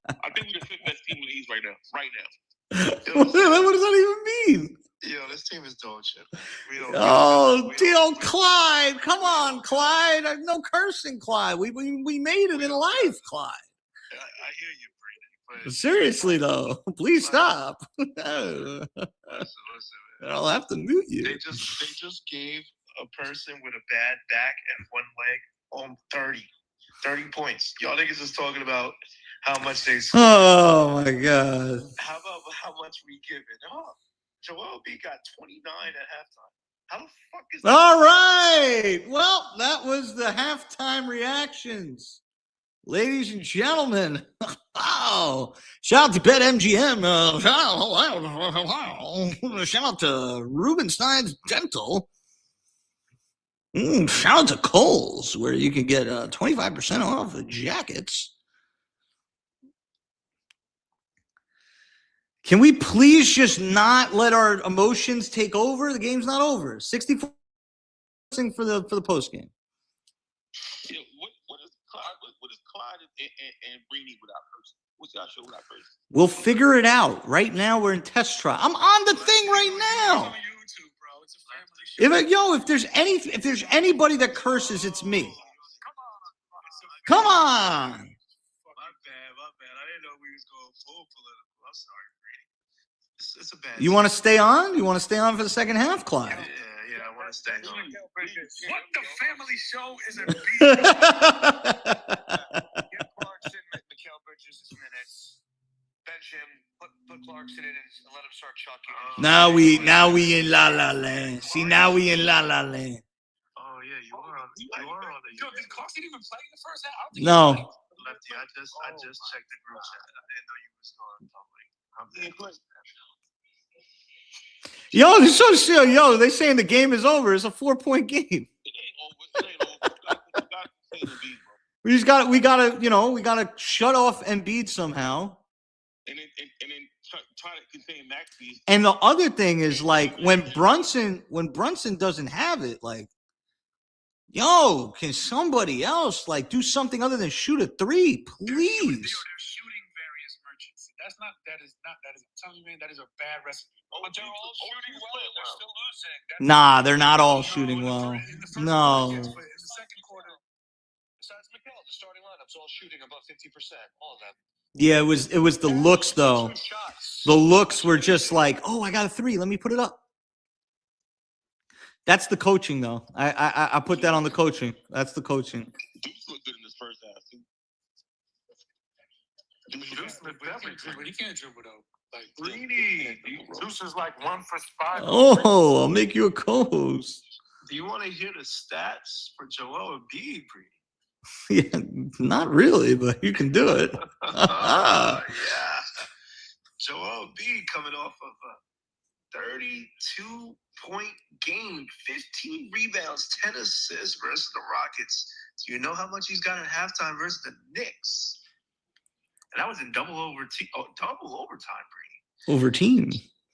I think we're the 5th best team in the East right now. What does that even mean? Yo, this team is dog shit. We don't. Clyde, come on, Clyde. No cursing, Clyde. We made it in life, Clyde. I hear you, Brady. But Seriously though, please stop. listen, I'll have to mute you. They just gave a person with a bad back and one leg 30 points. Y'all niggas is talking about how much they. Oh my god. How about how much we giving up? Joel B got 29 at halftime. How the fuck is that? All right. Well, that was the halftime reactions. Ladies and gentlemen, oh, shout out to BetMGM. Shout out to Rubenstein's Dental. Shout out to Kohl's, where you can get 25% off the jackets. Can we please just not let our emotions take over? The game's not over. 64 for the post game. Yeah, what is Clyde and Breeny without person? What's y'all show without person? We'll figure it out. Right now, we're in test trial. I'm on the thing right now. If there's anybody that curses, it's me. Come on. My bad. I didn't know we was going full political. I'm sorry, Brady. It's a bad. You want to stay on? You want to stay on for the second half, Clyde? Yeah, I want to stay on. What the family show is a beat? Give Clarkson, Mikal Bridges his minutes. Bench him. Put Clarkson in and let him start chucking. Now we in La La Land. See, now we in La La Land. Oh yeah, you are on the. Yo, did Clarkson even play in the first half? No. Lefty, I just checked the group chat. I didn't know you was going. Yo, they saying the game is over. It's a 4-point game. It ain't over. We gotta shut off Embiid somehow. And then try to contain Maxey. And the other thing is, like, when Brunson doesn't have it, like, yo, can somebody else like do something other than shoot a 3, please? They're shooting various merchants. That is I'm telling you, man, that is a bad recipe. But they're all shooting well. They're still losing. Nah, they're not all shooting well. No. In the second quarter, besides Mikal, the starting lineup's all shooting above 50%. All of them. Yeah, it was the looks though. The looks were just like, oh, I got a 3. Let me put it up. That's the coaching though. I put that on the coaching. That's the coaching. Deuce looked good in this first half too. he can't dribble though. Like Breedy. Deuce is like 1 for 5. Oh, I'll make you a co-host. Do you want to hear the stats for Joel Embiid, Brady? Yeah, not really, but you can do it. Yeah. Joel B coming off of a 32-point game, 15 rebounds, 10 assists versus the Rockets. Do you know how much he's got at halftime versus the Knicks? And that was in double overtime, Brady. Over team.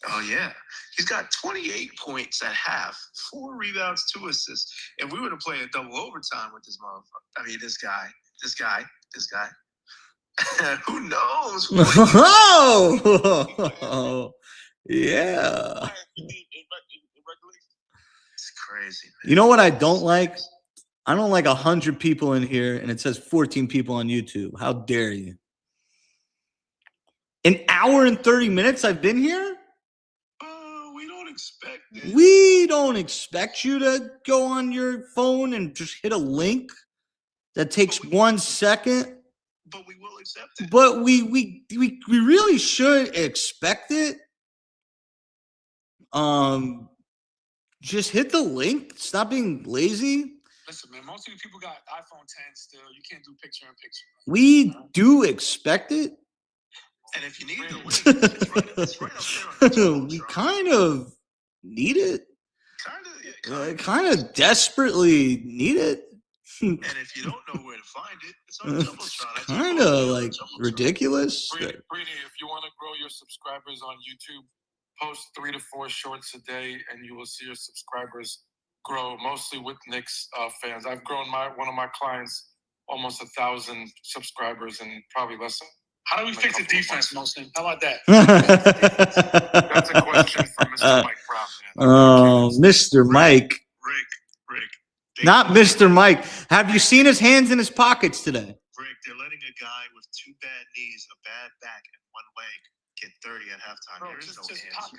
Oh, yeah. He's got 28 points at half, 4 rebounds, 2 assists. If we were to play a double overtime with this motherfucker, I mean, this guy. Who knows? Oh, yeah. It's crazy, man. You know what I don't like? I don't like 100 people in here and it says 14 people on YouTube. How dare you? An hour and 30 minutes I've been here? We don't expect it. We don't expect you to go on your phone and just hit a link that takes 1 second. But we will accept it. But we really should expect it. Just hit the link. Stop being lazy. Listen, man, most of you people got iPhone 10 still. You can't do picture-in-picture. We do expect it. And if you need the link, it's right up there on the We kind of need it. Kind of desperately need it. And if you don't know where to find it, it's on the Jumbotron. Kind of like ridiculous. Breedy, if you want to grow your subscribers on YouTube, post 3 to 4 shorts a day, and you will see your subscribers grow. Mostly with Knicks fans. I've grown one of my clients almost 1,000 subscribers in probably less than. How do we fix the defense, Mosin? How about that? That's a question for Mr. Mike Brown, man. Oh, Mr. Mike. Rick. Not Mr. Mike. Have you seen his hands in his pockets today? Rick, they're letting a guy with 2 bad knees, a bad back, and 1 leg get 30 at halftime. Bro, There is no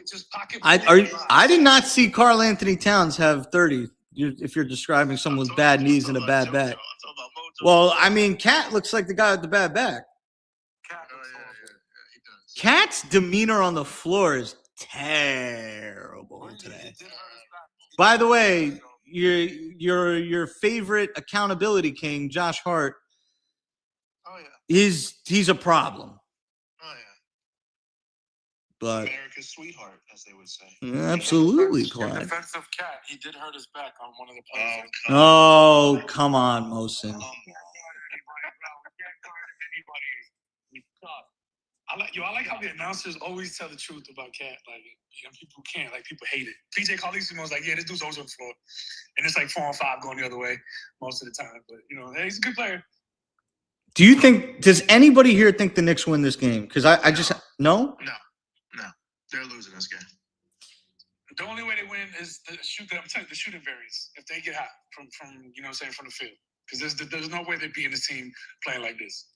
just pocket. I did not see Karl Anthony Towns have 30. If you're describing someone with bad knees and a bad back. Well, I mean, Cat looks like the guy with the bad back. Cat's demeanor on the floor is terrible today. By the way, your favorite accountability king, Josh Hart, he's a problem. Oh, yeah. But America's sweetheart, as they would say. Absolutely, In Clyde. defense of Cat, he did hurt his back on one of the plays. Oh, come on, Mosin. I like how the announcers always tell the truth about Cat. Like, people can't. Like, people hate it. PJ Carlesimo was like, yeah, this dude's always on the floor. And it's like 4 on 5 going the other way most of the time. But, hey, he's a good player. Does anybody here think the Knicks win this game? Because I just, no? No. They're losing this game. The only way they win is the shooting varies. If they get hot from from the field. Because there's no way they're beating this team playing like this.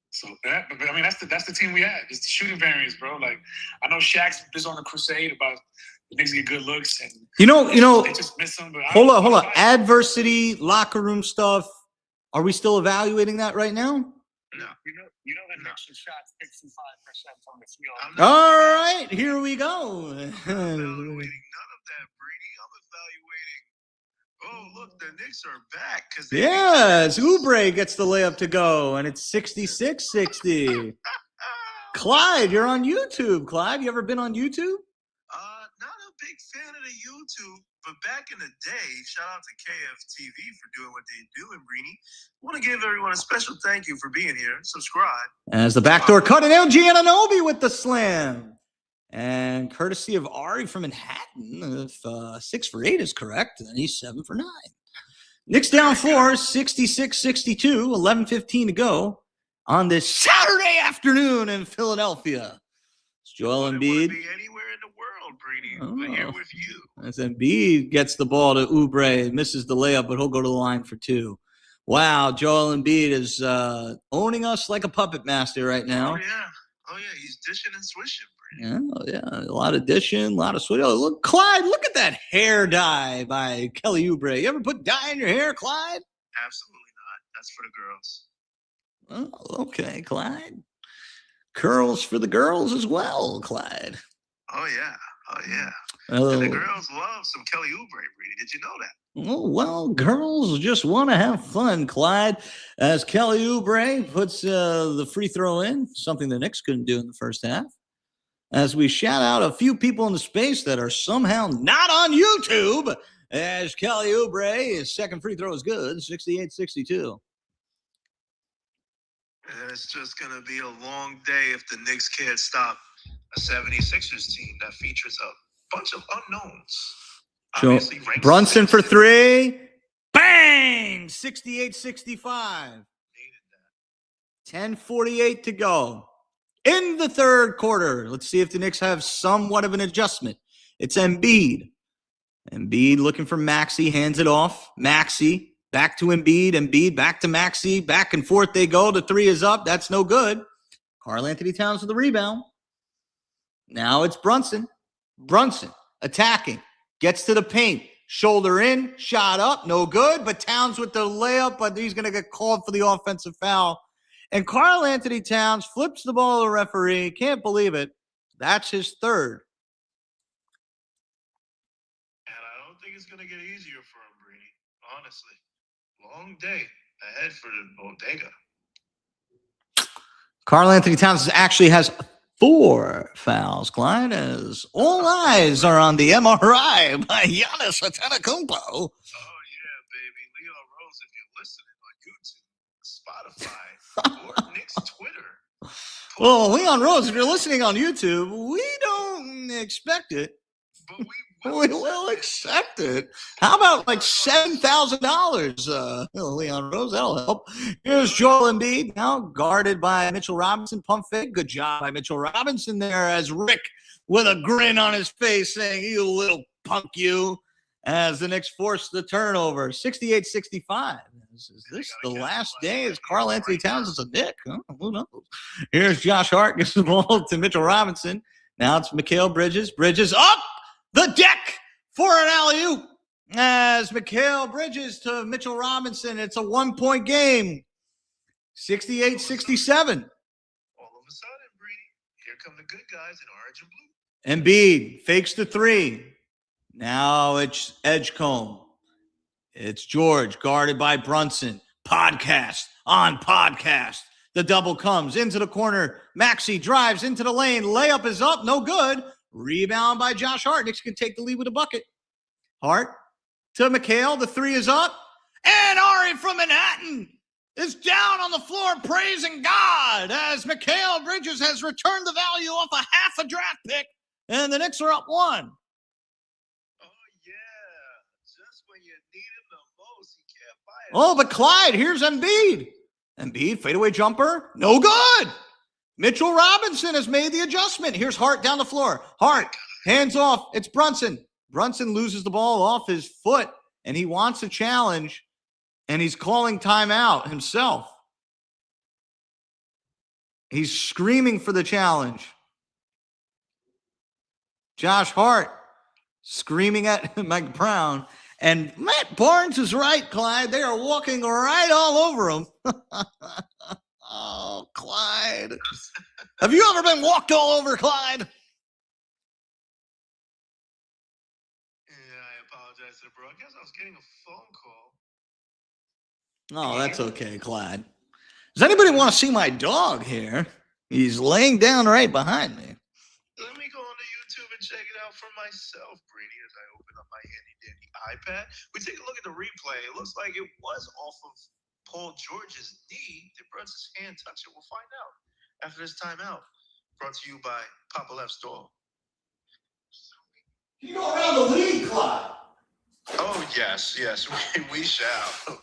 So but I mean that's the team we had. It's the shooting variance, bro. Like I know Shaq's is on a crusade about the Knicks get good looks and they just miss them. But hold on. Adversity, locker room stuff. Are we still evaluating that right now? No. You know the Knicks shot 65% from the field. All right, here we go. I'm evaluating none of that, Brady. I'm evaluating. Oh, look, the Knicks are back. Yes, Oubre gets the layup to go, and it's 66-60. Clyde, you're on YouTube. Clyde, you ever been on YouTube? Not a big fan of the YouTube, but back in the day, shout out to KFTV for doing what they do. And Breeny, I want to give everyone a special thank you for being here. Subscribe. As the backdoor cut, and LG Anunoby with the slam. And courtesy of Ari from Manhattan, if 6 for 8 is correct, then he's 7 for 9. Knicks down 4, 66-62, 11:15 to go on this Saturday afternoon in Philadelphia. It's Joel Embiid. Be anywhere in the world, Breeny, but here with you. As Embiid gets the ball to Oubre, misses the layup, but he'll go to the line for 2. Wow, Joel Embiid is owning us like a puppet master right now. Oh yeah, he's dishing and swishing. Yeah, a lot of dishing, a lot of switch. Oh, look, Clyde, look at that hair dye by Kelly Oubre. You ever put dye in your hair, Clyde? Absolutely not. That's for the girls. Oh, okay, Clyde. Curls for the girls as well, Clyde. Oh yeah. And the girls love some Kelly Oubre, Brady. Did you know that? Oh, well, girls just want to have fun, Clyde. As Kelly Oubre puts the free throw in, something the Knicks couldn't do in the first half. As we shout out a few people in the space that are somehow not on YouTube, as Kelly Oubre, his second free throw is good, 68-62. And it's just going to be a long day if the Knicks can't stop a 76ers team that features a bunch of unknowns. So, Brunson for three. Bang! 68-65. 10:48 to go. In the third quarter, let's see if the Knicks have somewhat of an adjustment. It's Embiid. Embiid looking for Maxey, hands it off. Maxey back to Embiid. Embiid back to Maxey. Back and forth they go. The three is up. That's no good. Karl-Anthony Towns with the rebound. Now it's Brunson. Brunson attacking. Gets to the paint. Shoulder in. Shot up. No good. But Towns with the layup. But he's going to get called for the offensive foul. And Karl-Anthony Towns flips the ball to the referee. Can't believe it. That's his third. And I don't think it's going to get easier for him, Brady. Honestly. Long day ahead for the bodega. Karl-Anthony Towns actually has 4 fouls, Clyde, as all eyes are on the MRI by Giannis Antetokounmpo. Oh, yeah, baby. Leon Rose, if you're listening on YouTube, Spotify, or Nick's Twitter. Well, Leon Rose, if you're listening on YouTube, we don't expect it. But we We will accept it. How about like $7,000, Leon Rose? That'll help. Here's Joel Embiid, now guarded by Mitchell Robinson. Pump fake. Good job by Mitchell Robinson there as Rick with a grin on his face saying, "You little punk, you," as the Knicks force the turnover. 68-65. Is this the last day as Karl-Anthony Towns is a Knick? Huh? Who knows? Here's Josh Hart. Gives the ball to Mitchell Robinson. Now it's Mikal Bridges. Bridges up the deck for an alley-oop as Mikal Bridges to Mitchell Robinson. It's a 1-point game. 68-67. All of a sudden, Brady, here come the good guys in orange and blue. Embiid fakes the three. Now it's Edgecombe. It's George guarded by Brunson. Podcast on podcast. The double comes into the corner. Maxey drives into the lane. Layup is up. No good. Rebound by Josh Hart. Knicks can take the lead with a bucket. Hart to Mikal. The three is up. And Ari from Manhattan is down on the floor praising God as Mikal Bridges has returned the value off a half a draft pick. And the Knicks are up 1. Oh, yeah. Just when you need him the most, he can't buy it. Oh, but Clyde, here's Embiid. Embiid, fadeaway jumper. No good. Mitchell Robinson has made the adjustment. Here's Hart down the floor. Hart, hands off. It's Brunson. Brunson loses the ball off his foot, and he wants a challenge, and he's calling timeout himself. He's screaming for the challenge. Josh Hart screaming at Mike Brown. And Matt Barnes is right, Clyde. They are walking right all over him. Oh, Clyde. Have you ever been walked all over, Clyde? Yeah, I apologize to the bro. I guess I was getting a phone call. Oh, that's okay, Clyde. Does anybody want to see my dog here? He's laying down right behind me. Let me go on to YouTube and check it out for myself, Brady, as I open up my handy-dandy iPad. We take a look at the replay. It looks like it was off of Paul George's knee. Did Brunson's hand touch it? We'll find out after this timeout. Brought to you by Poppa Left store. You go around the league, Clyde. Oh, yes, we shall.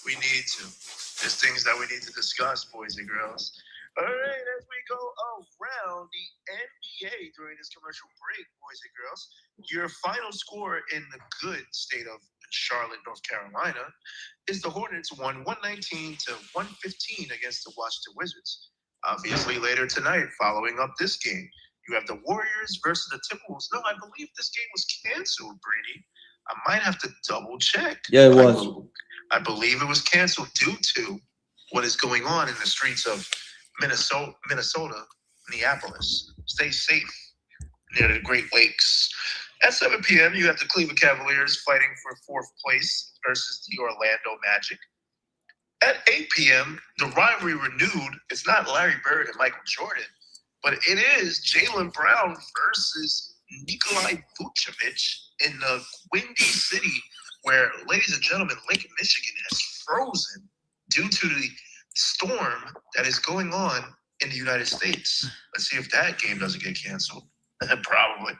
We need to. There's things that we need to discuss, boys and girls. All right, as we go around the NBA during this commercial break, boys and girls, your final score in the good state of Charlotte, North Carolina, is the Hornets won 119 to 115 against the Washington Wizards. Obviously, later tonight, following up this game, you have the Warriors versus the Timberwolves. No, I believe this game was canceled, Brady. I might have to double check. Yeah, it was. I believe it was canceled due to what is going on in the streets of Minnesota, Minneapolis. Stay safe near the Great Lakes At 7 p.m., you have the Cleveland Cavaliers fighting for 4th place versus the Orlando Magic. At 8 p.m., the rivalry renewed. It's not Larry Bird and Michael Jordan, but it is Jaylen Brown versus Nikolai Vucevic in the windy city where, ladies and gentlemen, Lincoln, Michigan has frozen due to the storm that is going on in the United States. Let's see if that game doesn't get canceled. Probably.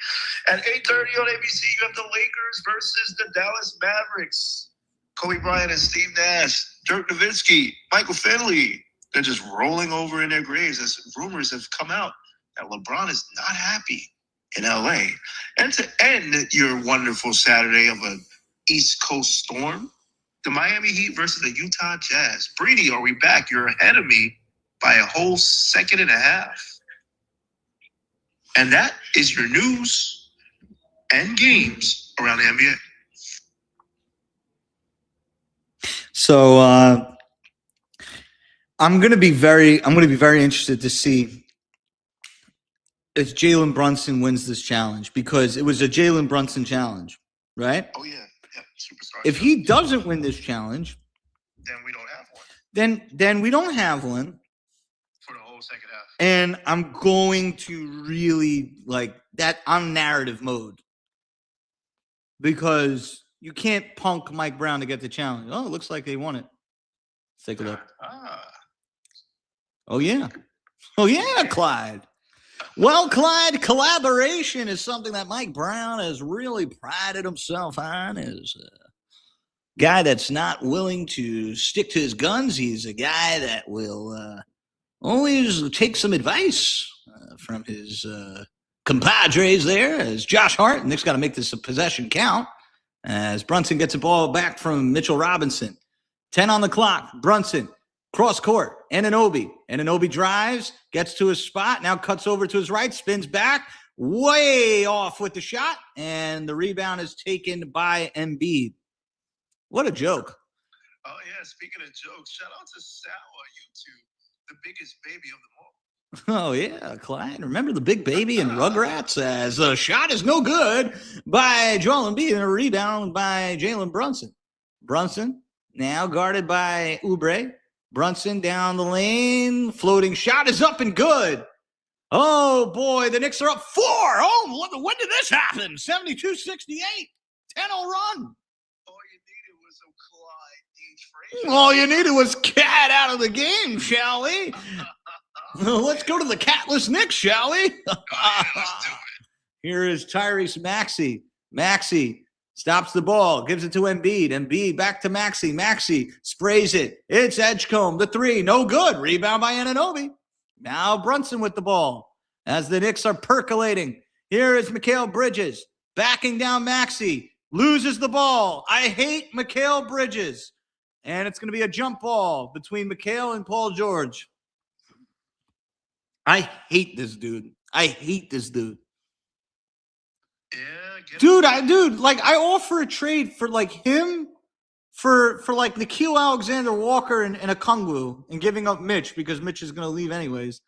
At 8:30 on ABC, you have the Lakers versus the Dallas Mavericks. Kobe Bryant and Steve Nash, Dirk Nowitzki, Michael Finley. They're just rolling over in their graves as rumors have come out that LeBron is not happy in LA. And to end your wonderful Saturday of an East Coast storm, the Miami Heat versus the Utah Jazz. Breedy, are we back? You're ahead of me by a whole second and a half. And that is your news and games around the NBA. So I'm gonna be very interested to see if Jalen Brunson wins this challenge, because it was a Jalen Brunson challenge, right? Oh yeah, superstar. If he doesn't win this challenge, then we don't have one. Then we don't have one For the whole second half. and I'm going to really like that on narrative mode, because you can't punk Mike Brown to get the challenge. Oh, it looks like they won it. Let's take a look. Oh yeah, Clyde. Well, Clyde, collaboration is something that Mike Brown has really prided himself on. As a guy that's not willing to stick to his guns, he's a guy that will always take some advice from his compadres there. As Josh Hart, Nick's got to make this a possession count. As Brunson gets the ball back from Mitchell Robinson. 10 on the clock. Brunson, cross court. Anunoby drives, gets to his spot, now cuts over to his right, spins back, way off with the shot, and the rebound is taken by Embiid. What a joke. Oh, yeah. Speaking of jokes, shout out to Sal on YouTube, the biggest baby of them all. Oh, yeah, Clyde. Remember the big baby in Rugrats? As a shot is no good by Joel Embiid and a rebound by Jalen Brunson. Brunson now guarded by Oubre. Brunson down the lane. Floating shot is up and good. Oh, boy, the Knicks are up 4. Oh, when did this happen? 72-68. 10-0 run. All you needed was some Clyde D. Frazier. All you needed was Cat out of the game, shall we? Let's go to the catless Knicks, shall we? Let's do it. Here is Tyrese Maxey. Maxey stops the ball, gives it to Embiid. Embiid back to Maxey. Maxey sprays it. It's Edgecombe. The 3, no good. Rebound by Anunoby. Now Brunson with the ball as the Knicks are percolating. Here is Mikal Bridges backing down Maxey. Loses the ball. I hate Mikal Bridges. And it's going to be a jump ball between Mikal and Paul George. I hate this dude. Yeah, Dude, I offer a trade for like him for like Nikhil Alexander Walker and Okongwu and giving up Mitch because Mitch is going to leave anyways.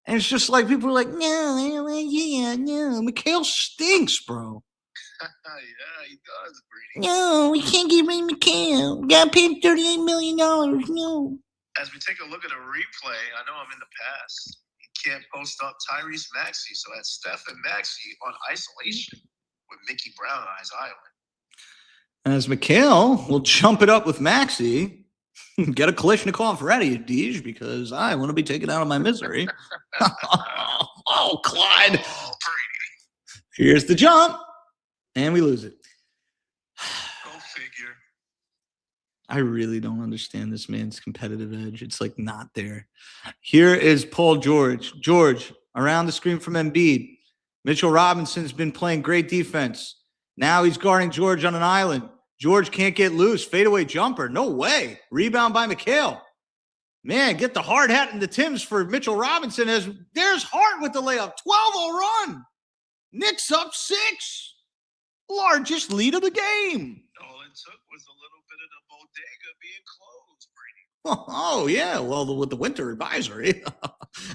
And it's just like people are like, no, Mikal stinks, bro. Yeah, he does, Brady. No, we can't get rid of Mikal. We got to pay him $38 million. No. As we take a look at a replay, I know I'm in the past. You can't post up Tyrese Maxey, so that's Steph and Maxey on isolation with Mickey Brown on his island. As Mikal will jump it up with Maxey, get a Kalishnikov ready, Deej, because I want to be taken out of my misery. Oh, Clyde. Oh, Brady. Here's the jump, and we lose it. Go figure. I really don't understand this man's competitive edge. It's like not there. Here is Paul George. George around the screen from Embiid. Mitchell Robinson's been playing great defense. Now he's guarding George on an island. George can't get loose. Fadeaway jumper. No way. Rebound by Mikal. Man, get the hard hat and the Timbs for Mitchell Robinson. As there's Hart with the layup. 12-0 run. Knicks up 6. Largest lead of the game. All it took was a little bit of the bodega being closed, Brady. Oh, yeah. Well, with the winter advisory.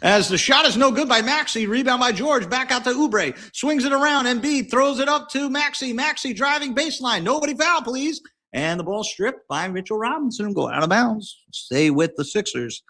As the shot is no good by Maxey. Rebound by George. Back out to Oubre. Swings it around. Embiid throws it up to Maxey. Maxey driving baseline. Nobody foul, please. And the ball stripped by Mitchell Robinson. Go out of bounds. Stay with the Sixers.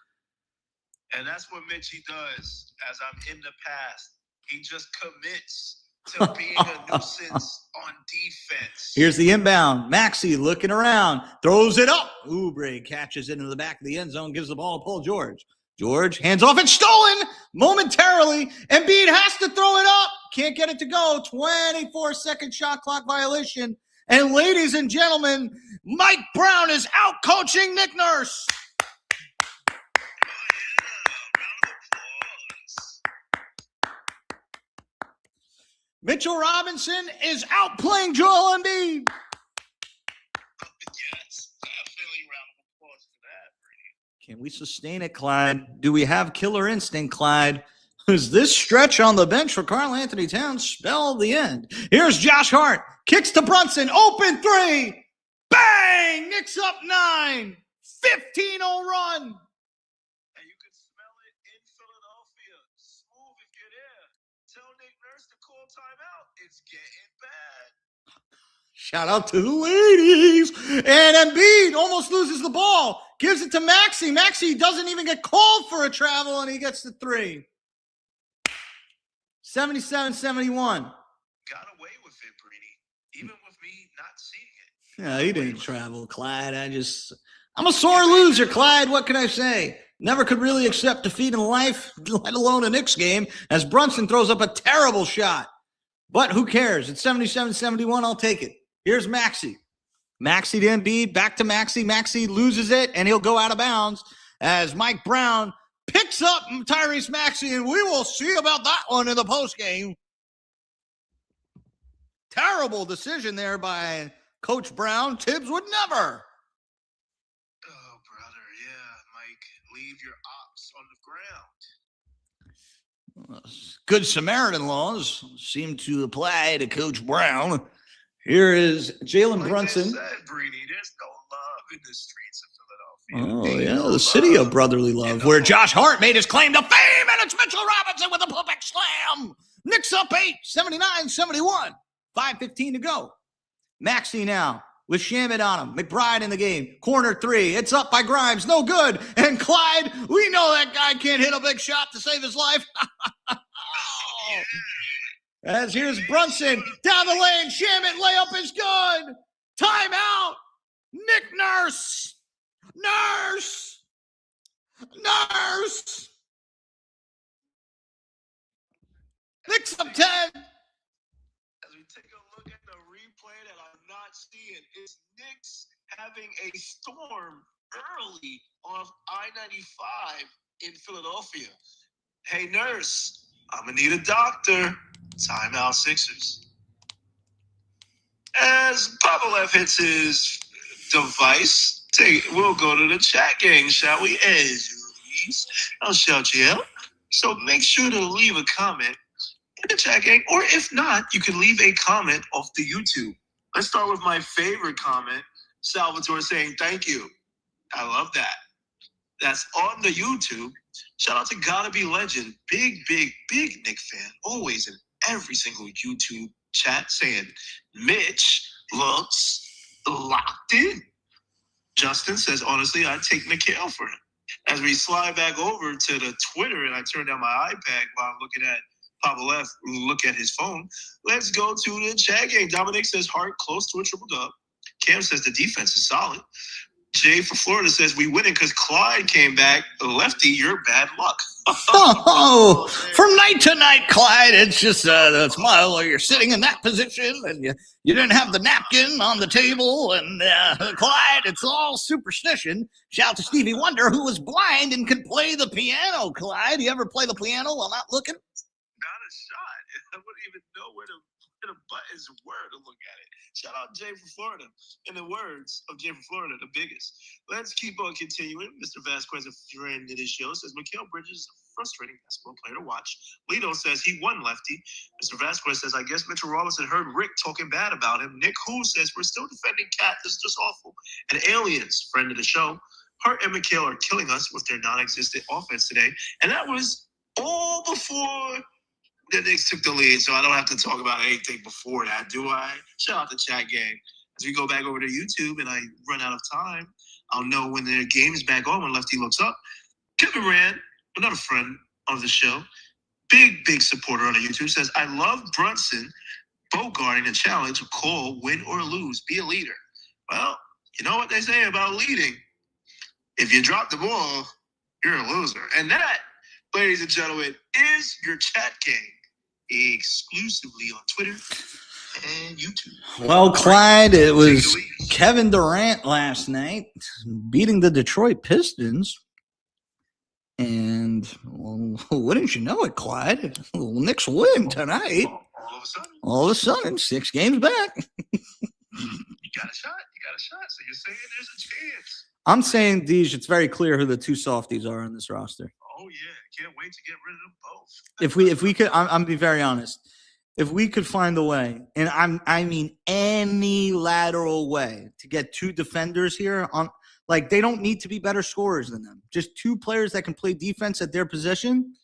And that's what Mitchie does. As I'm in the past, he just commits to being a nuisance on defense. Here's the inbound. Maxey looking around. Throws it up. Oubre catches it into the back of the end zone. Gives the ball to Paul George. George hands off. It's stolen momentarily. Embiid has to throw it up. Can't get it to go. 24-second shot clock violation. And ladies and gentlemen, Mike Brown is out coaching Nick Nurse. Mitchell Robinson is outplaying Joel Embiid. Yes, definitely round of applause for that, Brady. Can we sustain it, Clyde? Do we have killer instinct, Clyde? Does this stretch on the bench for Karl Anthony Towns spell the end? Here's Josh Hart. Kicks to Brunson. Open three. Bang! Knicks up 9. 15-0 run. And you can smell it in Philadelphia. Smooth if you're there. Tell Nick Nurse to call timeout. It's getting bad. Shout out to the ladies. And Embiid almost loses the ball. Gives it to Maxey. Maxey doesn't even get called for a travel, and he gets the 3. 77-71. Got away with it, Brady. Even with me not seeing it. Yeah, he didn't travel, Clyde. I'm a sore loser, Clyde. What can I say? Never could really accept defeat in life, let alone a Knicks game, as Brunson throws up a terrible shot. But who cares? It's 77-71. I'll take it. Here's Maxey. Maxey to Embiid. Back to Maxey. Maxey loses it, and he'll go out of bounds as Mike Brown picks up Tyrese Maxey, and we will see about that one in the postgame. Terrible decision there by Coach Brown. Tibbs would never. Oh, brother, yeah, Mike. Leave your ops on the ground. Good Samaritan laws seem to apply to Coach Brown. Here is Jalen Like Brunson. I said, Brady, there's no love in the streets of Oh, Philadelphia. yeah, Ain't no the city love. of brotherly love, where Josh Hart made his claim to fame, and it's Mitchell Robinson with a puppet slam. Knicks up 8, 79-71. 5:15 to go. Maxey now with Shamet on him. McBride in the game. Corner 3. It's up by Grimes. No good. And Clyde, we know that guy can't hit a big shot to save his life. As here's Brunson down the lane. Shamet layup is good. Timeout. Nick Nurse. Nurse! Nurse! Knicks up 10. As we take a look at the replay that I'm not seeing, is Knicks having a storm early off I-95 in Philadelphia. Hey, Nurse, I'm going to need a doctor. Timeout Sixers. As Poppa Left hits his device, we'll go to the chat gang, shall we? As always, I'll shout you out. So make sure to leave a comment in the chat gang, or if not, you can leave a comment off the YouTube. Let's start with my favorite comment, Salvatore saying thank you. I love that. That's on the YouTube. Shout out to Gotta Be Legend, big Nick fan, always in every single YouTube chat saying Mitch looks locked in. Justin says, honestly, I'd take Mikhail for him. As we slide back over to the Twitter and I turn down my iPad while I'm looking at Poppa Left, look at his phone. Let's go to the chat game. Dominic says, Hart close to a triple dub. Cam says the defense is solid. Jay for Florida says we winning because Clyde came back. Lefty, you're bad luck. Oh, from night to night, Clyde, it's just a smile where you're sitting in that position and you didn't have the napkin on the table. And Clyde, it's all superstition. Shout out to Stevie Wonder, who was blind and could play the piano. Clyde, you ever play the piano while not looking? Not a shot. I wouldn't even know where the buttons were to look at it. Shout out Jay from Florida. In the words of Jay from Florida, the biggest. Let's keep on continuing. Mr. Vasquez, a friend of this show, says Mikal Bridges is a frustrating basketball player to watch. Lito says he won Lefty. Mr. Vasquez says, I guess Mitchell Robinson heard Rick talking bad about him. Nick Who says we're still defending Cat. This is just awful. And Aliens, friend of the show, Hart and Mikal are killing us with their non-existent offense today. And that was all before the Knicks took the lead, so I don't have to talk about anything before that, do I? Shout out to Chat Gang. As we go back over to YouTube and I run out of time, I'll know when the game is back on when Lefty looks up. Kevin Rand, another friend of the show, big supporter on the YouTube, says, I love Brunson bogarting the challenge, call, win or lose, be a leader. Well, you know what they say about leading. If you drop the ball, you're a loser. And that, ladies and gentlemen, is your Chat Gang, exclusively on Twitter and YouTube. Well, Clyde, it was Kevin Durant last night beating the Detroit Pistons. And well, wouldn't you know it, Clyde? Knicks win tonight. All of a sudden, 6 games back. You got a shot. So you're saying there's a chance. I'm saying, Deej, it's very clear who the 2 softies are on this roster. Oh, yeah. Can't wait to get rid of them both. If we could, I'm be very honest. If we could find a way, and I mean any lateral way to get 2 defenders here on, like, they don't need to be better scorers than them. Just 2 players that can play defense at their position.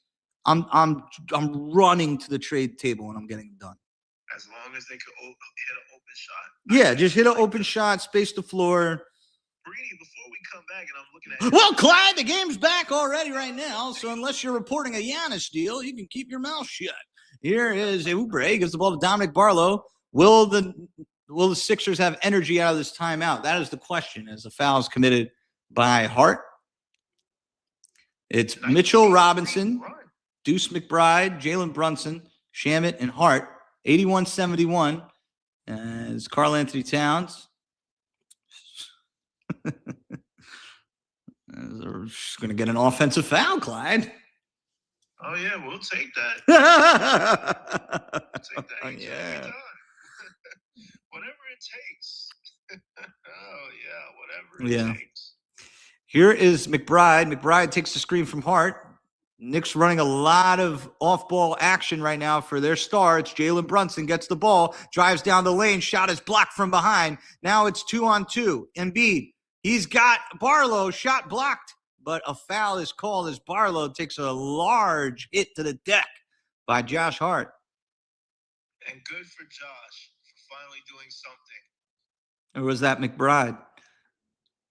I'm running to the trade table and I'm getting it done. As long as they could hit an open shot. Yeah, just hit an open shot, space the floor. Breedy, before we come back, and I'm looking at Well, Clyde, the game's back already right now, so unless you're reporting a Giannis deal, you can keep your mouth shut. Here is Oubre, gives the ball to Dominic Barlow. Will the Sixers have energy out of this timeout? That is the question, as the foul is committed by Hart. It's Mitchell Robinson, Deuce McBride, Jalen Brunson, Shamet, and Hart. 81-71 as Karl Anthony Towns. They're just going to get an offensive foul, Clyde. Oh, yeah, we'll take that. We'll take that. Yeah. Whatever it takes. Oh, yeah, whatever it takes. Here is McBride. McBride takes the screen from Hart. Knicks running a lot of off-ball action right now for their star. It's Jalen Brunson, gets the ball, drives down the lane, shot is blocked from behind. Now it's 2-on-2. Embiid, he's got Barlow, shot blocked, but a foul is called as Barlow takes a large hit to the deck by Josh Hart. And good for Josh for finally doing something. Or was that McBride?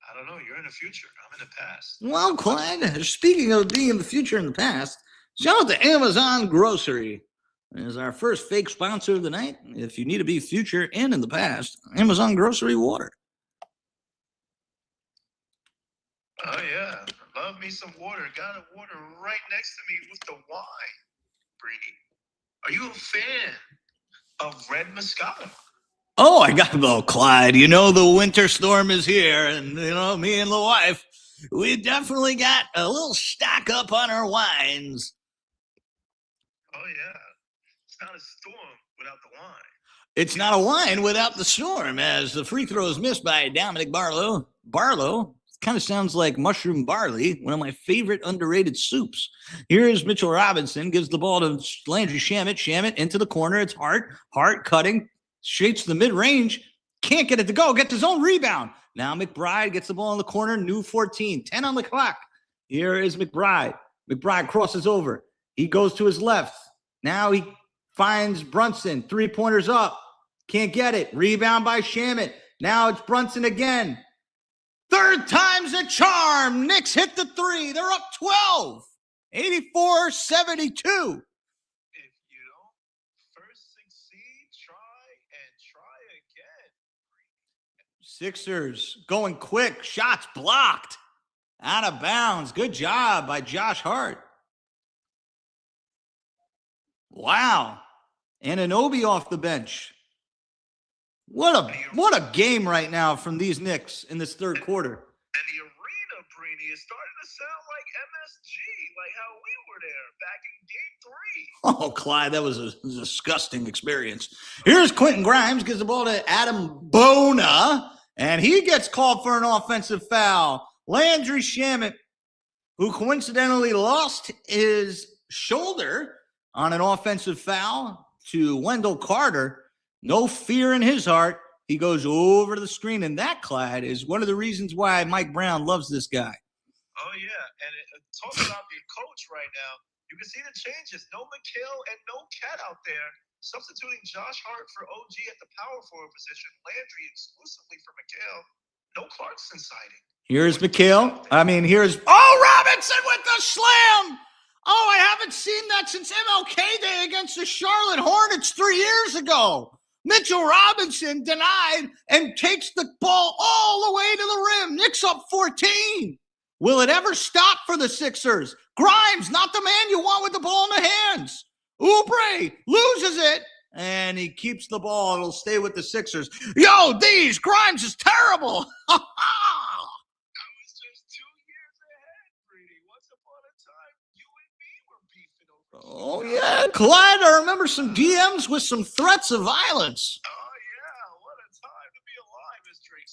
I don't know. You're in the future. I'm in the past. Well, Clyde, speaking of being in the future and the past, shout out to Amazon Grocery. As our first fake sponsor of the night. If you need to be future and in the past, Amazon Grocery Water. Oh, yeah. Love me some water. Got a water right next to me with the wine. Breedy, are you a fan of Red Moscato? Oh, I got though, Clyde. You know the winter storm is here, and me and the wife, we definitely got a little stock up on our wines. Oh yeah, it's not a storm without the wine. It's not a wine without the storm, as the free throw is missed by Dominic Barlow. Barlow kind of sounds like mushroom barley, one of my favorite underrated soups. Here is Mitchell Robinson, gives the ball to Landry Shamet. Shamet into the corner. It's Hart cutting. Straight to the mid-range, can't get it to go, gets his own rebound. Now McBride gets the ball in the corner, new 14, 10 on the clock. Here is McBride. McBride crosses over. He goes to his left. Now he finds Brunson, 3-pointers up. Can't get it. Rebound by Shamet. Now it's Brunson again. Third time's a charm. Knicks hit the 3. They're up 12. 84-72. Sixers going quick. Shots blocked. Out of bounds. Good job by Josh Hart. Wow. Anunoby off the bench. What a game right now from these Knicks in this third quarter. And the arena, Breedy, is starting to sound like MSG, like how we were there back in Game 3. Oh, Clyde, that was a disgusting experience. Here's Quentin Grimes, gives the ball to Adam Bona, and he gets called for an offensive foul. Landry Shamet, who coincidentally lost his shoulder on an offensive foul to Wendell Carter. No fear in his heart. He goes over to the screen, and that, Clyde, is one of the reasons why Mike Brown loves this guy. Oh, yeah. And talk about your coach right now. You can see the changes. No McHale and no Cat out there. Substituting Josh Hart for OG at the power forward position. Landry exclusively for McHale. No Clarkson sighting. Here's McHale. Here's Robinson with the slam. Oh, I haven't seen that since MLK Day against the Charlotte Hornets 3 years ago. Mitchell Robinson denied and takes the ball all the way to the rim. Knicks up 14. Will it ever stop for the Sixers? Grimes, not the man you want with the ball in the hands. Oubre loses it, and he keeps the ball. It'll stay with the Sixers. Yo, Grimes is terrible. Oh, yeah, Clyde, I remember some DMs with some threats of violence. Oh, yeah, what a time to be alive, as Drake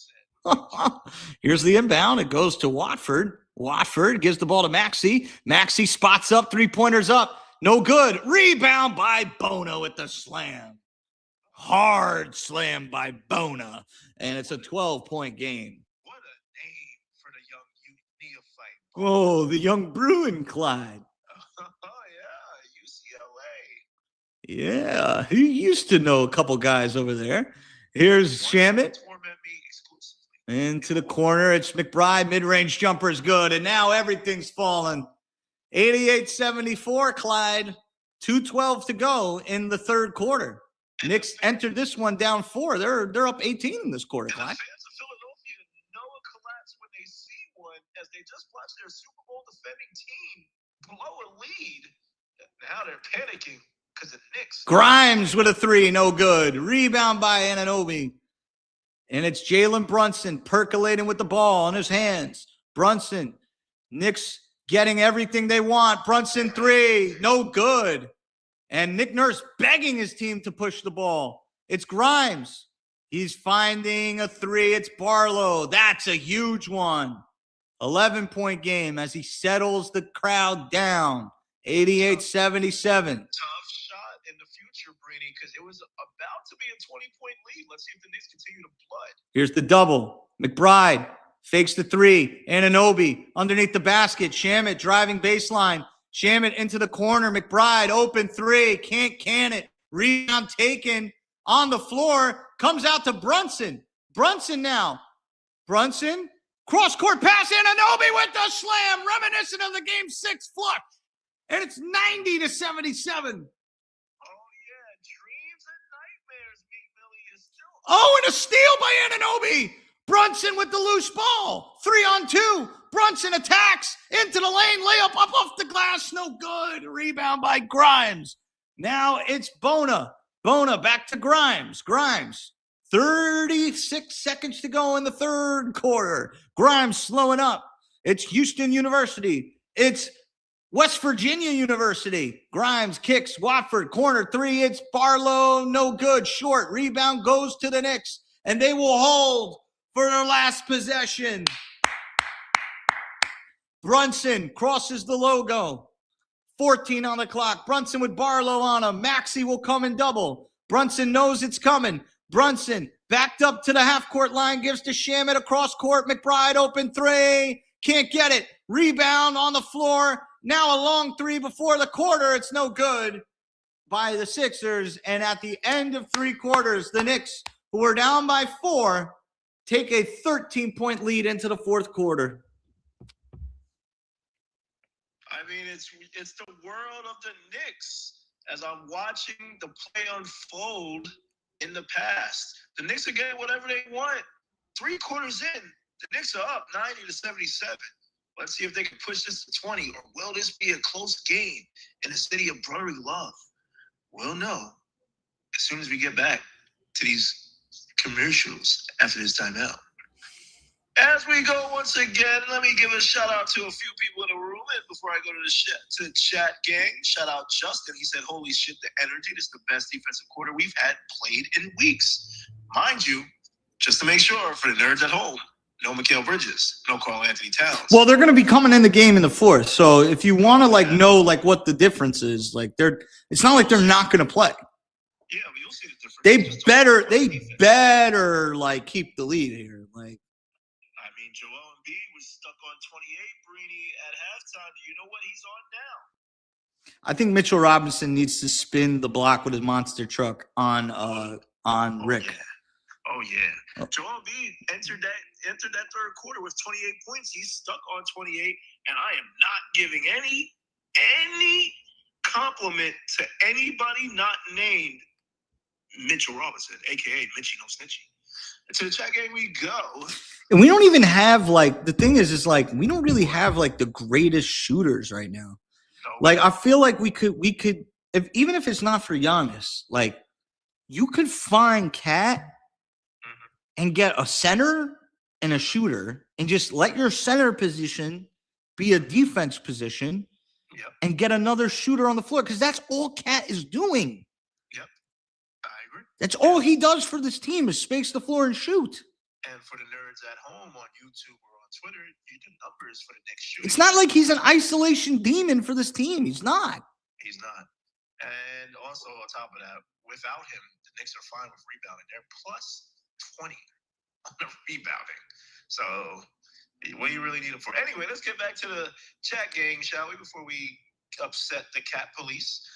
said. Here's the inbound. It goes to Watford. Watford gives the ball to Maxey. Maxey spots up, three-pointers up. No good. Rebound by Bona with the slam. Hard slam by Bona. And it's a 12-point game. What a name for the young neophyte. Oh, the young Bruin, Clyde. Yeah, he used to know a couple guys over there. Here's Shamit. Into the corner. It's McBride. Mid-range jumper is good. And now everything's fallen. 88-74, Clyde. 2:12 to go in the third quarter. Knicks entered this one down 4. They're up 18 in this quarter, Clyde. Fans of Philadelphia know a collapse when they see one, as they just watched their Super Bowl defending team blow a lead. Now they're panicking. The Knicks. Grimes with a 3, no good. Rebound by Anunoby. And it's Jalen Brunson percolating with the ball in his hands. Brunson. Knicks getting everything they want. Brunson 3, no good. And Nick Nurse begging his team to push the ball. It's Grimes. He's finding a 3. It's Barlow. That's a huge one. 11-point game as he settles the crowd down. 88-77. Because it was about to be a 20-point lead. Let's see if the Knicks continue to blood. Here's the double. McBride fakes the 3. Anunoby underneath the basket. Shamit driving baseline. Shamit into the corner. McBride open 3. Can't can it. Rebound taken on the floor. Comes out to Brunson. Brunson now. Brunson. Cross-court pass. Anunoby with the slam. Reminiscent of the Game 6 flush. And it's 90-77. Oh, and a steal by Anunoby. Brunson with the loose ball. 3-on-2. Brunson attacks into the lane. Layup up off the glass. No good. Rebound by Grimes. Now it's Bona. Bona back to Grimes. Grimes. 36 seconds to go in the third quarter. Grimes slowing up. It's Houston University. It's West Virginia University. Grimes kicks. Watford corner 3. It's Barlow. No good. Short. Rebound goes to the Knicks. And they will hold for their last possession. Brunson crosses the logo. 14 on the clock. Brunson with Barlow on him. Maxey will come in double. Brunson knows it's coming. Brunson backed up to the half-court line. Gives to Shamit across court. McBride open 3. Can't get it. Rebound on the floor. Now a long 3 before the quarter. It's no good by the Sixers. And at the end of 3 quarters, the Knicks, who were down by 4, take a 13-point lead into the fourth quarter. It's the world of the Knicks as I'm watching the play unfold in the past. The Knicks are getting whatever they want. 3 quarters in, the Knicks are up 90-77. Let's see if they can push this to 20, or will this be a close game in the city of brotherly love? We'll know as soon as we get back to these commercials after this timeout. As we go once again, let me give a shout out to a few people in the room. And before I go to the chat gang, shout out Justin. He said, holy shit, the energy. This is the best defensive quarter we've had played in weeks. Mind you, just to make sure for the nerds at home, no Mikal Bridges, no Karl Anthony Towns. Well, they're going to be coming in the game in the fourth. So if you want to know what the difference is, it's not like they're not going to play. Yeah, but you'll see the difference. They better keep the lead here. Joel Embiid was stuck on 28, Breeny, at halftime. You know what he's on now? I think Mitchell Robinson needs to spin the block with his monster truck on Rick. Yeah. Oh yeah. Joel Embiid entered that third quarter with 28 points. He's stuck on 28, and I am not giving any compliment to anybody not named Mitchell Robinson, aka Mitchie No Snitchy. And to the chat game we go. And we don't even have like the thing is like we don't really have like the greatest shooters right now. No. Like I feel like we could if even if it's not for Giannis, like you could find Cat and get a center and a shooter and just let your center position be a defense position and get another shooter on the floor because that's all Cat is doing. Yep, I agree. That's all he does for this team is space the floor and shoot. And for the nerds at home on YouTube or on Twitter, you do numbers for the next shooting. It's not like he's an isolation demon for this team. He's not. He's not. And also on top of that, without him, the Knicks are fine with rebounding. They're plus 20 on the rebounding. So what do you really need him for? Anyway, let's get back to the chat gang, shall we, before we upset the cat police.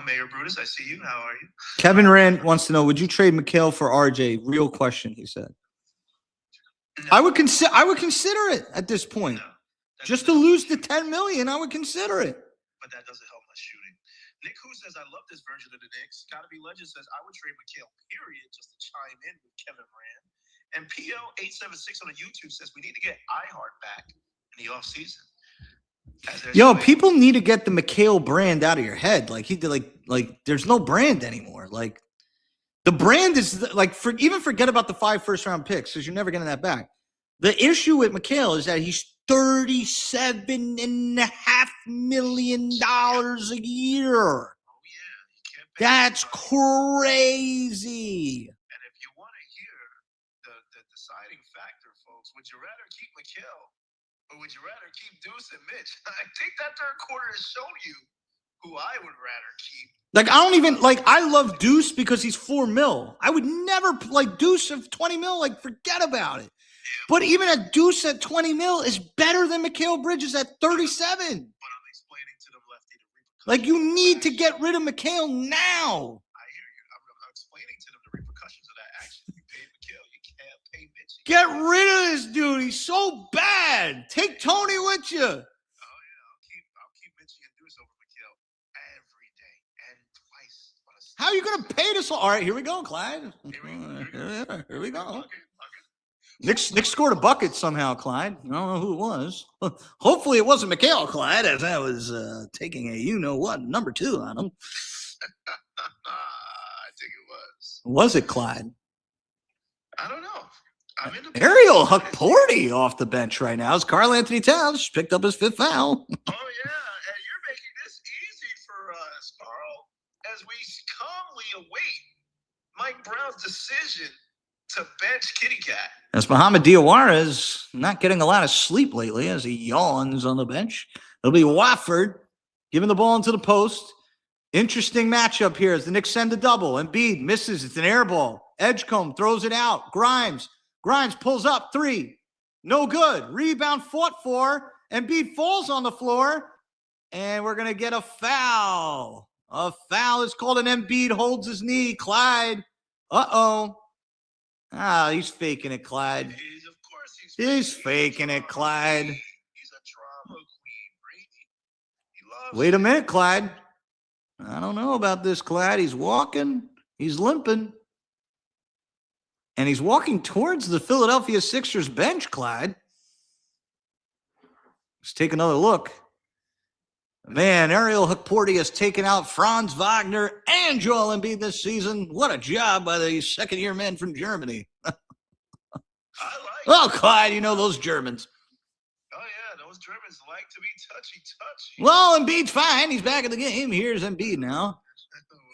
Mayor Brutus, I see you. How are you? Kevin Rand wants to know, would you trade Mikal for RJ? Real question, he said. No. I would consider it at this point. No, just to lose the $10 million, I would consider it. But that doesn't help my shooting. Nick Who says, I love this version of the Knicks. Gotta Be Legend says, I would trade Mikal, period, just to chime in with Kevin Rand. And PL876 on the YouTube says, we need to get iHeart back in the offseason. Yo, people need to get the Mikal brand out of your head. Like like there's no brand anymore. Like the brand is like forget about the 5 first-round picks because you're never getting that back. The issue with Mikal is that he's $37.5 million a year. Oh, yeah. That's crazy. And if you want to hear the deciding factor, folks, would you rather keep Mikal or would you rather keep Deuce and Mitch? I think that third quarter has shown you who I would rather keep. Like, I don't even, like, I love Deuce because he's $4 million. I would never, like, Deuce of $20 million, like, forget about it. Yeah, but even a Deuce at $20 million is better than Mikal Bridges at 37. But I'm explaining to them lefty the repercussions. Like, you need to get rid of Mikal now. I hear you. I'm explaining to them the repercussions of that action. You pay Mikal, you can't pay Mitch. Get rid of this dude. He's so bad. Take Tony with you. Oh, yeah. I'll keep Mitchie and Deuce over Mikal every day and twice. How are you going to pay this? All right, here we go, Clyde. Here we go. Nick scored a bucket somehow, Clyde. I don't know who it was. Hopefully it wasn't Mikal, Clyde, as I was taking a you-know-what number 2 on him. I think it was. Was it Clyde? I don't know. Ariel Huckporty off the bench right now. As Karl Anthony Towns picked up his 5th foul. Oh, yeah. And you're making this easy for us, Carl, as we calmly await Mike Brown's decision to bench Kitty Cat. As Muhammad Diawara is not getting a lot of sleep lately as he yawns on the bench. It'll be Wofford giving the ball into the post. Interesting matchup here as the Knicks send a double. Embiid misses. It's an air ball. Edgecombe throws it out. Grimes pulls up 3. No good. Rebound fought for. Embiid falls on the floor. And we're going to get a foul. A foul is called, and Embiid holds his knee. Clyde. Uh-oh. Ah, he's faking it, Clyde. Of course he's faking it, Clyde. He's a drama queen, Brady. He loves Wait a minute, Clyde. I don't know about this, Clyde. He's walking. He's limping. And he's walking towards the Philadelphia Sixers bench, Clyde. Let's take another look. Man, Ariel Huckporty has taken out Franz Wagner and Joel Embiid this season. What a job by the second-year man from Germany. Oh, Clyde, you know those Germans. Oh, yeah, those Germans like to be touchy-touchy. Well, Embiid's fine. He's back in the game. Here's Embiid now.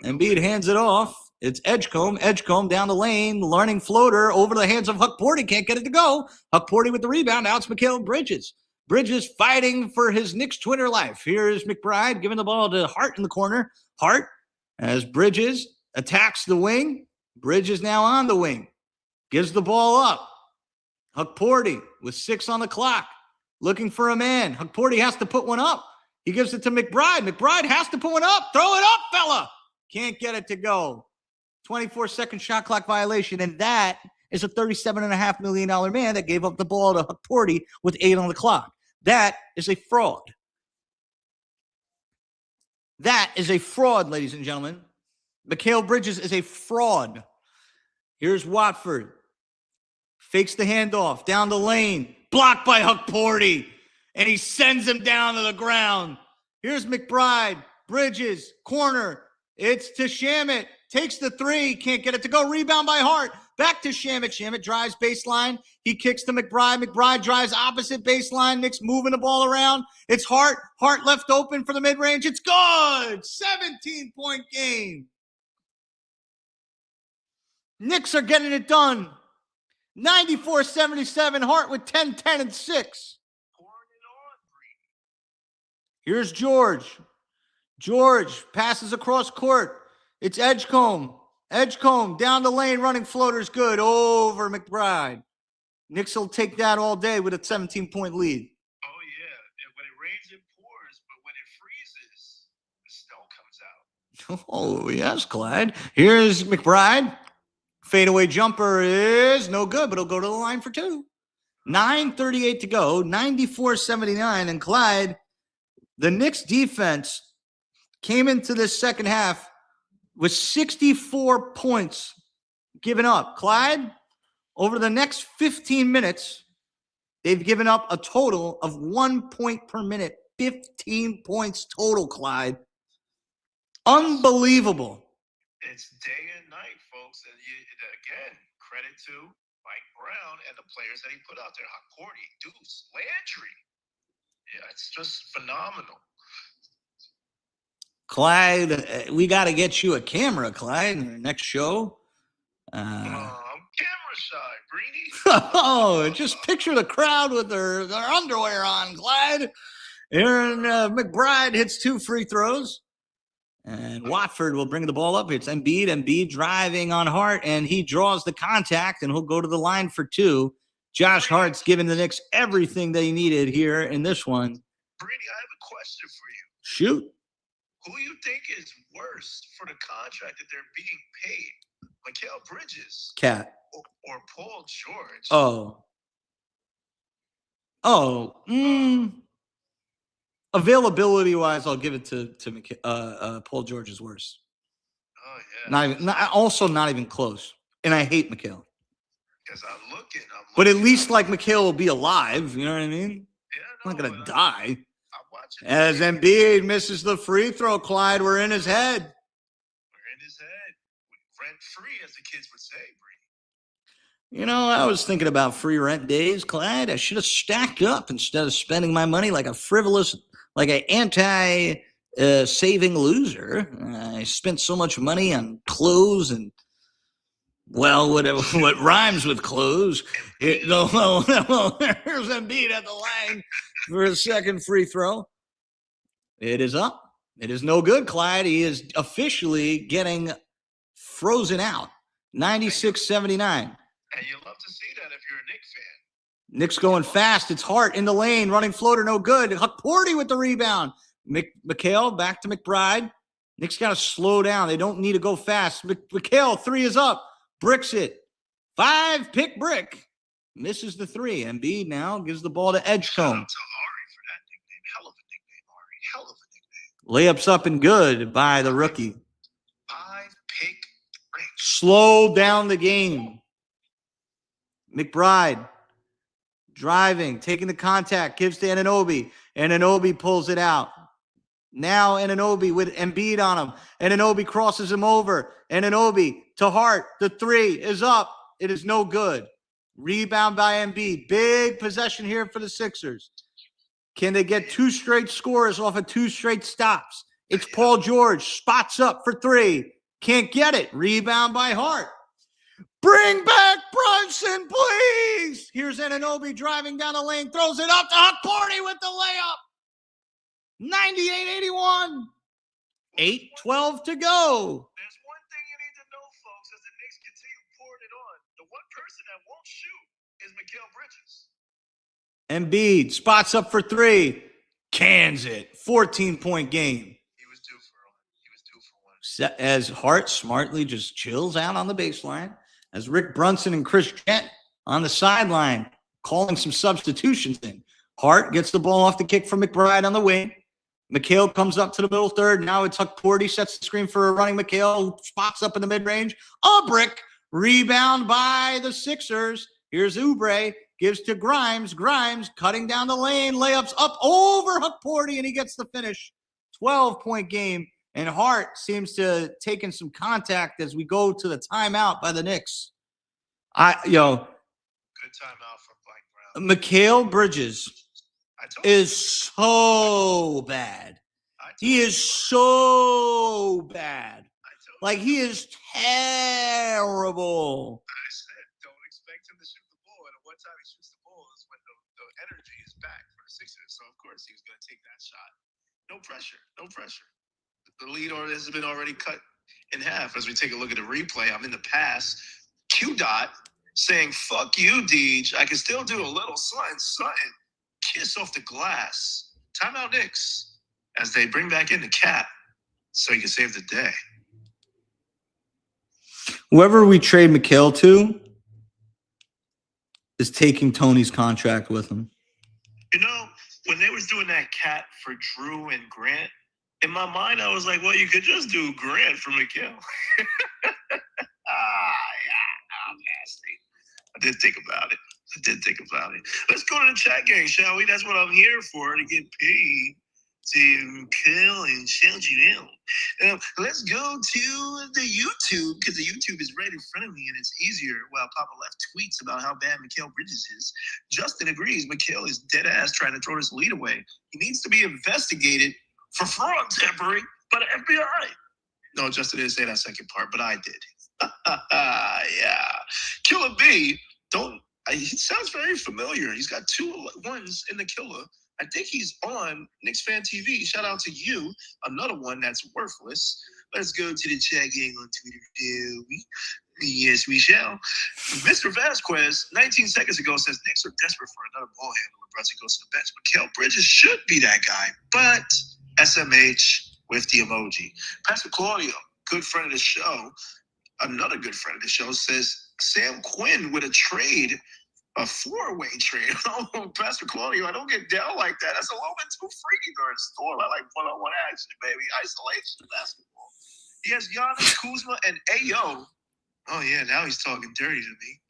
Embiid hands it off. It's Edgecombe down the lane, learning floater over the hands of Huckporty. Can't get it to go. Huckporty with the rebound. Now it's Mikal Bridges. Bridges fighting for his Knicks Twitter life. Here's McBride giving the ball to Hart in the corner. Hart, as Bridges attacks the wing. Bridges now on the wing. Gives the ball up. Huckporty with 6 on the clock. Looking for a man. Huckporty has to put one up. He gives it to McBride. McBride has to put one up. Throw it up, fella. Can't get it to go. 24-second shot clock violation, and that is a $37.5 million man that gave up the ball to Porty with 8 on the clock. That is a fraud. That is a fraud, ladies and gentlemen. Mikal Bridges is a fraud. Here's Watford. Fakes the handoff down the lane. Blocked by Huck Porty. And he sends him down to the ground. Here's McBride. Bridges. Corner. It's to Shamet. Takes the 3. Can't get it to go. Rebound by Hart. Back to Shamet. Shamet drives baseline. He kicks to McBride. McBride drives opposite baseline. Knicks moving the ball around. It's Hart. Hart left open for the mid-range. It's good. 17-point game. Knicks are getting it done. 94-77. Hart with 10, 10, and 6. Here's George. George passes across court. It's Edgecombe. Edgecombe down the lane, running floaters good over McBride. Knicks will take that all day with a 17-point lead. Oh, yeah. And when it rains, it pours. But when it freezes, the snow comes out. Oh, yes, Clyde. Here's McBride. Fadeaway jumper is no good, but he'll go to the line for 2. 9:38 to go. 94-79. And Clyde, the Knicks defense came into this second half with 64 points given up. Clyde, over the next 15 minutes, they've given up a total of 1 point per minute. 15 points total, Clyde. Unbelievable. It's day and night, folks. And again, credit to Mike Brown and the players that he put out there. Porty, Deuce, Landry. Yeah, it's just phenomenal. Clyde, we got to get you a camera, Clyde, in our next show. I'm camera shy, Greeny. Oh, just picture the crowd with their underwear on, Clyde. Aaron McBride hits 2 free throws. And Watford will bring the ball up. It's Embiid. Embiid driving on Hart, and he draws the contact, and he'll go to the line for 2. Josh Hart's giving the Knicks everything they needed here in this one. Greeny, I have a question for you. Shoot. Who you think is worse for the contract that they're being paid? Mikal Bridges Cat. or Paul George? Availability-wise, I'll give it to Paul George is worse. Oh, yeah. Not even close. And I hate Mikal. Because I'm looking. But at least, like, Mikal will be alive. You know what I mean? Yeah, I'm not going to die. I'm watching. As Embiid misses the free throw, Clyde, we're in his head. We're in his head. Rent-free, as the kids would say, Brady. You know, I was thinking about free rent days, Clyde. I should have stacked up instead of spending my money like a frivolous, like an anti-saving loser. I spent so much money on clothes and, well, whatever, what rhymes with clothes. Here's Embiid at the line for his second free throw. It is up. It is no good, Clyde. He is officially getting frozen out. 96-79. And you love to see that if you're a Knicks fan. Knicks going fast. It's Hart in the lane. Running floater, no good. Huck Porty with the rebound. Mikal back to McBride. Knicks got to slow down. They don't need to go fast. Mikal, 3 is up. Bricks it. 5-pick brick. Misses the 3. Embiid now gives the ball to Edgecombe. Shout out to Ari for that nickname. Hell of a nickname, Ari. Hell of a nickname. Layups up and good by the rookie. 5-pick brick. Slow down the game. McBride driving, taking the contact, gives to Anunoby. Anunoby pulls it out. Now Anunoby with Embiid on him. Anunoby crosses him over. Anunoby to Hart. The 3 is up. It is no good. Rebound by Embiid. Big possession here for the Sixers. Can they get 2 straight scores off of 2 straight stops? It's Paul George. Spots up for 3. Can't get it. Rebound by Hart. Bring back Brunson, please. Here's Anunoby driving down the lane. Throws it up to Huck Porty with the layup. 98-81. 8:12 to go. There's one thing you need to know, folks, as the Knicks continue pouring it on. The one person that won't shoot is Mikal Bridges. Embiid spots up for 3. cans it. 14-point game. He was due for one. As Hart smartly just chills out on the baseline, as Rick Brunson and Chris Trent on the sideline calling some substitutions in. Hart gets the ball off the kick from McBride on the wing. McHale comes up to the middle third. Now it's Huck Porty, sets the screen for a running McHale, who spots up in the mid-range. A brick. Rebound by the Sixers. Here's Oubre. Gives to Grimes. Grimes cutting down the lane. Layups up over Huck Porty, and he gets the finish. 12-point game. And Hart seems to have taken some contact as we go to the timeout by the Knicks. Good timeout for Black Brown. Mikal Bridges is so bad. He is so bad. Like, he is terrible. I said, don't expect him to shoot the ball. And one time he shoots the ball is when the energy is back for the Sixers. So, of course, he was going to take that shot. No pressure. No pressure. The lead has been already cut in half. As we take a look at the replay, I'm in the pass. Q-Dot saying, fuck you, Deej. I can still do a little something. Kiss off the glass. Timeout Knicks as they bring back in the cat so he can save the day. Whoever we trade Mikal to is taking Tony's contract with him. You know, when they was doing that cat for Drew and Grant, in my mind, I was like, well, you could just do Grant for Mikal. Yeah, I'm nasty. I did think about it. Let's go to the chat gang, shall we? That's what I'm here for, to get paid to kill and shout you out. Let's go to the YouTube, because the YouTube is right in front of me and it's easier while Poppa Left tweets about how bad Mikal Bridges is. Justin agrees Mikal is dead ass trying to throw this lead away. He needs to be investigated for fraud tampering by the FBI. No, Justin didn't say that second part, but I did. Yeah. Killer B, he sounds very familiar. He's got 2 ones in the killer. I think he's on Knicks Fan TV. Shout out to you. Another one that's worthless. Let's go to the chat gang on Twitter, shall we? Yes, we shall. Mr. Vasquez, 19 seconds ago, says Knicks are desperate for another ball handler when Brunson goes to the bench. Mikal Bridges should be that guy, but SMH with the emoji. Pastor Claudio, good friend of the show, another good friend of the show, says Sam Quinn with a trade, a 4-way trade. Oh, Pastor Claudio, I don't get down like that. That's a little bit too freaky during the storm. I like one-on-one action, baby. Isolation basketball. He has Giannis, Kuzma, and Ayo. Oh, yeah, now he's talking dirty to me.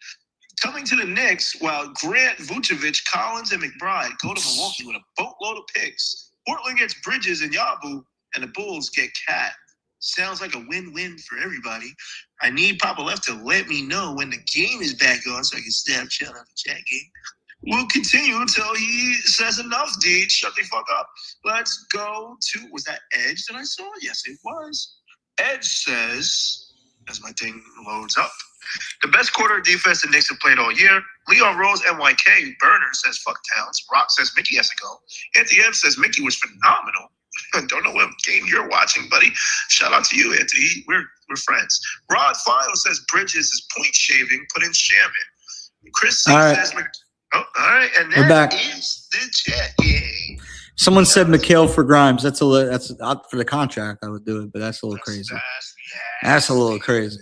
Coming to the Knicks, while Grant, Vucevic, Collins, and McBride go to Milwaukee with a boatload of picks. Portland gets Bridges and Yabu, and the Bulls get Cat. Sounds like a win-win for everybody. I need Poppa Left to let me know when the game is back on so I can Snapchat on the chat game. We'll continue until he says enough, Deej. Shut the fuck up. Let's go to, was that Edge that I saw? Yes, it was. Edge says, as my thing loads up, the best quarter of defense the Knicks have played all year. Leon Rose, NYK, Burner says fuck Towns. Rock says Mickey has to go. Anthony M says Mickey was phenomenal. Don't know what game you're watching, buddy. Shout out to you, Anthony. We're friends. Rod File says Bridges is point shaving. Put in Shaman. Chris C says, all right, and that is the chat game. Someone said Mikal for Grimes. That's for the contract. I would do it, but that's a little crazy. That's a little crazy.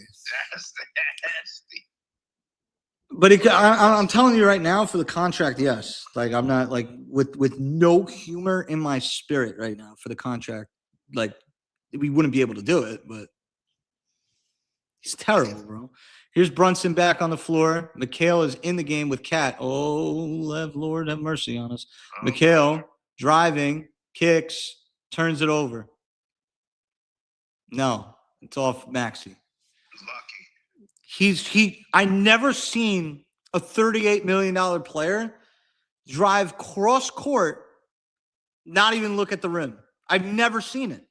That's nasty. But I'm telling you right now, for the contract, yes. Like, I'm not like with no humor in my spirit right now for the contract. Like, we wouldn't be able to do it, but he's terrible, bro. Here's Brunson back on the floor. Mikal is in the game with Cat. Oh, Lord have mercy on us. Mikal driving, kicks, turns it over. No, it's off Maxey. I never seen a $38 million player drive cross court, not even look at the rim. I've never seen it.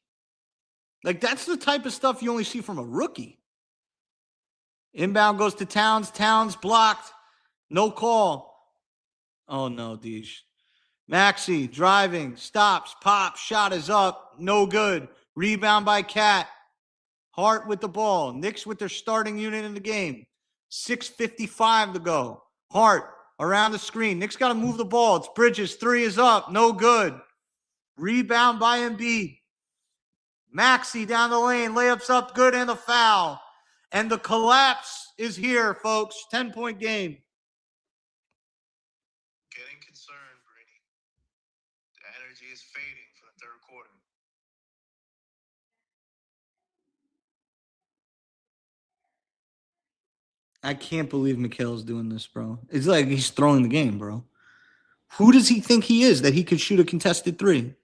Like, that's the type of stuff you only see from a rookie. Inbound goes to Towns. Towns blocked. No call. Oh, no, Deej. Maxey driving, stops, pops, shot is up. No good. Rebound by Cat. Hart with the ball. Knicks with their starting unit in the game. 6:55 to go. Hart around the screen. Knicks got to move the ball. It's Bridges. 3 is up. No good. Rebound by Embiid. Maxey down the lane. Layups up good and the foul. And the collapse is here, folks. 10-point game. Getting concerned, Brady. The energy is fading for the third quarter. I can't believe Mikhail's doing this, bro. It's like he's throwing the game, bro. Who does he think he is that he could shoot a contested three?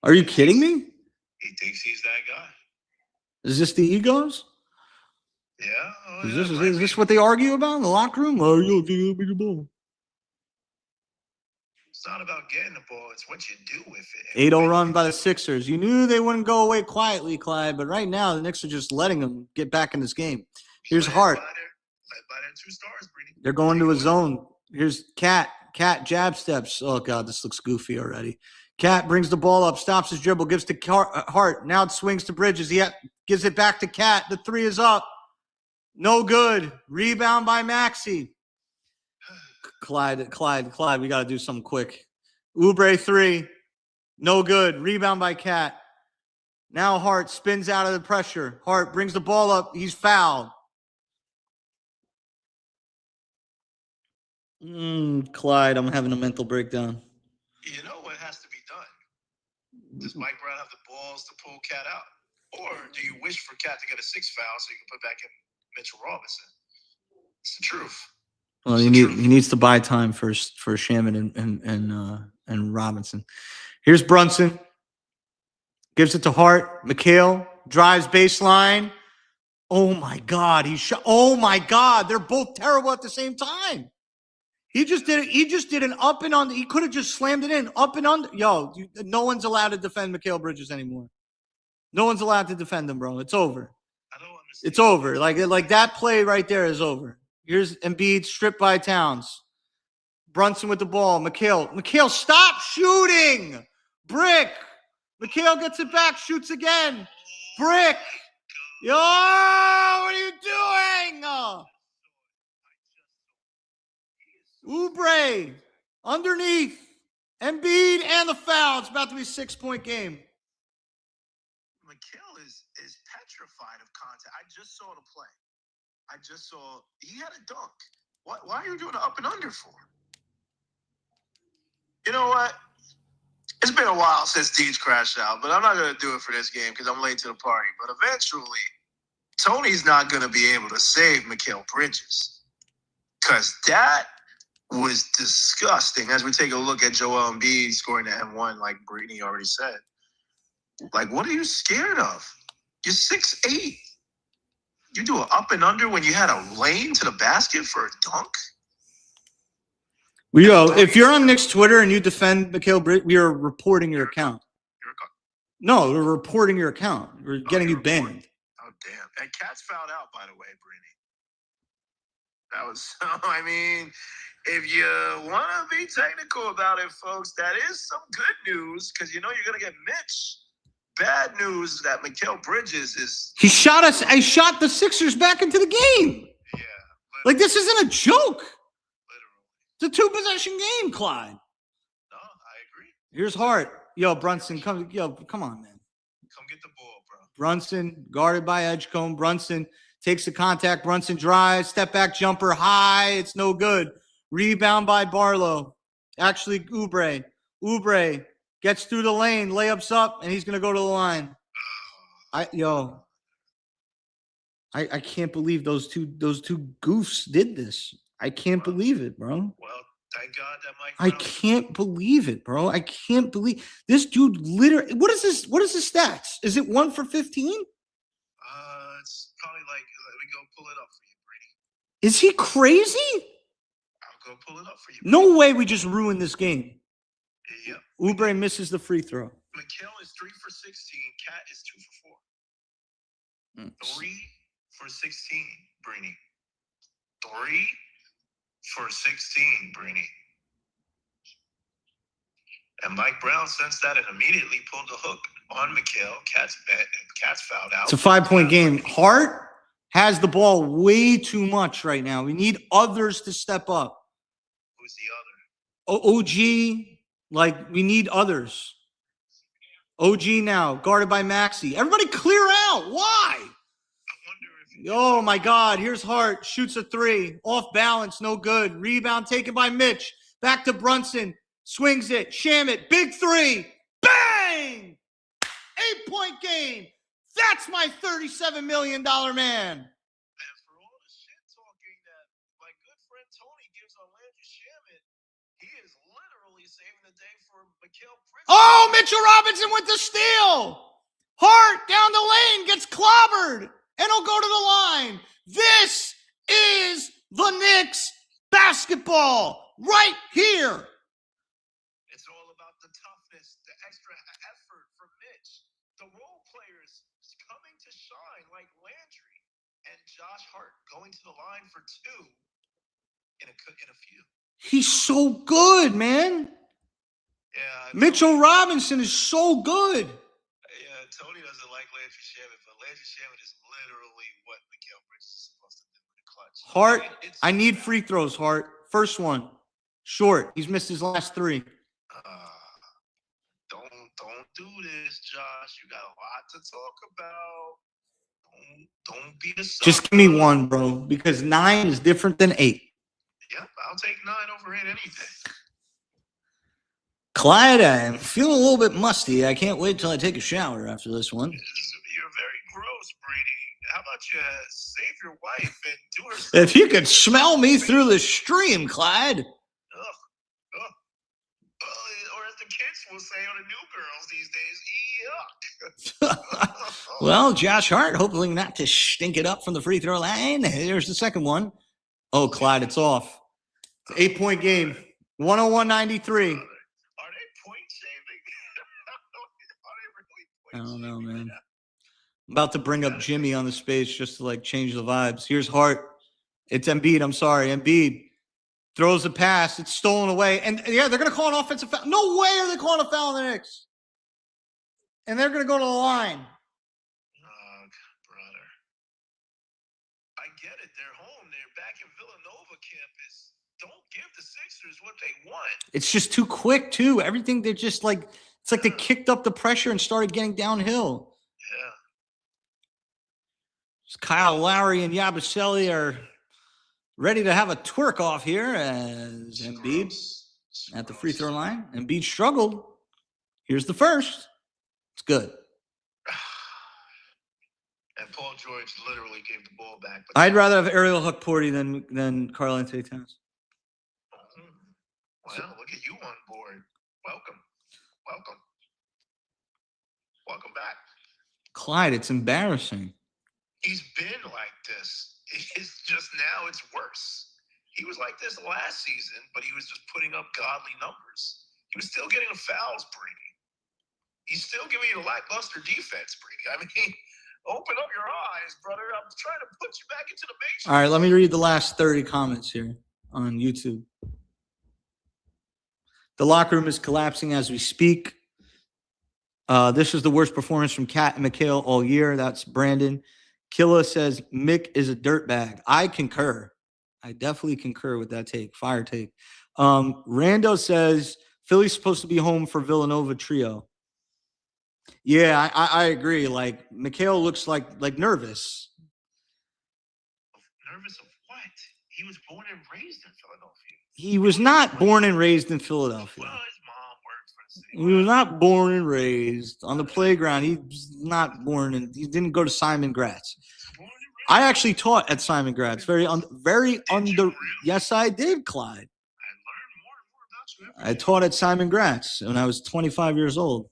Are you kidding me? He thinks he's that guy. Is this the egos? Yeah. Oh, Is yeah, this what they argue about in the locker room? Oh, you'll be the ball. It's not about getting the ball. It's what you do with it. 8-0 run by the Sixers. You knew they wouldn't go away quietly, Clyde, but right now the Knicks are just letting them get back in this game. Here's Hart. Led by their 2 stars, Brady. They're going to a zone. Here's Cat. Cat jab steps. Oh, God, this looks goofy already. Cat brings the ball up, stops his dribble, gives to Hart. Now it swings to Bridges. He gives it back to Cat. The 3 is up. No good. Rebound by Maxey. Clyde, we got to do something quick. Oubre 3. No good. Rebound by Cat. Now Hart spins out of the pressure. Hart brings the ball up. He's fouled. Clyde, I'm having a mental breakdown. You know what has to be done? Does Mike Brown have the balls to pull Cat out? Or do you wish for Cat to get a 6th foul so you can put back in Mitchell Robinson? It's the truth. Well, he needs to buy time for Shaman and Robinson. Here's Brunson. Gives it to Hart. Mikhail drives baseline. Oh my God, he shot. Oh my God, they're both terrible at the same time. He just did it. He just did an up and under. He could have just slammed it in up and under. Yo, no one's allowed to defend Mikal Bridges anymore. No one's allowed to defend him, bro. It's over. I don't understand. It's over. Like that play right there is over. Here's Embiid stripped by Towns. Brunson with the ball. Mikal, stop shooting. Brick. Mikal gets it back, shoots again. Brick. Yo, what are you doing? Oubre underneath. Embiid and the foul. It's about to be a 6-point game. Mikal is petrified of contact. I just saw the play. He had a dunk. Why are you doing an up and under for? You know what? It's been a while since Deej crashed out, but I'm not going to do it for this game because I'm late to the party. But eventually, Tony's not going to be able to save Mikal Bridges because that was disgusting. As we take a look at Joel Embiid scoring the M1, like Brittany already said. Like, what are you scared of? You're 6'8". You do an up and under when you had a lane to the basket for a dunk? If you're on Knicks Twitter and you defend Mikal Bridges, we are reporting your account. No, we're reporting your account. We're getting you banned. Oh, damn. And Cat's fouled out, by the way, Brittany. That was, I mean, if you want to be technical about it, folks, that is some good news because you know you're going to get Mitch. Bad news that Mikal Bridges is. He shot us. I shot the Sixers back into the game. Yeah. Like, this isn't a joke. Literally. It's a 2-possession game, Clyde. No, I agree. Here's Hart. Yo, Brunson, come on, man. Come get the ball, bro. Brunson, guarded by Edgecombe. Brunson takes the contact. Brunson drives. Step back jumper high. It's no good. Rebound by Barlow. Actually, Oubre. Oubre gets through the lane, layups up, and he's going to go to the line. I can't believe those two goofs did this. I can't believe it, bro. Well, thank God that Mike. I can't believe it, bro. I can't believe this dude literally. What is this? What is his stats? Is it 1 for 15? It's probably like, let me go pull it up for you, Brady. Is he crazy? I'll go pull it up for you. No way we just ruined this game. Yeah. Oubre misses the free throw. Mikal is 3 for 16. Cat is 2 for 4. 3 for 16, Brady. 3 for 16, Brady. And Mike Brown sensed that and immediately pulled the hook on Mikal. Cat's fouled out. It's a 5-point game. Hart has the ball way too much right now. We need others to step up. Who's the other? OG, Like, we need others. OG now, guarded by Maxey. Everybody clear out. Why? Oh, my God. Here's Hart. Shoots a three. Off balance. No good. Rebound taken by Mitch. Back to Brunson. Swings it. Shamit. Big three. Bang! 8-point game. That's my $37 million man. And for all the shit talking that my good friend Tony gives on Landry Shamit, he is literally saving the day for Mikal Bridges. Oh, Mitchell Robinson with the steal. Hart down the lane gets clobbered, and he'll go to the line. This is the Knicks basketball right here. It's all about the toughness, the extra effort from Mitch. The role players coming to shine like Landry and Josh Hart going to the line for two in a few. He's so good, man. Yeah, Mitchell Robinson is so good. Yeah, Tony doesn't like Landry Shamit, but Landry Shamit is literally what Mikal Bridges is supposed to do in the clutch. Hart, I need free throws, Hart. First one, short. He's missed his last three. Don't do this, Josh. You got a lot to talk about. Don't be a sucker. Just give me one, bro, because 9 is different than 8. Yep, I'll take 9 over 8 any day. Clyde, I'm feeling a little bit musty. I can't wait till I take a shower after this one. You're very gross, Brady. How about you save your wife and do her? If you could smell me through the stream, Clyde. Ugh. Or as the kids will say on the new girls these days, yuck. Well, Josh Hart, hopefully not to stink it up from the free throw line. Here's the second one. Oh, Clyde, it's off. It's 8-point game. 101-93. Are they point shaving? I don't know, man. I'm about to bring up Jimmy on the space just to like change the vibes. Here's Hart. It's Embiid. I'm sorry. Embiid throws a pass. It's stolen away. And yeah, they're going to call an offensive foul. No way are they calling a foul on the Knicks. And they're going to go to the line. Oh, brother. I get it. They're home. They're back in Villanova campus. Don't give the Sixers what they want. It's just too quick, too. Everything, they're just like, it's like they kicked up the pressure and started getting downhill. Yeah. Kyle Lowry and Yabusele are ready to have a twerk off here as Embiid at the free throw line. Embiid struggled. Here's the first. It's good. And Paul George literally gave the ball back. But I'd rather have Ariel Hukporti than Karl Anthony Towns. Well, look at you on board. Welcome. Welcome back. Clyde, it's embarrassing. He's been like this. It's just now it's worse. He was like this last season, but he was just putting up godly numbers. He was still getting the fouls, Brady. He's still giving you a lackluster defense, Brady. I mean, open up your eyes, brother. I'm trying to put you back into the matrix. All right, let me read the last 30 comments here on YouTube. The locker room is collapsing as we speak. This is the worst performance from Kat and Mikal all year. That's Brandon. Killa says Mick is a dirtbag. I concur. I definitely concur with that take. Fire take. Rando says Philly's supposed to be home for Villanova trio. Yeah, I agree. Like Mikal looks like nervous. Nervous of what? He was born and raised in Philadelphia. He was not born and raised in Philadelphia. Well, his mom worked for the city. He was not born and raised on the playground. He's not born and he didn't go to Simon Gratz. I actually taught at Simon Gratz. Very under. Yes, I did, Clyde. I learned more and more about you. I taught at Simon Gratz when I was 25 years old.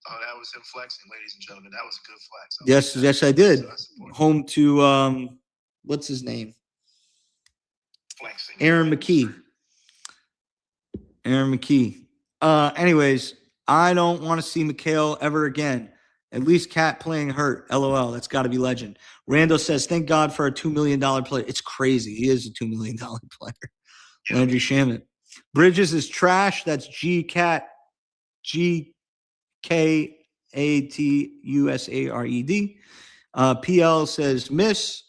Oh, that was him flexing, ladies and gentlemen. That was a good flex. Yes, I did. Home to what's his name? Flexing. Aaron McKee. Anyways, I don't want to see Mikal ever again. At least Cat playing hurt. LOL. That's got to be legend. Rando says, thank God for a $2 million player. It's crazy. He is a $2 million player. Yeah. Landry Shamit. Bridges is trash. That's GKATUSARED. PL says, miss.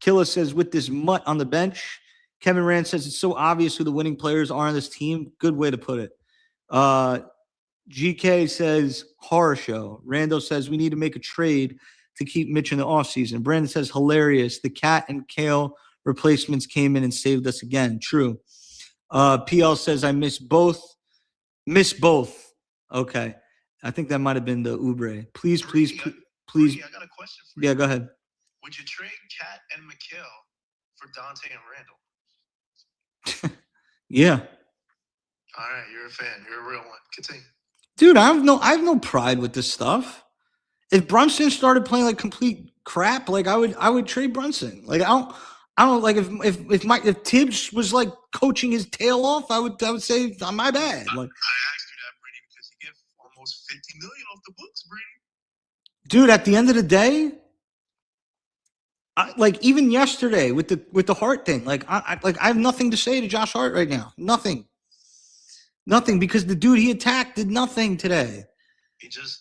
Killa says, with this mutt on the bench. Kevin Rand says, it's so obvious who the winning players are on this team. Good way to put it. GK says horror show. Randall says we need to make a trade to keep Mitch in the offseason. Brandon says hilarious. The Cat and Kale replacements came in and saved us again. True. PL says I miss both. Miss both. Okay. I think that might have been the Ubre. Please. Brady, I got a question for you. Yeah, go ahead. Would you trade Cat and Mikal for Dante and Randall? Yeah. All right, you're a fan. You're a real one. Continue. Dude, I have no pride with this stuff. If Brunson started playing like complete crap, like I would trade Brunson. Like I don't like if Tibbs was like coaching his tail off, I would say my bad. Like I asked you that, Brady, because you get almost $50 million off the books, Brady. Dude, at the end of the day, like even yesterday with the Hart thing, like I have nothing to say to Josh Hart right now. Nothing, because the dude he attacked did nothing today. He just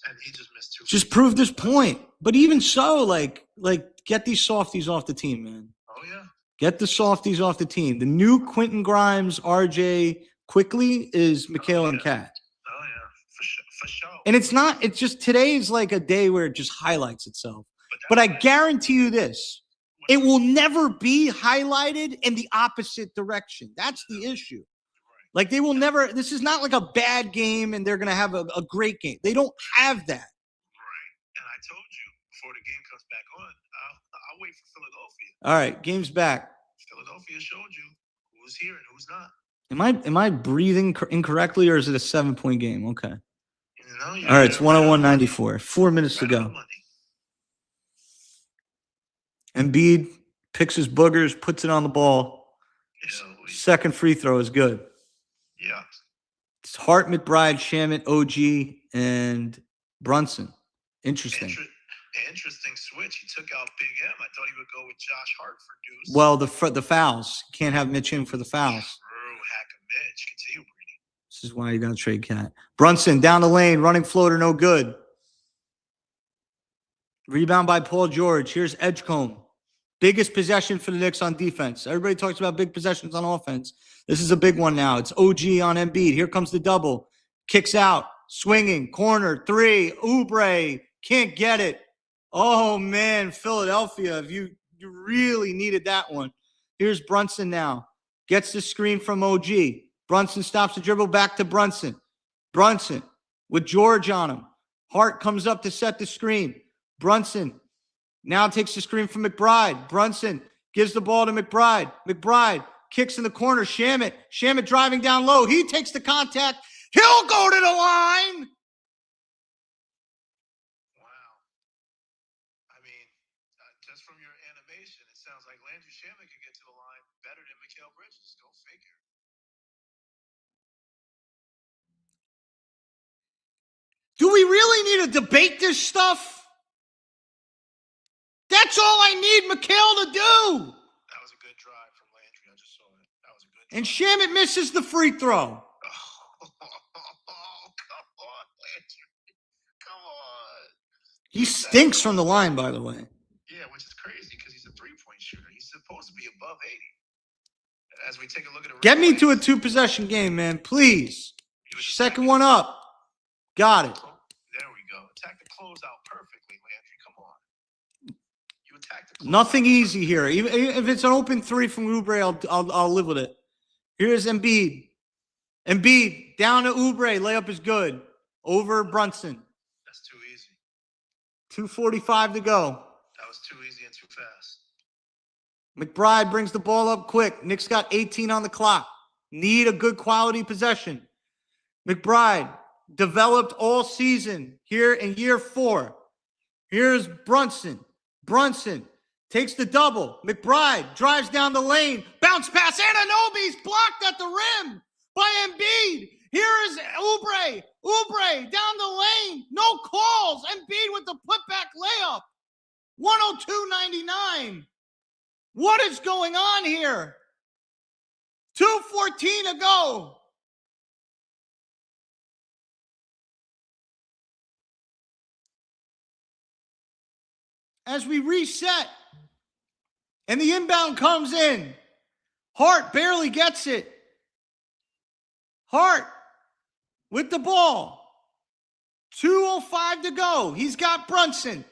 missed 2. Just proved his point. But even so, like get these softies off the team, man. Oh yeah. Get the softies off the team. The new Quentin Grimes, RJ quickly is Mikal and Cat. Oh yeah, for sure. And it's just today's like a day where it just highlights itself. But I guarantee you this, it will never be highlighted in the opposite direction. That's the issue. Like they will never, this is not like a bad game and they're going to have a great game. They don't have that. Right. And I told you before the game comes back on, I'll wait for Philadelphia. All right, game's back. Philadelphia showed you who's here and who's not. Am I breathing incorrectly or is it a 7-point game? Okay. You know, all right, it's 101-94. 4 minutes to go. Embiid picks his boogers, puts it on the ball. Second free throw is good. Yeah. It's Hart, McBride, Shamet, OG, and Brunson. Interesting. Interesting switch. He took out Big M. I thought he would go with Josh Hart for Deuce. Well, the fouls. Can't have Mitch in for the fouls. True. Hack of Mitch. Continue, Brady. This is why you got to trade Cat. Brunson down the lane, running floater, no good. Rebound by Paul George. Here's Edgecombe. Biggest possession for the Knicks on defense. Everybody talks about big possessions on offense. This is a big one now. It's OG on Embiid. Here comes the double. Kicks out. Swinging. Corner. 3. Oubre. Can't get it. Oh, man. Philadelphia. You really needed that one. Here's Brunson now. Gets the screen from OG. Brunson stops the dribble back to Brunson. Brunson with George on him. Hart comes up to set the screen. Brunson now takes the screen from McBride. Brunson gives the ball to McBride. McBride kicks in the corner. Shamet driving down low. He takes the contact. He'll go to the line. Wow. I mean, just from your animation, it sounds like Landry Shamet could get to the line better than Mikal Bridges. Go figure. Do we really need to debate this stuff? That's all I need Mikal to do. That was a good drive from Landry. I just saw it. That was a good drive. And Shamet misses the free throw. Oh, come on, Landry. Come on. He stinks from the line, by the way. Yeah, which is crazy because he's a three-point shooter. He's supposed to be above 80. As we take a look at it. Get me to a 2-possession game, man, please. Second one up. Got it. There we go. Attack the closeout perfectly, Landry. Come on. You attack the closeout. Nothing easy here. Even if it's an open 3 from Oubre, I'll live with it. Here's Embiid. Embiid down to Oubre. Layup is good. Over Brunson. That's too easy. 2:45 to go. That was too easy and too fast. McBride brings the ball up quick. Knicks got 18 on the clock. Need a good quality possession. McBride developed all season here in year 4. Here's Brunson. Brunson takes the double. McBride drives down the lane. Bounce pass. Anunoby's blocked at the rim by Embiid. Here is Oubre. Oubre down the lane. No calls. Embiid with the putback layup. 102.99. What is going on here? 2:14 to go. As we reset, and the inbound comes in. Hart barely gets it. Hart with the ball. 2:05 to go. He's got Brunson.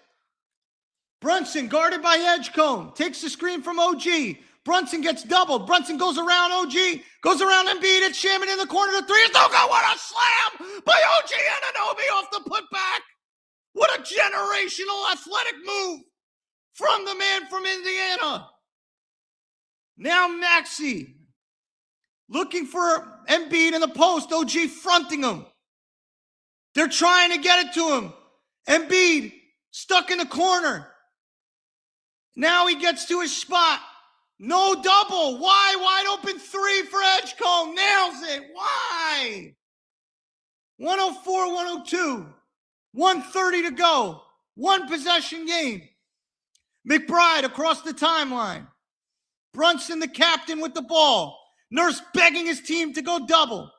Brunson guarded by Edgecombe. Takes the screen from OG. Brunson gets doubled. Brunson goes around OG. Goes around Embiid. It's Shaman in the corner to three. It's no good. What a slam by OG Anunoby off the putback. What a generational athletic move from the man from Indiana. Now Maxey looking for Embiid in the post. OG fronting him. They're trying to get it to him. Embiid stuck in the corner. Now he gets to his spot. No double. Why? Wide open three for Edgecombe. Nails it. Why? 104, 102. 1:30 to go. One possession game. McBride across the timeline. Brunson, the captain, with the ball. Nurse begging his team to go double.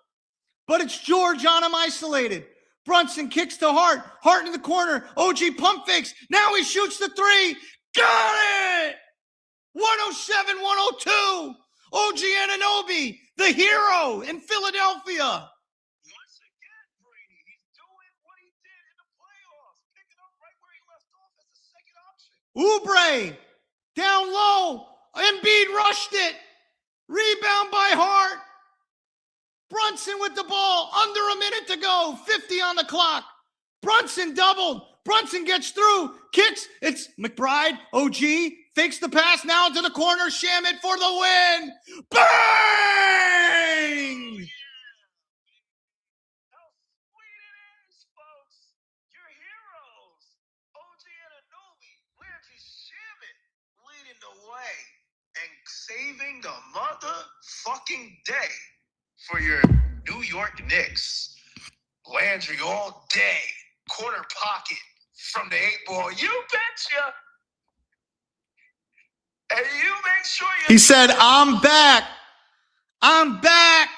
But it's George on him isolated. Brunson kicks to Hart. Hart in the corner. OG pump fakes. Now he shoots the three. Got it! 107, 102. OG Anunoby, the hero in Philadelphia. Once again, Brady, he's doing what he did in the playoffs, picking up right where he left off as a second option. Oubre down low. Embiid rushed it. Rebound by Hart. Brunson with the ball. Under a minute to go. 50 on the clock. Brunson doubled. Brunson gets through. Kicks. It's McBride. OG. Fakes the pass. Now into the corner. Shaman for the win. Bang! How sweet it is, folks. Your heroes. OG Anunoby, Landry Shaman leading the way and saving the motherfucking day for your New York Knicks. Landry all day. Corner pocket from the 8-ball. You betcha. And you make sure you... He said, I'm back. I'm back.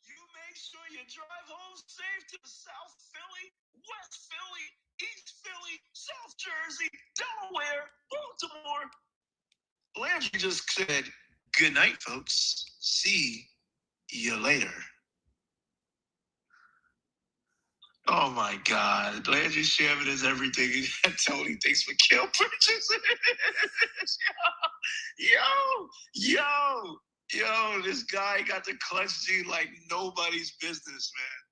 You make sure you drive home safe to South Philly, West Philly, East Philly, South Jersey, Delaware, Baltimore. Landry just said, good night, folks. See you later. Oh, my God. Landry Shaman is everything Tony thinks Mikal Bridges is. Yo, this guy got the clutch G like nobody's business, man.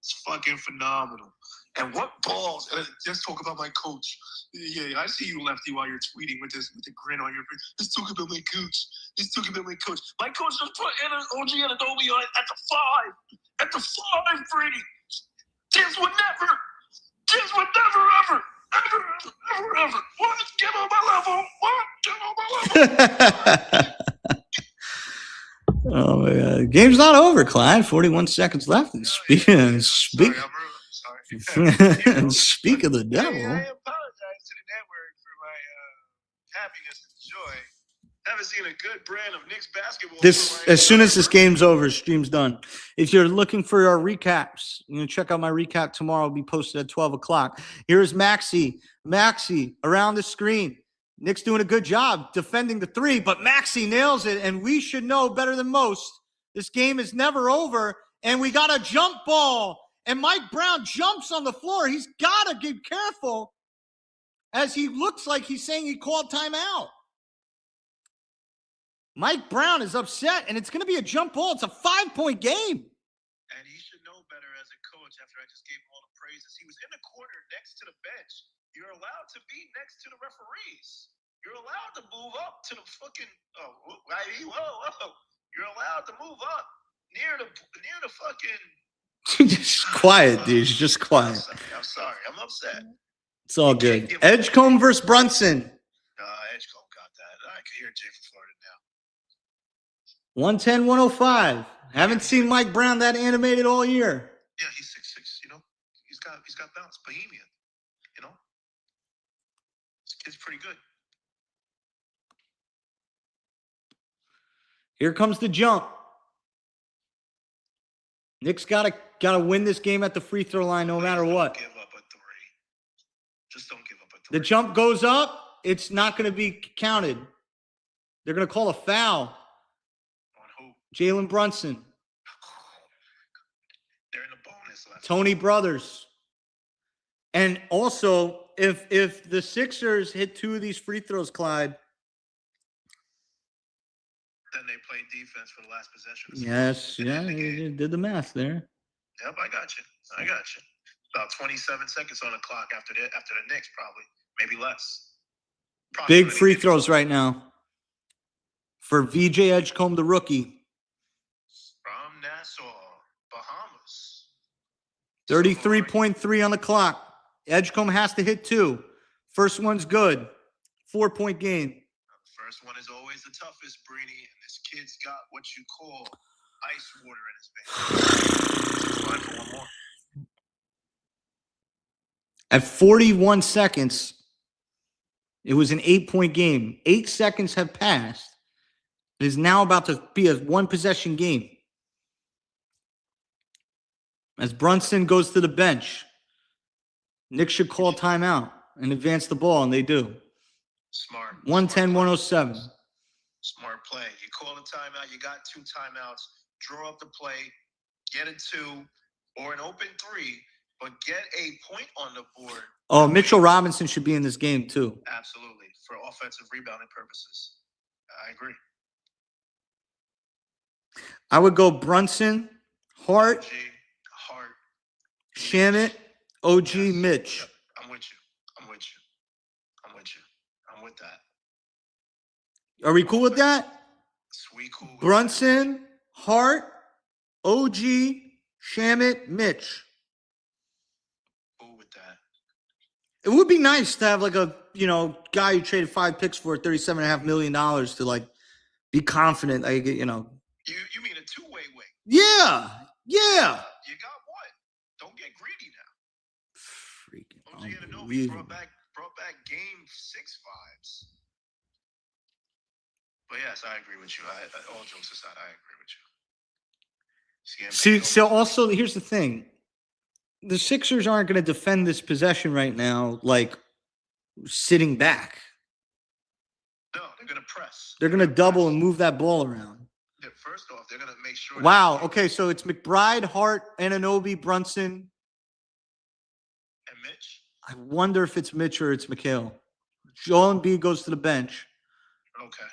It's fucking phenomenal. And what balls. Let's talk about my coach. Yeah, I see you, Lefty, while you're tweeting with the grin on your face. Let's talk about my coach. My coach just put OG Anunoby on at the 5. At the 5, Brady. Tiz would never, ever. What? Get on my level. Oh my God. Game's not over, Clyde. 41 seconds left. And speak Sorry, I'm speak rude. I'm sorry. and speak of the devil. Hey, I apologize to the network for my happiness and joy. Haven't seen a good brand of Knicks basketball. As soon as this game's over, stream's done. If you're looking for our recaps, you know, check out my recap tomorrow. It'll be posted at 12 o'clock. Here's Maxey around the screen. Knicks doing a good job defending the three, but Maxey nails it, and we should know better than most. This game is never over, and we got a jump ball, and Mike Brown jumps on the floor. He's got to be careful, as he looks like he's saying he called timeout. Mike Brown is upset, and it's going to be a jump ball. It's a 5-point game. And he should know better as a coach after I just gave him all the praises. He was in the corner next to the bench. You're allowed to be next to the referees. You're allowed to move up to the fucking You're allowed to move up near the fucking Just quiet, dude. Just quiet. I'm sorry. I'm upset. It's all good. Edgecombe versus Brunson. Edgecombe got that. I can hear Jay from Florida now. 110, 105. Haven't seen Mike Brown that animated all year. Yeah, he's 6'6", you know. He's got bounce. Bohemian, you know. This kid's pretty good. Here comes the jump. Knicks gotta win this game at the free throw line no matter what. Don't give up a 3. Just don't give up a 3. The jump goes up. It's not going to be counted. They're going to call a foul. On who? Jalen Brunson. They're in the bonus left. Tony Brothers. And also, if the Sixers hit 2 of these free throws, Clyde. Then they play defense for the last possession. Yes, yeah, you did the math there. Yep, I got you. About 27 seconds on the clock after the Knicks, probably. Maybe less. Big free throws right now for VJ Edgecombe, the rookie. From Nassau, Bahamas. 33.3 on the clock. Edgecombe has to hit 2. First one's good. 4-point game. First one is always the toughest, Breeny, and this kid's got what you call ice water in his veins. Line for one more. At 41 seconds, it was an 8-point game. 8 seconds have passed. It is now about to be a 1-possession game. As Brunson goes to the bench, Knicks should call timeout and advance the ball, and they do. Smart. 110-107. Smart play. You call a timeout. You got 2 timeouts. Draw up the play. Get a 2 or an open 3, but get a point on the board. Oh, Mitchell Robinson should be in this game too. Absolutely. For offensive rebounding purposes. I agree. I would go Brunson, Hart, OG, Hart, Shamit, OG, yes. Mitch. Yep. I'm with you. I'm with that. Are we cool with that? Sweet cool. With Brunson, Hart, OG, Shamit, Mitch. Cool with that. It would be nice to have like a, guy you traded 5 picks for $37.5 million to like be confident. Like, You mean a 2-way wing? Yeah. You got one. Don't get greedy now. Freaking OG Anunoby unbelievable. brought back game 6 vibes. But yes, I agree with you. All jokes aside, I agree with you. So also here's the thing. The Sixers aren't going to defend this possession right now like sitting back. No, they're going to press. They're going to double and move that ball around. First off, they're going to make sure. Wow. Okay, so it's McBride, Hart, Anunoby, Brunson. And Mitch? I wonder if it's Mitch or it's Mikhail. Joel Embiid goes to the bench. Okay.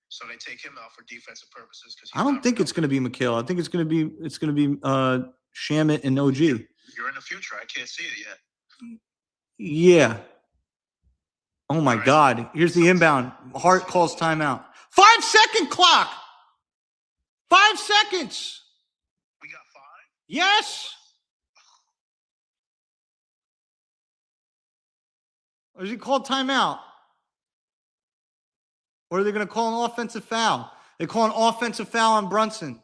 So they take him out for defensive purposes. I don't think it's going to be Mikhail. I think it's going to be Shamit and OG. You're in the future. I can't see it yet. Yeah. Oh my God. Here's the inbound. Hart calls timeout. 5-second clock. 5 seconds. We got 5? Yes. Or is he called timeout? Or are they going to call an offensive foul? They call an offensive foul on Brunson.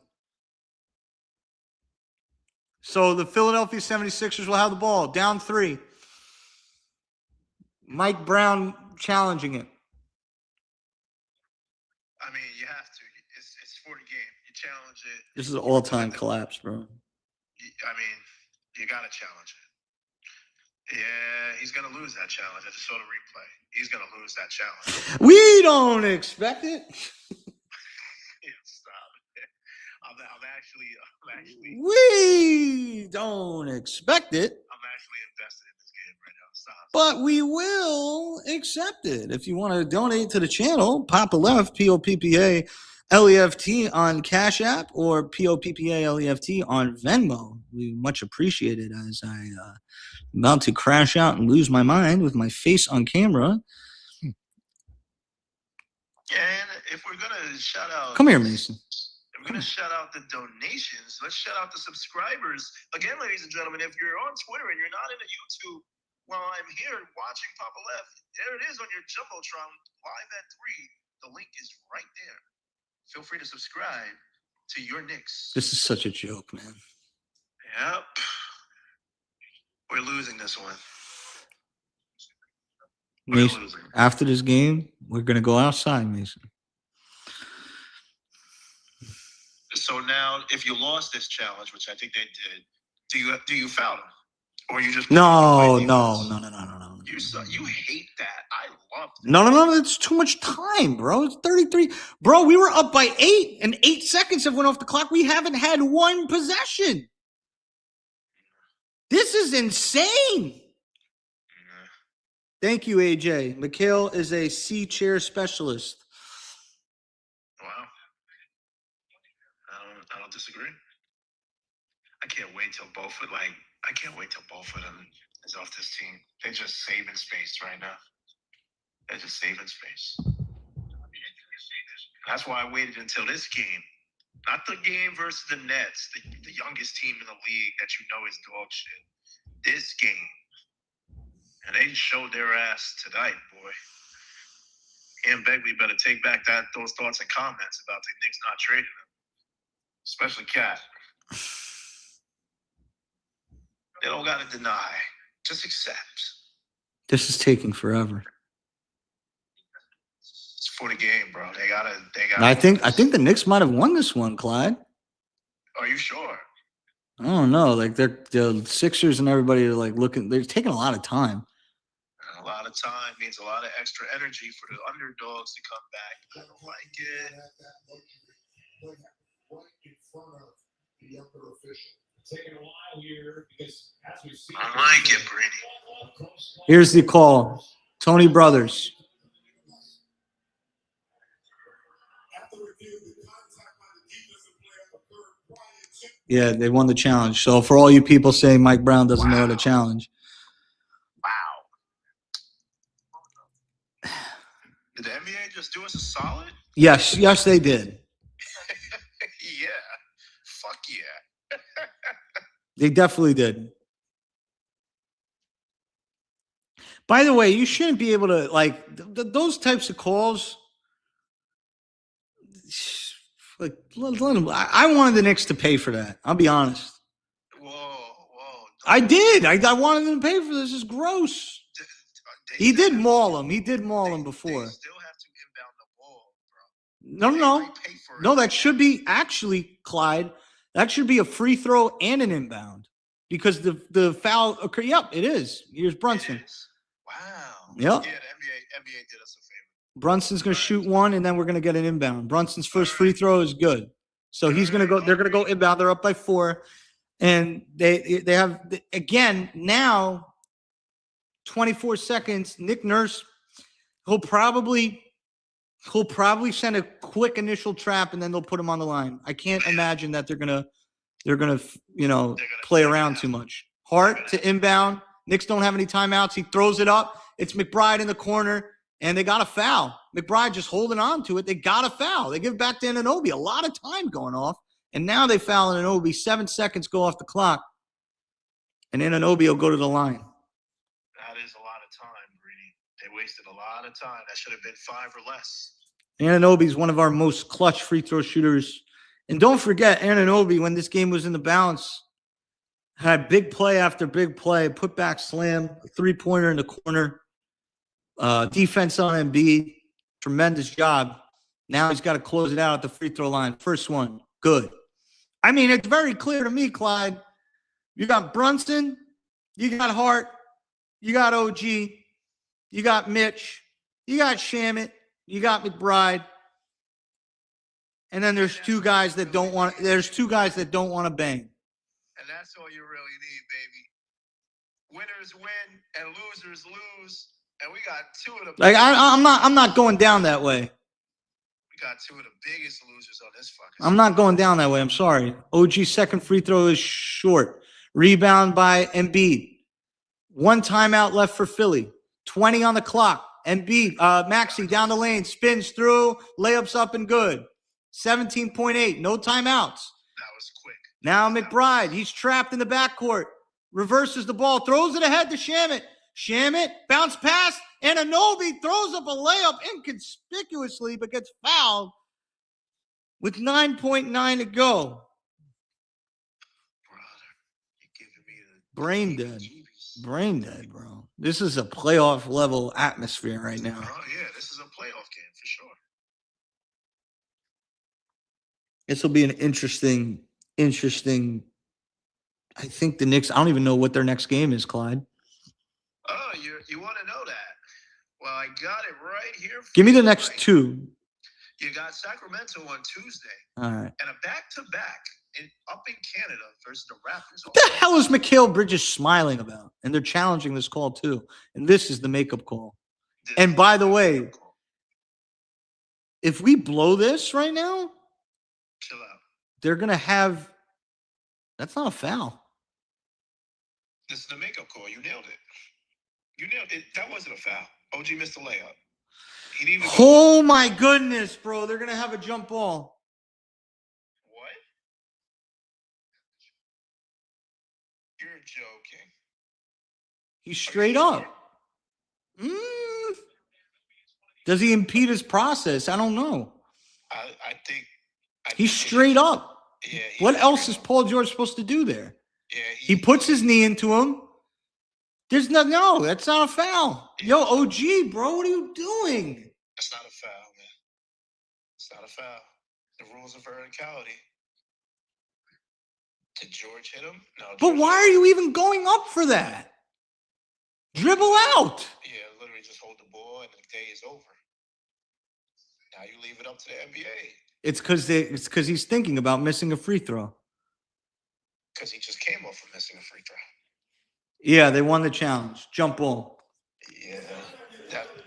So the Philadelphia 76ers will have the ball. Down 3. Mike Brown challenging it. I mean, you have to. It's for the game. You challenge it. This is an all-time collapse, bro. I mean, you got to challenge it. Yeah, he's going to lose that challenge. I just saw the replay. He's going to lose that challenge. We don't expect it. Yeah, stop it. I'm actually. We don't expect it. I'm actually invested in this game right now. Stop. But we will accept it. If you want to donate to the channel, Poppa Left, POPPA-LEFT on Cash App or POPPA-LEFT on Venmo. We much appreciate it as I'm about to crash out and lose my mind with my face on camera. And if we're going to shout out. Come here, Mason. If we're going to shout out the donations, let's shout out the subscribers. Again, ladies and gentlemen, if you're on Twitter and you're not into YouTube, while I'm here watching Poppa Left, there it is on your Jumbotron, live at 3. The link is right there. Feel free to subscribe to your Knicks. This is such a joke, man. Yep. We're losing this one. Mason, after this game, we're going to go outside, Mason. So now, if you lost this challenge, which I think they did, do you foul them? Or you just No. You hate that. I love that. No. It's too much time, bro. It's 33. Bro, we were up by 8, and 8 seconds have went off the clock. We haven't had one possession. This is insane. Thank you, AJ. Mikhail is a C chair specialist. Wow. I don't disagree. I can't wait till both of them is off this team. They're just saving space right now. They're just saving space. That's why I waited until this game. Not the game versus the Nets, the youngest team in the league that you know is dog shit. This game. And they showed their ass tonight, boy. Ian Begley better take back those thoughts and comments about the Knicks not trading him. Especially Cat. They don't got to deny. Just accept. This is taking forever. It's for the game, bro. They gotta. I think the Knicks might have won this one, Clyde. Are you sure? I don't know. Like the Sixers and everybody are like looking. They're taking a lot of time. A lot of time means a lot of extra energy for the underdogs to come back. I don't like it. I like it, Brady. Here's the call. Tony Brothers. Yeah, they won the challenge. So for all you people saying Mike Brown doesn't know how to challenge. Wow. Did the NBA just do us a solid? Yes, they did. Yeah. Fuck yeah. They definitely did. By the way, you shouldn't be able to, like, those types of calls. Like, let them, I wanted the Knicks to pay for that. I'll be honest. Whoa. I did. I wanted them to pay for this. It's gross. He did maul him. He did maul him before. They still have to inbound the ball, bro. No. That should be actually, Clyde. That should be a free throw and an inbound because the foul occurred. Yep, it is. Here's Brunson. Wow. Yep. Yeah, the NBA did us a favor. Brunson's going to shoot one, and then we're going to get an inbound. Brunson's first free throw is good. So he's going to go. They're going to go inbound. They're up by 4. And they have, again, now 24 seconds. Nick Nurse, he'll probably send a quick initial trap, and then they'll put him on the line. I can't imagine that they're gonna play around too much. Hart to inbound. Knicks don't have any timeouts. He throws it up. It's McBride in the corner, and they got a foul. McBride just holding on to it. They got a foul. They give it back to Anunoby. A lot of time going off, and now they foul Anunoby. 7 seconds go off the clock, and Anunoby will go to the line. That is a lot of time, Brady. They wasted a lot of time. That should have been 5 or less. Anunoby is one of our most clutch free throw shooters. And don't forget, Anunoby, when this game was in the balance, had big play after big play, put back slam, three-pointer in the corner, defense on Embiid, tremendous job. Now he's got to close it out at the free throw line. First one, good. I mean, it's very clear to me, Clyde. You got Brunson, you got Hart, you got OG, you got Mitch, you got Shamet, you got McBride, and then there's two guys that don't want. There's 2 guys that don't want to bang. And that's all you really need, baby. Winners win and losers lose, and we got 2 of the. Like I'm not going down that way. We got 2 of the biggest losers on this fucking. I'm not going down that way. I'm sorry. OG's second free throw is short. Rebound by Embiid. 1 timeout left for Philly. 20 on the clock. Embiid, Maxey down the lane, spins through, layups up and good. 17.8, no timeouts. That was quick. Now McBride, he's trapped in the backcourt. Reverses the ball, throws it ahead to Shamet. Shamet, bounce pass, and Anunoby throws up a layup inconspicuously but gets fouled with 9.9 to go. Brother, you're giving me the Brain dead. Brain dead, bro. This is a playoff level atmosphere right now. Oh, yeah, this is a playoff game for sure. This will be an interesting. I think the Knicks, I don't even know what their next game is, Clyde. Oh, you want to know that? Well, I got it right here. Give me the next 2. You got Sacramento on Tuesday. All right. And a back-to-back up in Canada versus the Raptors. What the hell is Mikal Bridges smiling about? And they're challenging this call too. And this is the makeup call. And by the way, if we blow this right now, chill out. they're going to have – that's not a foul. This is the makeup call. You nailed it. You nailed it. That wasn't a foul. OG missed the layup. He didn't even Oh, my goodness, bro. They're going to have a jump ball. What? You're joking. He's straight up. Does he impede his process? I don't know. I think He's straight up. Yeah. What else is Paul George supposed to do there? Yeah. He puts his knee into him. There's no, that's not a foul. Yo, OG, bro, what are you doing? That's not a foul, man. It's not a foul. The rules of verticality. Did George hit him? No. But why are you even going up for that? Dribble out. Yeah, literally just hold the ball and the day is over. Now you leave it up to the NBA. It's because he's thinking about missing a free throw. Because he just came off from missing a free throw. Yeah, they won the challenge. Jump ball. Yeah,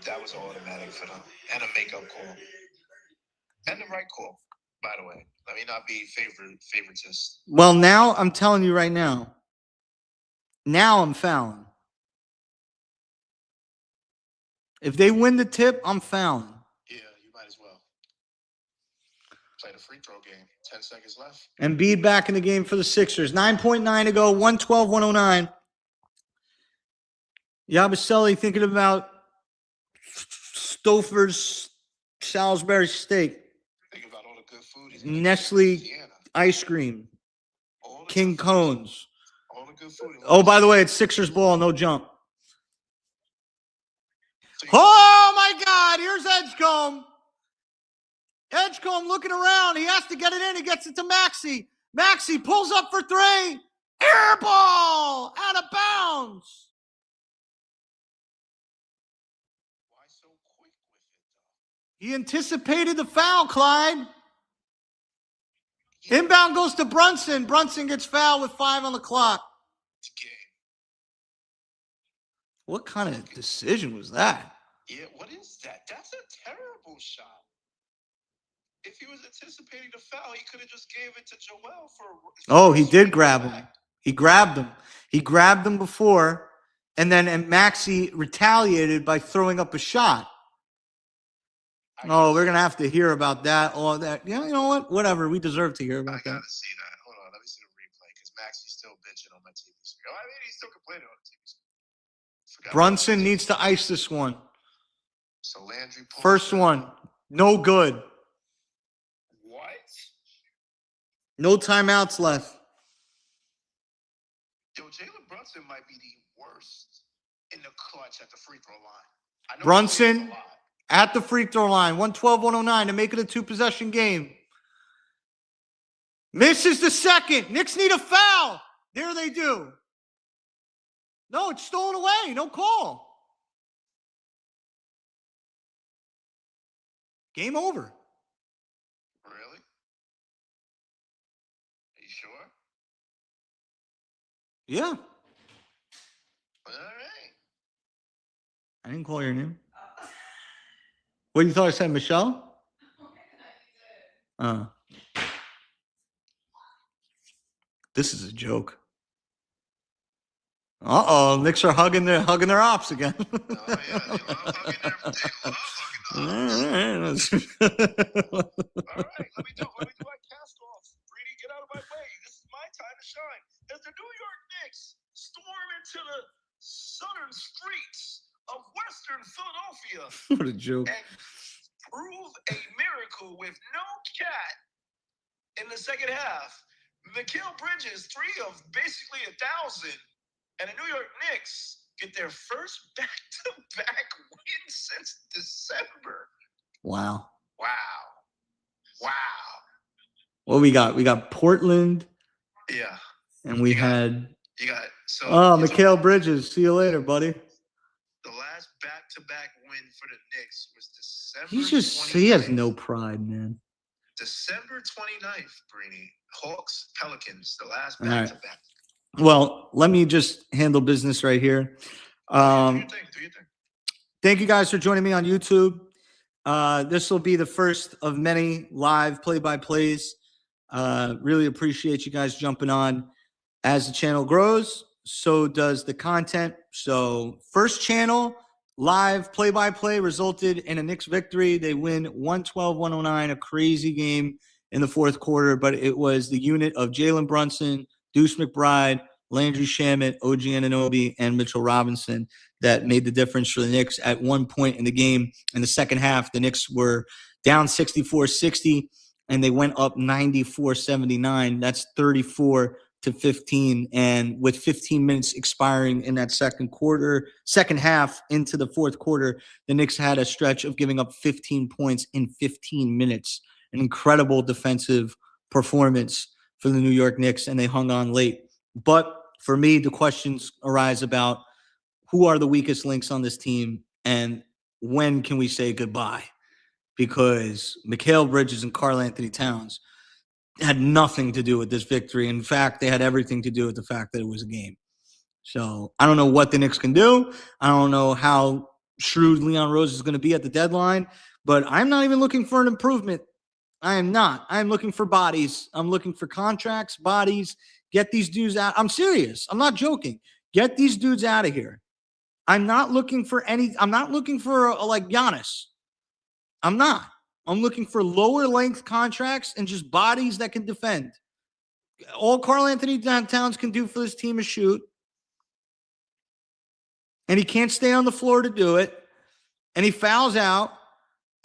that was automatic for them. And a makeup call. And the right call, by the way. Let me not be favoritist. Well, now I'm telling you right now. Now I'm fouling. If they win the tip, I'm fouling. Yeah, you might as well. Play the free throw game. 10 seconds left. Embiid back in the game for the Sixers. 9.9 to go. 112-109. Yabusele thinking about Stouffer's Salisbury steak. Think about all the good food. Nestle ice cream. King Cones. All the good food. Oh, by the way, it's Sixers ball. No jump. Oh, my God. Here's Edgecombe. Edgecombe looking around. He has to get it in. He gets it to Maxey. Maxey pulls up for three. Air ball. Out of bounds. Why so quick with it, though? He anticipated the foul, Clyde. Inbound goes to Brunson. Brunson gets fouled with 5 on the clock. Game. What kind of decision was that? Yeah, what is that? That's a terrible shot. If he was anticipating the foul, he could have just gave it to Joel for. Oh, he did grab him. He grabbed him. He grabbed him before, and then Maxey retaliated by throwing up a shot. Oh, we're gonna have to hear about that. All that. Yeah, you know what? Whatever. We deserve to hear about that. I gotta see that. Hold on, let me see the replay because Maxey's still bitching on my TV screen. I mean, he's still complaining on the TV screen. Brunson needs to ice this one. So Landry. First one, no good. What? No timeouts left. Yo, Jalen Brunson might be the worst in the clutch at the free throw line. I know Brunson at the free throw line, 112-109 to make it a 2-possession game. Misses the second. Knicks need a foul. There they do. No, it's stolen away. No call. Game over. Really? Are you sure? Yeah. All right. I didn't call your name. What, you thought I said Michelle? This is a joke. Uh-oh, Knicks are hugging their ops again. Oh, yeah, they love hugging their ops. All right, All right, let me do my cast off. Brady, get out of my way. This is my time to shine. As the New York Knicks storm into the southern streets of Western Philadelphia What a joke. and prove a miracle with no cat in the second half. Mikal Bridges, 3 of basically 1,000, and the New York Knicks get their first back-to-back win since December. Wow. Wow. What we got? We got Portland, Yeah. and we had You got so. Mikal Bridges. See you later, buddy. The last back-to-back win for the Knicks was December. He has 26th. no pride, man. December 29th, Brini. Hawks, Pelicans, the last All right. back-to-back. Well, let me just handle business right here. Do your thing. Thank you guys for joining me on YouTube. This will be the first of many live play-by-plays. Really appreciate you guys jumping on. As the channel grows, so does the content. So first channel, live play-by-play resulted in a Knicks victory. They win 112-109, a crazy game in the fourth quarter, but it was the unit of Jalen Brunson, Deuce McBride, Landry Shamet, OG Anunoby, and Mitchell Robinson that made the difference for the Knicks. At one point in the game, in the second half, the Knicks were down 64-60, and they went up 94-79. That's 34-15. And with 15 minutes expiring in that second half into the fourth quarter, the Knicks had a stretch of giving up 15 points in 15 minutes. An incredible defensive performance for the New York Knicks, and they hung on late. But for me, the questions arise about who are the weakest links on this team and when can we say goodbye? Because Mikal Bridges and Karl Anthony Towns had nothing to do with this victory. In fact, they had everything to do with the fact that it was a game. So I don't know what the Knicks can do. I don't know how shrewd Leon Rose is going to be at the deadline, but I'm not even looking for an improvement. I am not. I'm looking for bodies. I'm looking for contracts, bodies. Get these dudes out. I'm serious. I'm not joking. Get these dudes out of here. I'm not looking for like Giannis. I'm not. I'm looking for lower length contracts and just bodies that can defend. All Karl Anthony Towns can do for this team is shoot. And he can't stay on the floor to do it. And he fouls out.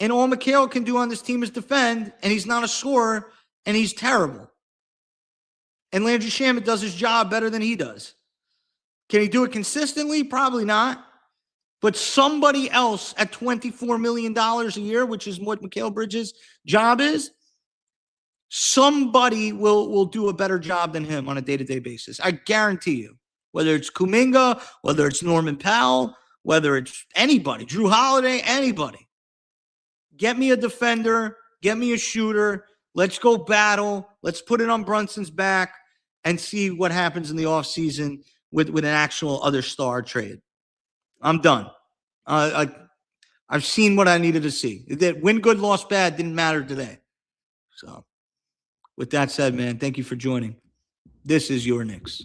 And all Mikal can do on this team is defend. And he's not a scorer. And he's terrible. And Landry Shamet does his job better than he does. Can he do it consistently? Probably not. But somebody else at $24 million a year, which is what Mikal Bridges' job is, somebody will do a better job than him on a day-to-day basis. I guarantee you. Whether it's Kuminga, whether it's Norman Powell, whether it's anybody, Drew Holiday, anybody. Get me a defender. Get me a shooter. Let's go battle. Let's put it on Brunson's back and see what happens in the offseason with an actual other star trade. I'm done. I've seen what I needed to see. That win good, lost bad didn't matter today. So with that said, man, thank you for joining. This is your Knicks.